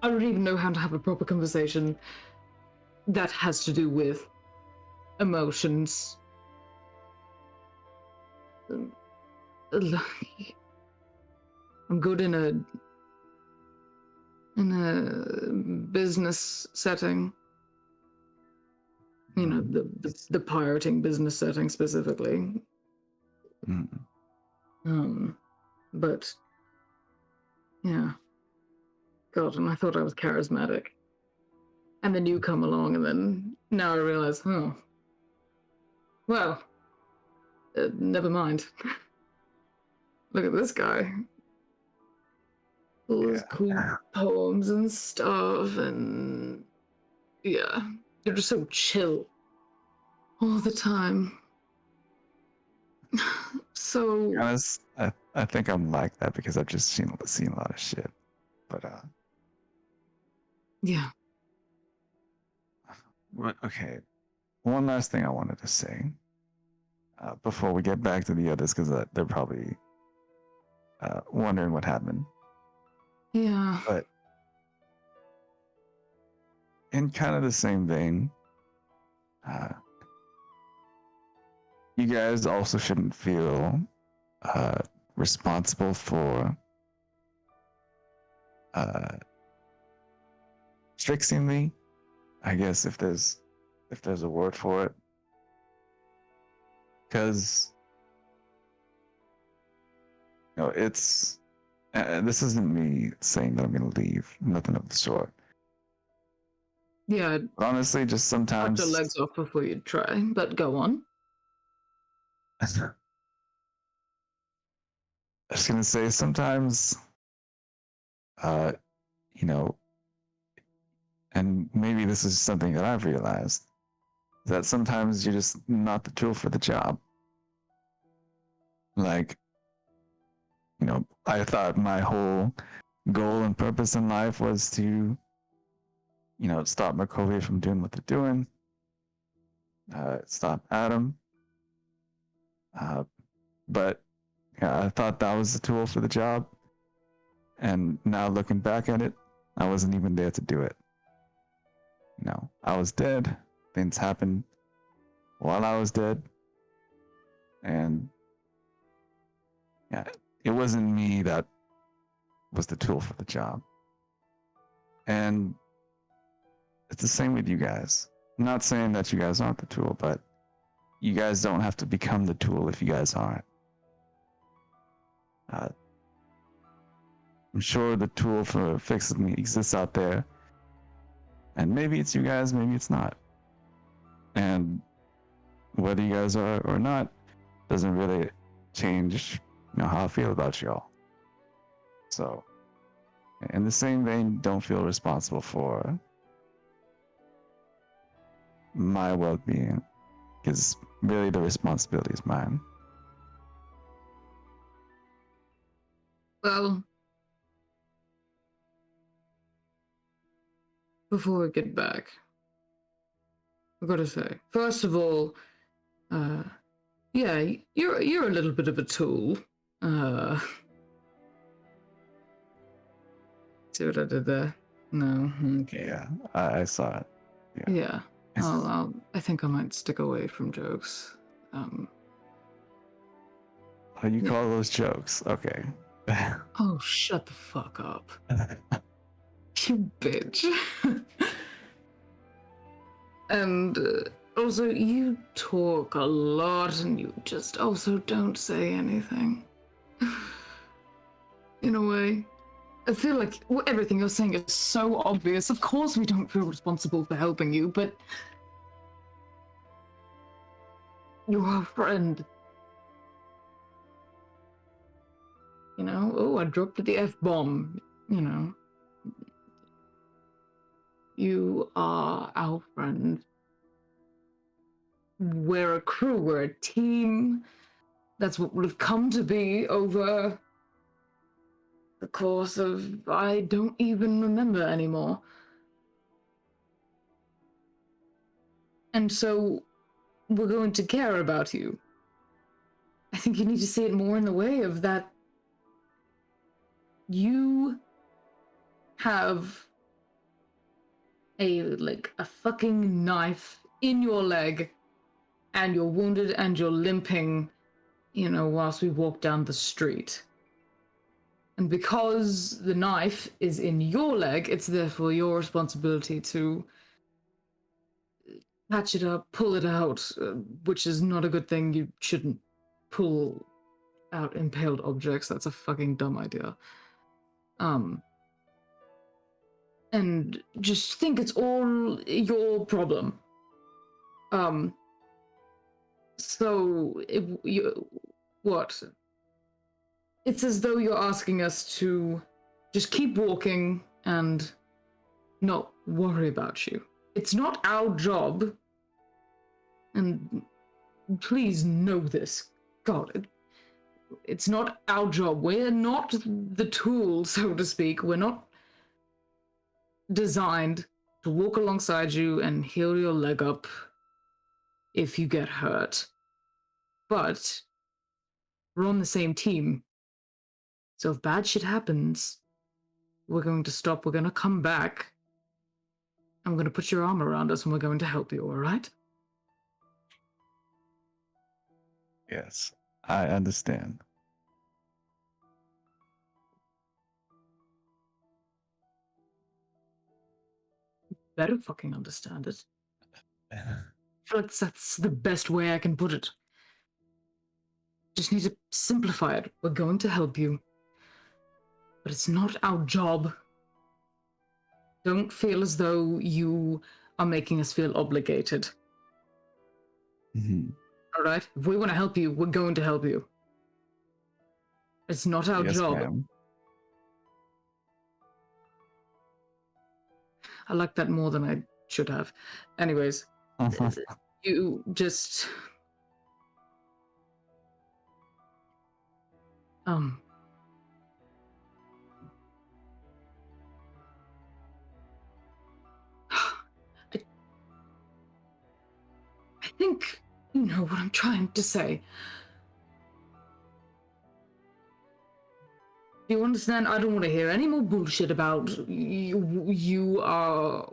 I don't even know how to have a proper conversation that has to do with emotions. I'm good in a business setting. The pirating business setting specifically. But yeah. God, and I thought I was charismatic. And then you come along, and then now I realize, well, never mind. Look at this guy. All his cool poems and stuff, and yeah, they're just so chill all the time. So Honest, I think I'm like that because I've just seen a lot of shit. But yeah. Okay. One last thing I wanted to say before we get back to the others, because they're probably wondering what happened. Yeah. But in kind of the same vein, you guys also shouldn't feel responsible for fixing me, I guess, if there's a word for it, because it's this isn't me saying that I'm gonna leave, nothing of the sort. Yeah. But honestly, just Cut sometimes your legs off before you try, but go on. I was gonna say sometimes, and maybe this is something that I've realized, that sometimes you're just not the tool for the job. Like, I thought my whole goal and purpose in life was to, stop Makovia from doing what they're doing, stop Adam. But yeah, I thought that was the tool for the job. And now looking back at it, I wasn't even there to do it. I was dead. Things happened while I was dead. And yeah, it wasn't me that was the tool for the job. And it's the same with you guys. I'm not saying that you guys aren't the tool, but you guys don't have to become the tool if you guys aren't. I'm sure the tool for fixing me exists out there. And maybe it's you guys, maybe it's not. And whether you guys are or not doesn't really change, how I feel about y'all. So, in the same vein, don't feel responsible for my well-being, because really the responsibility is mine. Well, before we get back, I've got to say, first of all, yeah, you're a little bit of a tool. See what I did there? No, okay. Yeah, I saw it. Yeah, I think I might stick away from jokes. Oh, you Yeah. call those jokes? Okay. Oh, shut the fuck up, you bitch. And also, you talk a lot, and you just also don't say anything. In a way, I feel like everything you're saying is so obvious. Of course, we don't feel responsible for helping you, but you're our friend. Oh, I dropped the F-bomb. You are our friend. We're a crew, we're a team. That's what we've come to be over the course of, I don't even remember anymore. And so, we're going to care about you. I think you need to see it more in the way of that you have a fucking knife in your leg, and you're wounded and you're limping, whilst we walk down the street. And because the knife is in your leg, it's therefore your responsibility to patch it up, pull it out, which is not a good thing. You shouldn't pull out impaled objects. That's a fucking dumb idea. And just think it's all your problem. So, what? It's as though you're asking us to just keep walking and not worry about you. It's not our job, and please know this. God, it's not our job. We're not the tool, so to speak. We're not designed to walk alongside you and heal your leg up if you get hurt. But we're on the same team. So if bad shit happens, we're going to stop, we're going to come back, and we're going to put your arm around us, and we're going to help you, all right? Yes, I understand. Better fucking understand it. I feel like that's the best way I can put it. Just need to simplify it. We're going to help you. But it's not our job. Don't feel as though you are making us feel obligated. Mm-hmm. All right? If we want to help you, we're going to help you. It's not our Yes, job. ma'am. I like that more than I should have. Anyways, you just... I think you know what I'm trying to say. Do you understand? I don't want to hear any more bullshit about you are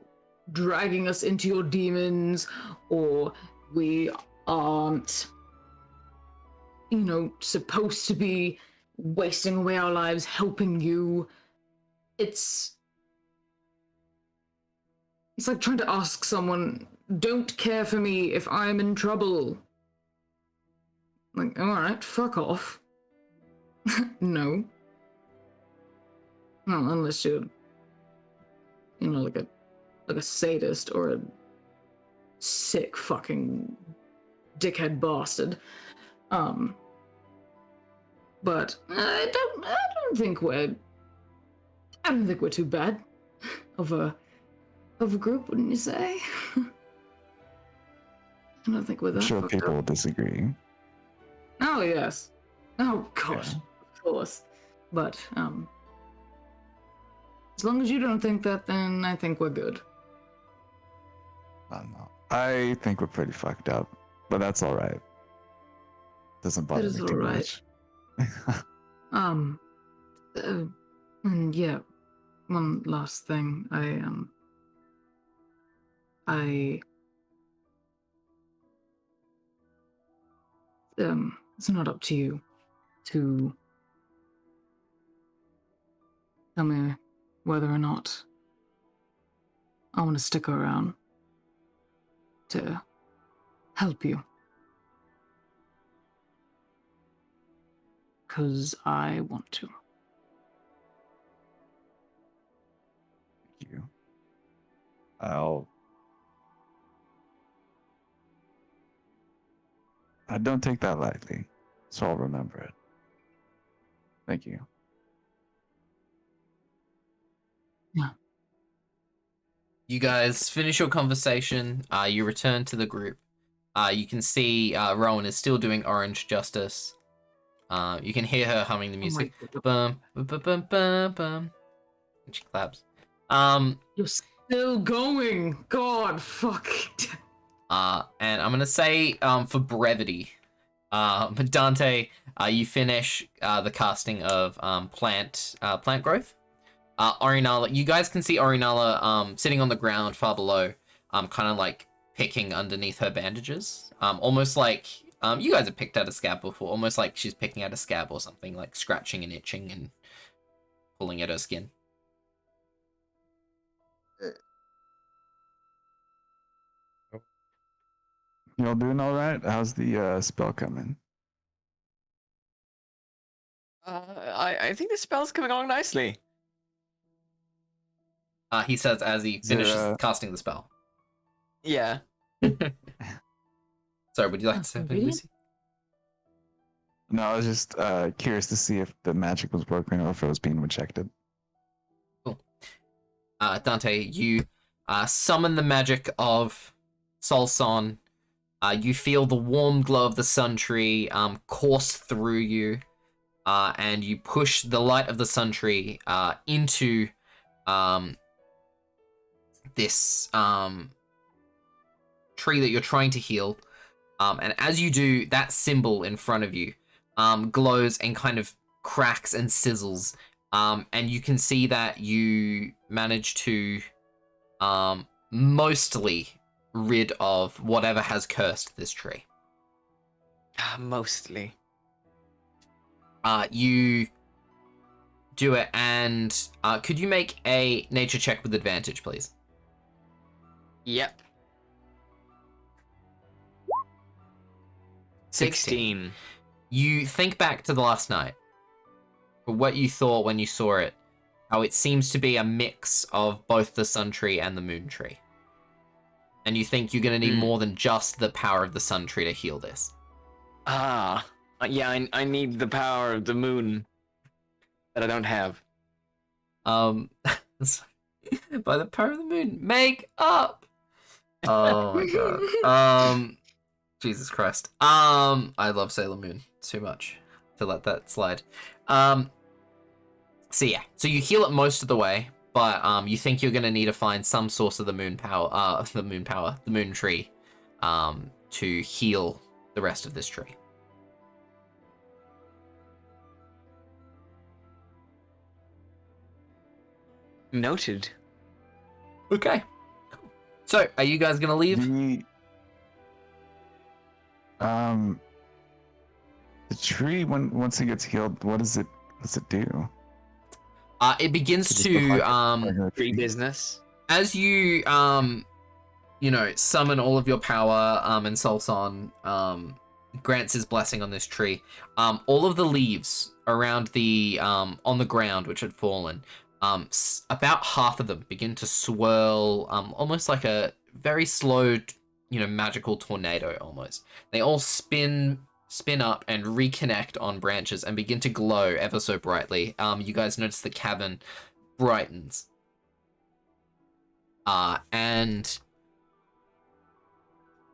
dragging us into your demons, or we aren't, supposed to be wasting away our lives helping you. It's like trying to ask someone, don't care for me if I'm in trouble. Like, alright, fuck off. No. Well, unless you're, like a sadist or a sick fucking dickhead bastard. But I don't think we're too bad of a group, wouldn't you say? I don't think we're that I'm sure fucked people up. will disagree. Oh yes. Oh gosh, Yeah. of course. But as long as you don't think that, then I think we're good. I don't know. I think we're pretty fucked up, but that's all right. Doesn't bother is me too all right. much. And yeah, one last thing. It's not up to you to tell me whether or not I want to stick around to help you. Because I want to. Thank you. I don't take that lightly, so I'll remember it. Thank you. You guys finish your conversation. You return to the group. You can see Rowan is still doing Orange Justice. You can hear her humming the music. Bum, bum, bum, bum, bum, bum. And she claps. You're still going. God, fuck. And I'm gonna say, for brevity, Dante, you finish the casting of plant growth. Orinala, you guys can see Orinala sitting on the ground far below, kind of like picking underneath her bandages. Almost like you guys have picked out a scab before, almost like she's picking out a scab or something, like scratching and itching and pulling at her skin. You all doing all right? How's the spell coming? I think the spell's coming along nicely. He says as he Is it, finishes casting the spell. Yeah. Sorry, would you like to say something, Lucy? No, I was just curious to see if the magic was working or if it was being rejected. Cool. Dante, you summon the magic of Solson. You feel the warm glow of the sun tree course through you, and you push the light of the sun tree into this tree that you're trying to heal. And as you do, that symbol in front of you glows and kind of cracks and sizzles. And you can see that you manage to mostly rid of whatever has cursed this tree. Mostly. You do it, and could you make a nature check with advantage, please? Yep. 16. You think back to the last night, for what you thought when you saw it, how it seems to be a mix of both the sun tree and the moon tree. And you think you're going to need more than just the power of the sun tree to heal this. Yeah, I need the power of the moon that I don't have. By the power of the moon, make up! Oh my god. Jesus Christ. I love Sailor Moon too much to let that slide. So yeah, so you heal it most of the way, but you think you're gonna need to find some source of the moon tree, to heal the rest of this tree. Noted. Okay. So, are you guys gonna leave? The tree, once it gets healed, what does it do? It begins Does it just look like a regular Free tree? business. as you summon all of your power, and Solson grants his blessing on this tree. All of the leaves around the on the ground which had fallen, about half of them begin to swirl, almost like a very slow magical tornado almost. They all spin up and reconnect on branches and begin to glow ever so brightly. You guys notice the cavern brightens. And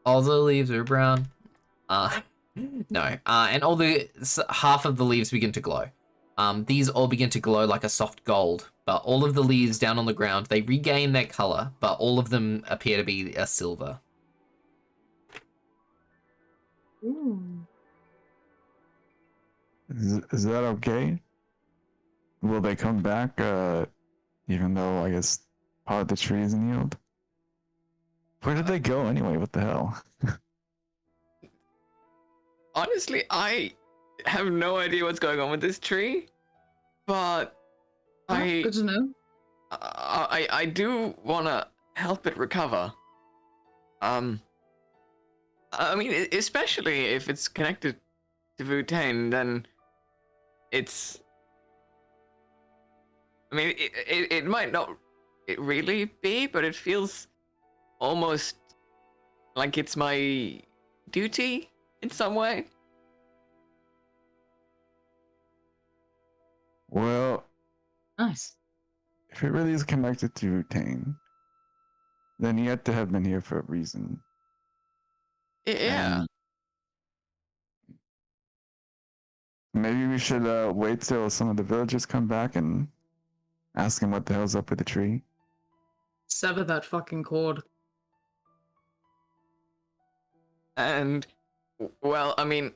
all the leaves are brown. No. And half of the leaves begin to glow. These all begin to glow like a soft gold, but all of the leaves down on the ground, they regain their color, but all of them appear to be a silver. Ooh. Is that okay? Will they come back, even though I guess part of the tree isn't healed? Where did they go anyway? What the hell? Honestly, I have no idea what's going on with this tree, but Good to know. I do want to help it recover. I mean, especially if it's connected to Wu-Tang, then it's. I mean, it might not really be, but it feels almost like it's my duty in some way. Well, Nice. if it really is connected to Tane, then he had to have been here for a reason. Yeah. And maybe we should wait till some of the villagers come back and ask him what the hell's up with the tree. Sever that fucking cord. And well, I mean,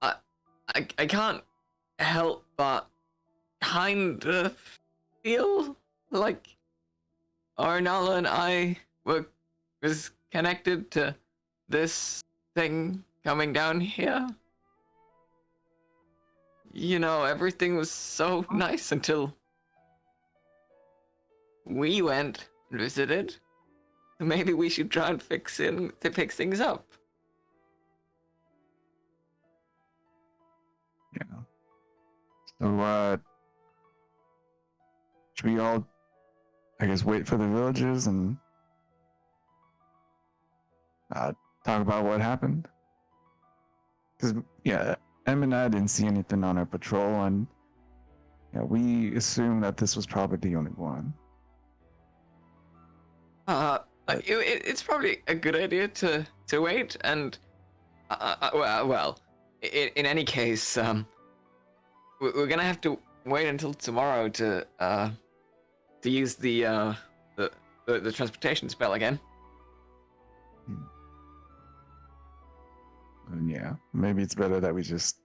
I can't help but kind of feel like Arnala and I was connected to this thing coming down here. Everything was so nice until we went and visited. Maybe we should try and fix things up. Yeah. So, should we all, I guess, wait for the villagers and talk about what happened? Because, yeah, Em and I didn't see anything on our patrol, and we assumed that this was probably the only one. It's probably a good idea to wait, and well, in any case, we're gonna have to wait until tomorrow to use the transportation spell again. And yeah, maybe it's better that we just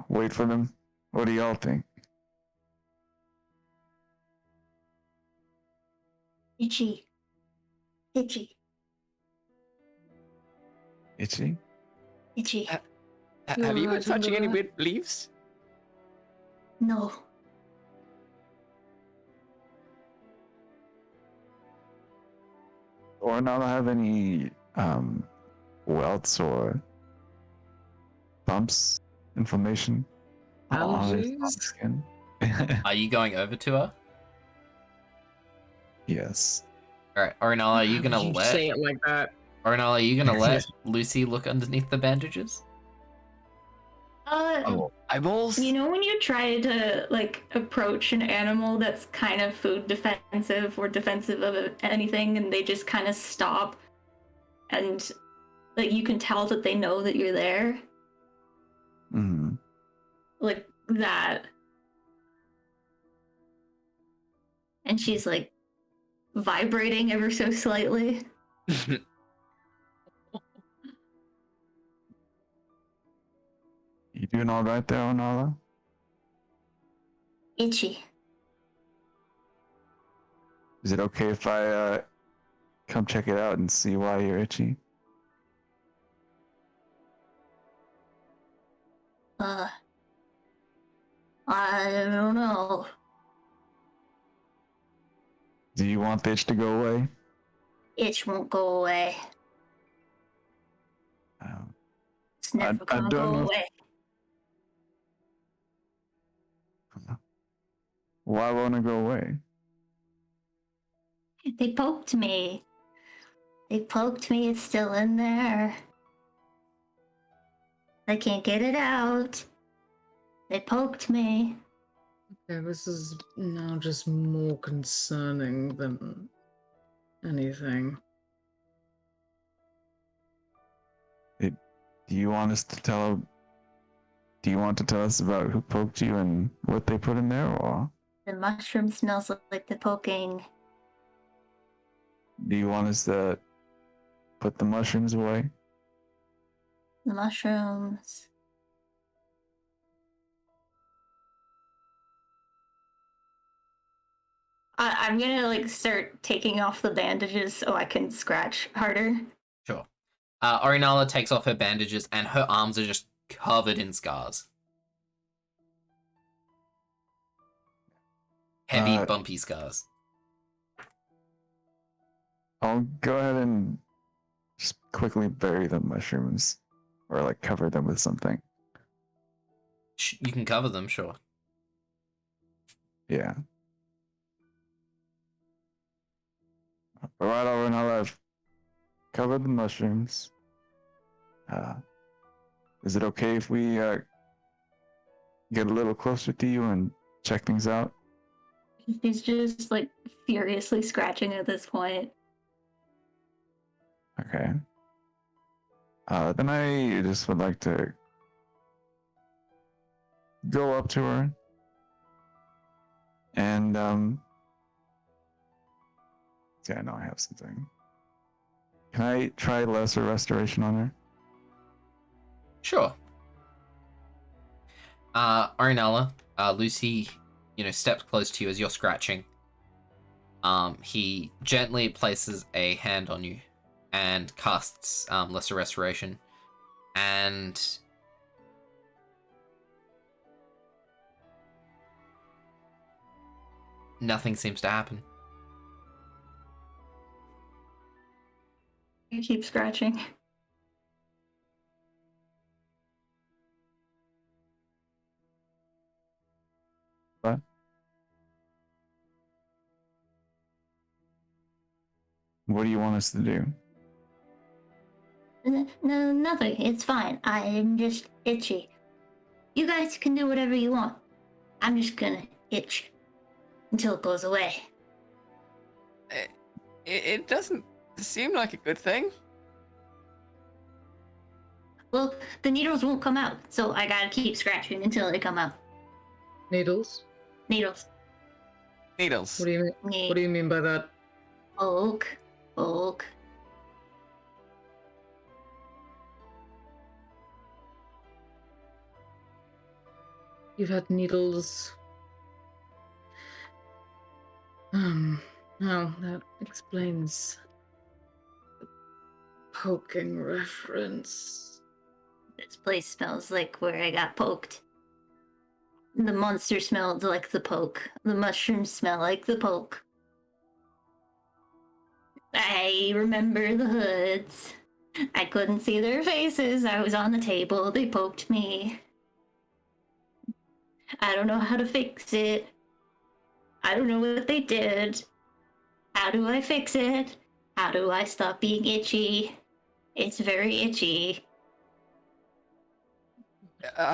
wait for them. What do y'all think? Itchy. Itchy? Itchy. Have you been Right, touching any remember weird leaves? No. Or not have any welts or bumps, inflammation on his Allergies? skin? Are you going over to her? Yes. All right, Orinala, are you gonna You let say it like that. Orinala, are you gonna let Lucy look underneath the bandages? Oh, Eyeballs? You know when you try to approach an animal that's kind of food defensive or defensive of anything and they just kind of stop and you can tell that they know that you're there? mm-hmm. Like that. And she's vibrating ever so slightly. You doing all right there, Onala? Itchy. Is it okay if I come check it out and see why you're itchy? I don't know. Do you want the itch to go away? Itch won't go away. It's never I gonna don't go know. away. Why won't it go away? They poked me. They poked me. It's still in there. I can't get it out. They poked me. Okay, this is now just more concerning than anything. Do you want us to tell? Do you want to tell us about who poked you and what they put in there, or The mushroom smells like the poking. do you want us to put the mushrooms away? The mushrooms. I'm gonna like start taking off the bandages so I can scratch harder. Sure. Orinala takes off her bandages and her arms are just covered in scars. Heavy, bumpy scars. I'll go ahead and just quickly bury the mushrooms, or like cover them with something. You can cover them, sure. Yeah. Alright, Owen, I've covered the mushrooms. Is it okay if we get a little closer to you and check things out? He's just like furiously scratching at this point. Okay. Then I just would like to go up to her and yeah, I know I have something. Can I try lesser restoration on her? Sure. Orinala, Lucy, steps close to you as you're scratching. He gently places a hand on you and casts lesser restoration. And nothing seems to happen. You keep scratching. What? What do you want us to do? No, nothing. It's fine. I'm just itchy. You guys can do whatever you want. I'm just gonna itch until it goes away. It doesn't seem like a good thing. Well, the needles won't come out, so I gotta keep scratching until they come out. Needles? Needles. Needles. What do you mean? What do you mean by that? Poke. Poke. You've had needles. No, that explains the poking reference. This place smells like where I got poked. The monster smelled like the poke. The mushrooms smell like the poke. I remember the hoods. I couldn't see their faces. I was on the table. They poked me. I don't know how to fix it. I don't know what they did. How do I fix it? How do I stop being itchy? It's very itchy.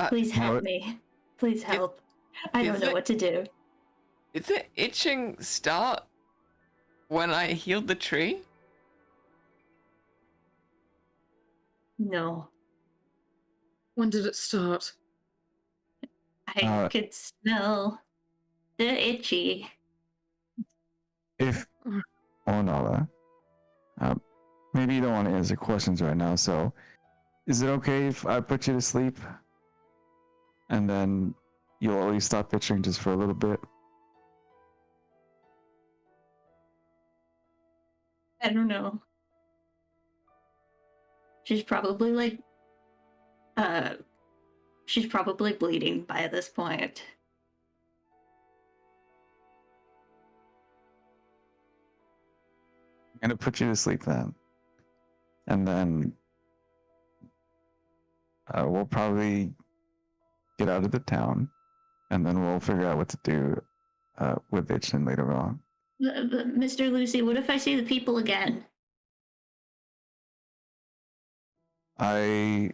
Please help me. Please help. I don't know what to do. Did the itching start when I healed the tree? No. When did it start? I could smell the itchy. If Onala, maybe you don't want to answer questions right now, so is it okay if I put you to sleep and then you'll at least stop itching just for a little bit? I don't know. She's probably like, she's probably bleeding by this point. I'm gonna put you to sleep then, and then we'll probably get out of the town, and then we'll figure out what to do with itching later on. Mr. Lucy, what if I see the people again? I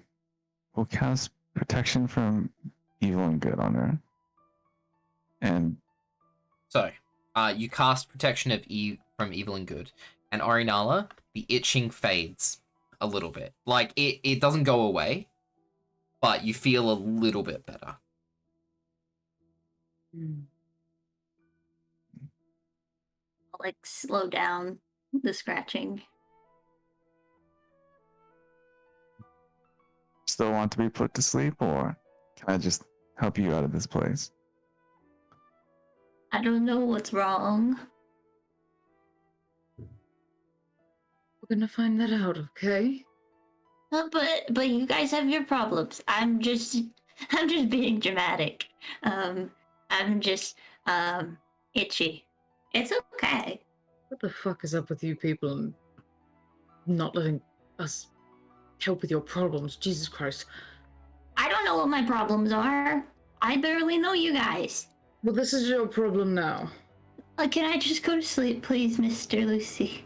will cast protection from evil and good on her. And So, you cast protection of from evil and good, and Orinala, the itching fades a little bit. Like it doesn't go away, but you feel a little bit better. I'll, like, slow down the scratching. still want to be put to sleep, or can I just help you out of this place? I don't know what's wrong. We're gonna find that out, okay? But you guys have your problems. I'm just being dramatic. I'm just itchy. It's okay. What the fuck is up with you people and not letting us help with your problems? Jesus Christ. I don't know what my problems are. I barely know you guys. Well, this is your problem now. Can I just go to sleep, please, Mr. Lucy?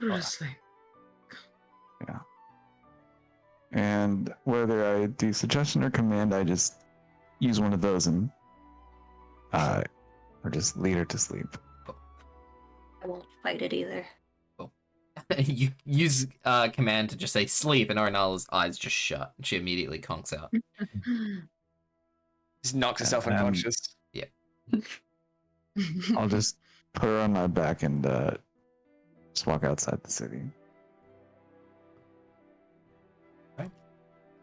Honestly. Yeah. And whether I do suggestion or command, I just use one of those and or just lead her to sleep. I won't fight it either. You use command to just say sleep, and Orinala's eyes just shut, and she immediately conks out. Just knocks herself unconscious. I'll just put her on my back and just walk outside the city. And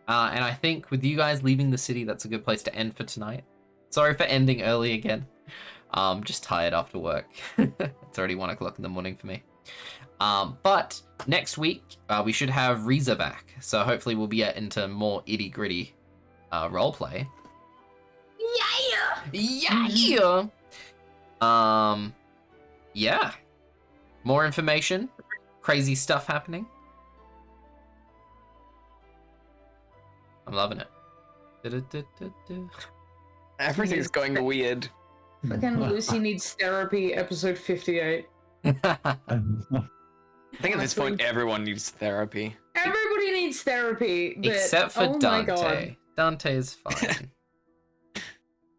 I think with you guys leaving the city, that's a good place to end for tonight. Sorry for ending early again. Just tired after work. It's already 1 o'clock in the morning for me. But next week, we should have Riza back. So hopefully we'll be into more itty-gritty roleplay. Yeah! Yeah. More information. Crazy stuff happening. I'm loving it. Everything's going weird. Fucking Lucy Needs Therapy, episode 58. I think at this point, everyone needs therapy. Everybody needs therapy, but Except for oh my God. Dante. Dante is fine.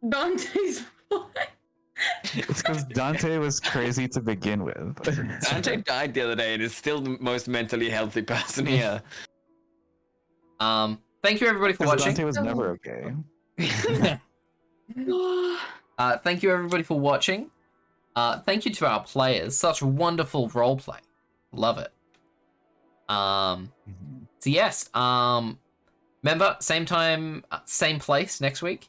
Dante's fine. It's because Dante was crazy to begin with. Dante died the other day and is still the most mentally healthy person here. Thank you everybody for watching. Dante was never okay. Thank you everybody for watching. Thank you to our players. Such wonderful roleplay. Love it. So yes, remember, same time, same place next week.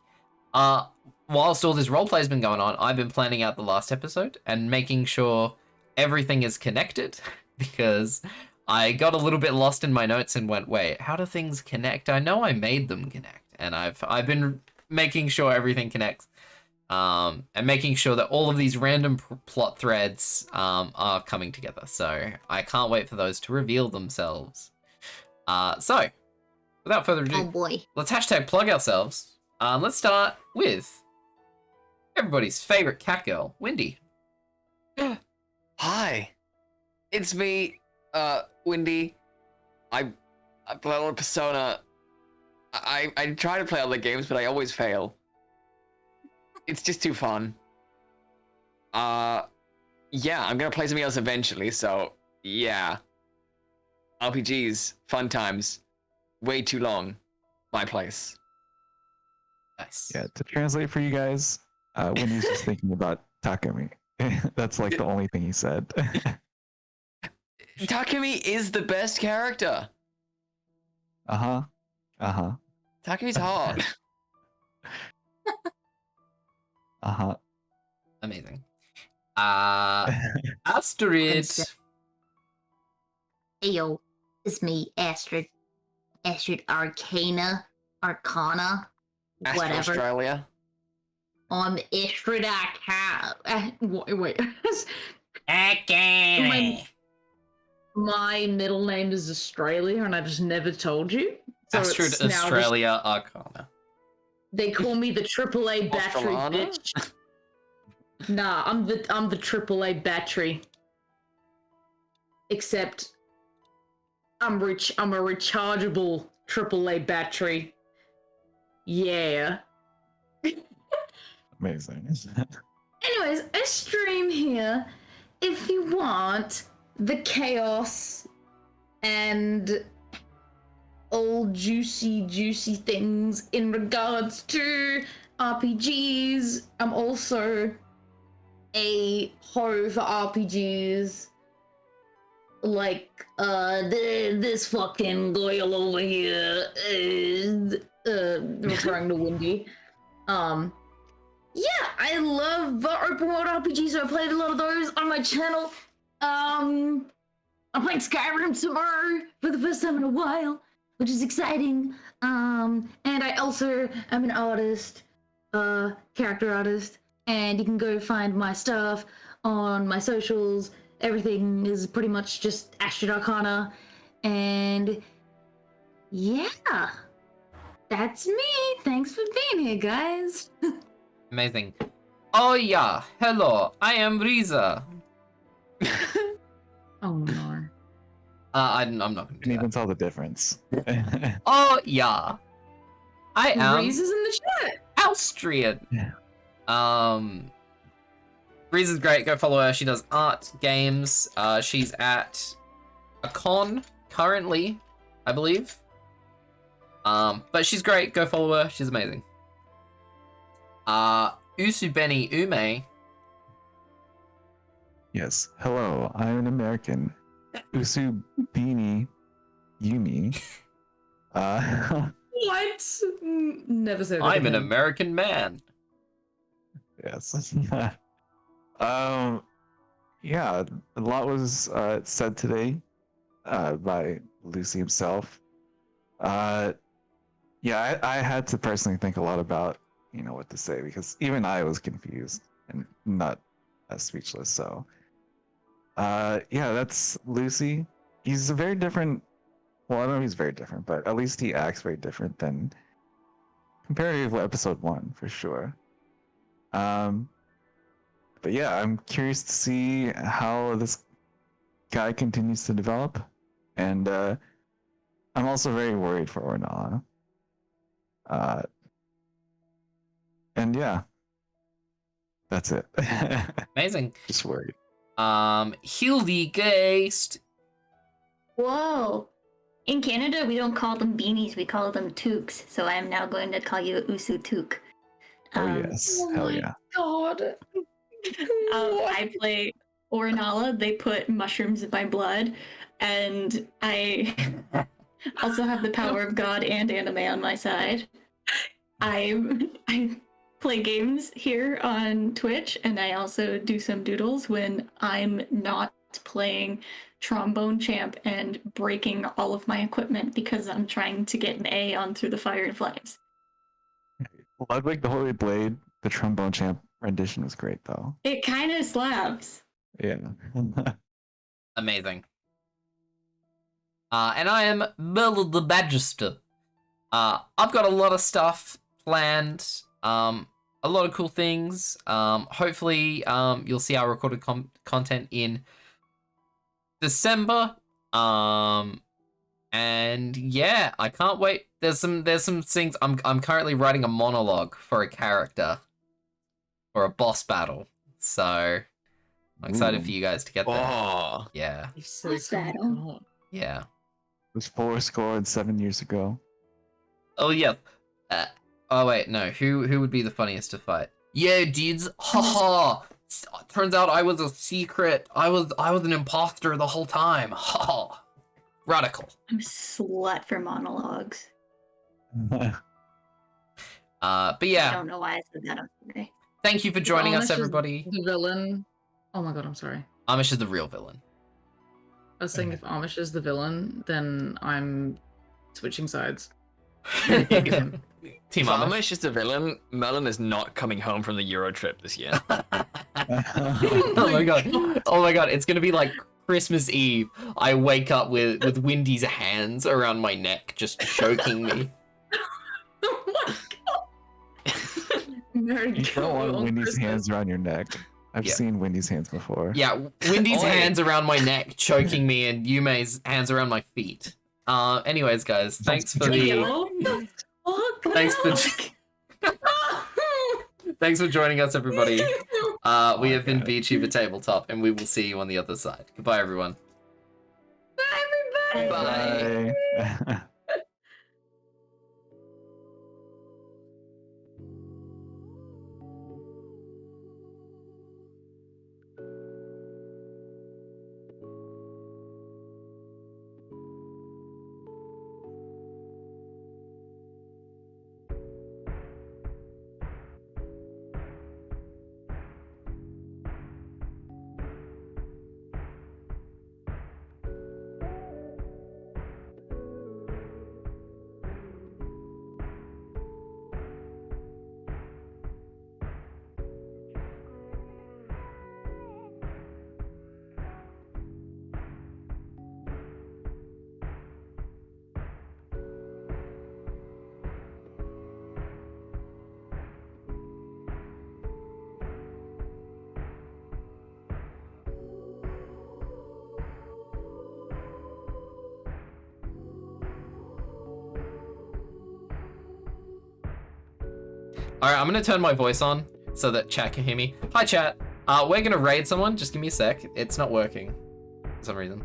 Whilst all this roleplay has been going on, I've been planning out the last episode and making sure everything is connected because I got a little bit lost in my notes and went, wait, how do things connect? I know I made them connect, and I've been making sure everything connects. And making sure that all of these random plot threads are coming together. So I can't wait for those to reveal themselves. So, without further ado, Oh boy. let's hashtag plug ourselves. Let's start with everybody's favorite cat girl, Wendy. Hi, it's me, Wendy. I play a lot of Persona. I try to play other games, but I always fail. It's just too fun. Yeah, I'm gonna play something else eventually, so yeah. RPGs, fun times, way too long. My place. Nice. Yeah, to translate for you guys, Wendy's just thinking about Takumi. That's like the only thing he said. Takumi is the best character. Takumi's hard. Amazing. Astrid. Ayo, it's me, Astrid. Astrid Arcana. Whatever. Australia. I'm Astrid Arcana. Wait. Okay. My middle name is Australia, and I just never told you. So Astrid it's now Australia Arcana. They call me the AAA battery Australana? bitch. Nah, I'm the AAA battery. Except I'm a rechargeable AAA battery. Yeah. Amazing. Anyways, I stream here if you want the chaos and all juicy things in regards to RPGs. I'm also a horror for RPGs. Like, this fucking girl over here is, referring to Windy. Yeah, I love open world RPGs, so I played a lot of those on my channel. I'm playing Skyrim tomorrow for the first time in a while, which is exciting. And I also am an artist, character artist, and you can go find my stuff on my socials. Everything is pretty much just Astrid Arcana, and yeah, that's me. Thanks for being here, guys. Amazing. Oh yeah, hello, I am Riza. Oh no. I'm not gonna Can do even that. tell the difference. Oh yeah, I am Reese is in the chat. Austrian. Yeah. Riza's great. Go follow her. She does art, games. She's at a con currently, I believe. But she's great. Go follow her. She's amazing. Usubeni Ume. Yes. Hello, I'm an American. Usubini Yumi. What? Never said that. I'm an again. American man. Yes. Yeah, a lot was said today by Lucy himself. Yeah, I had to personally think a lot about, what to say, because even I was confused and not as speechless. So, yeah, that's Lucy. He's a very different. Well, I don't know if he's very different, but at least he acts very different than comparative to episode 1 for sure. But yeah, I'm curious to see how this guy continues to develop, and I'm also very worried for Ornella. And yeah, that's it. Amazing. Just worried. Hildegeist. Whoa. In Canada, we don't call them beanies, we call them toques. So I am now going to call you Usu Toque. Oh yes, hell yeah. God. I play Ornala. They put mushrooms in my blood, and I also have the power of God and anime on my side. I play games here on Twitch, and I also do some doodles when I'm not playing Trombone Champ and breaking all of my equipment because I'm trying to get an A on Through the Fire and Flames. Ludwig the Holy Blade, the Trombone Champ rendition was great though. It kind of slaps. Yeah. Amazing. And I am Merle the Magister. I've got a lot of stuff planned. A lot of cool things. Hopefully, you'll see our recorded content in December. And yeah, I can't wait. There's some things. I'm currently writing a monologue for a character for a boss battle. So I'm excited for you guys to get there. Oh, Yeah. Boss battle. Yeah. It was 7 years ago. Oh yeah. Oh wait, no. Who would be the funniest to fight? Yeah, dudes. Haha. Turns out I was a secret. I was an imposter the whole time. Ha. Radical. I'm a slut for monologues. But I yeah. don't know why I said that on Sunday. Thank you for joining us, Amish is everybody. The villain. Oh my god, I'm sorry. Amish is the real villain. I was saying if Amish is the villain, then I'm switching sides. Team if Amish. Amish is the villain, Melon is not coming home from the Euro trip this year. Oh my god. Oh my god. It's gonna be like Christmas Eve. I wake up with Windy's hands around my neck, just choking me. Oh my god. Merry You don't want on Wendy's Christmas. hands around your neck. I've Yeah. seen Wendy's hands before. Yeah, Wendy's Oi. hands around my neck, choking me, and Yume's hands around my feet. Anyways, guys, thanks for Yo, the what the thanks for thanks for joining us, everybody. We have been VTuber Tabletop, and we will see you on the other side. Goodbye, everyone. Bye, everybody. Bye. Alright, I'm gonna turn my voice on so that chat can hear me. Hi, chat. We're gonna raid someone. Just give me a sec. It's not working for some reason.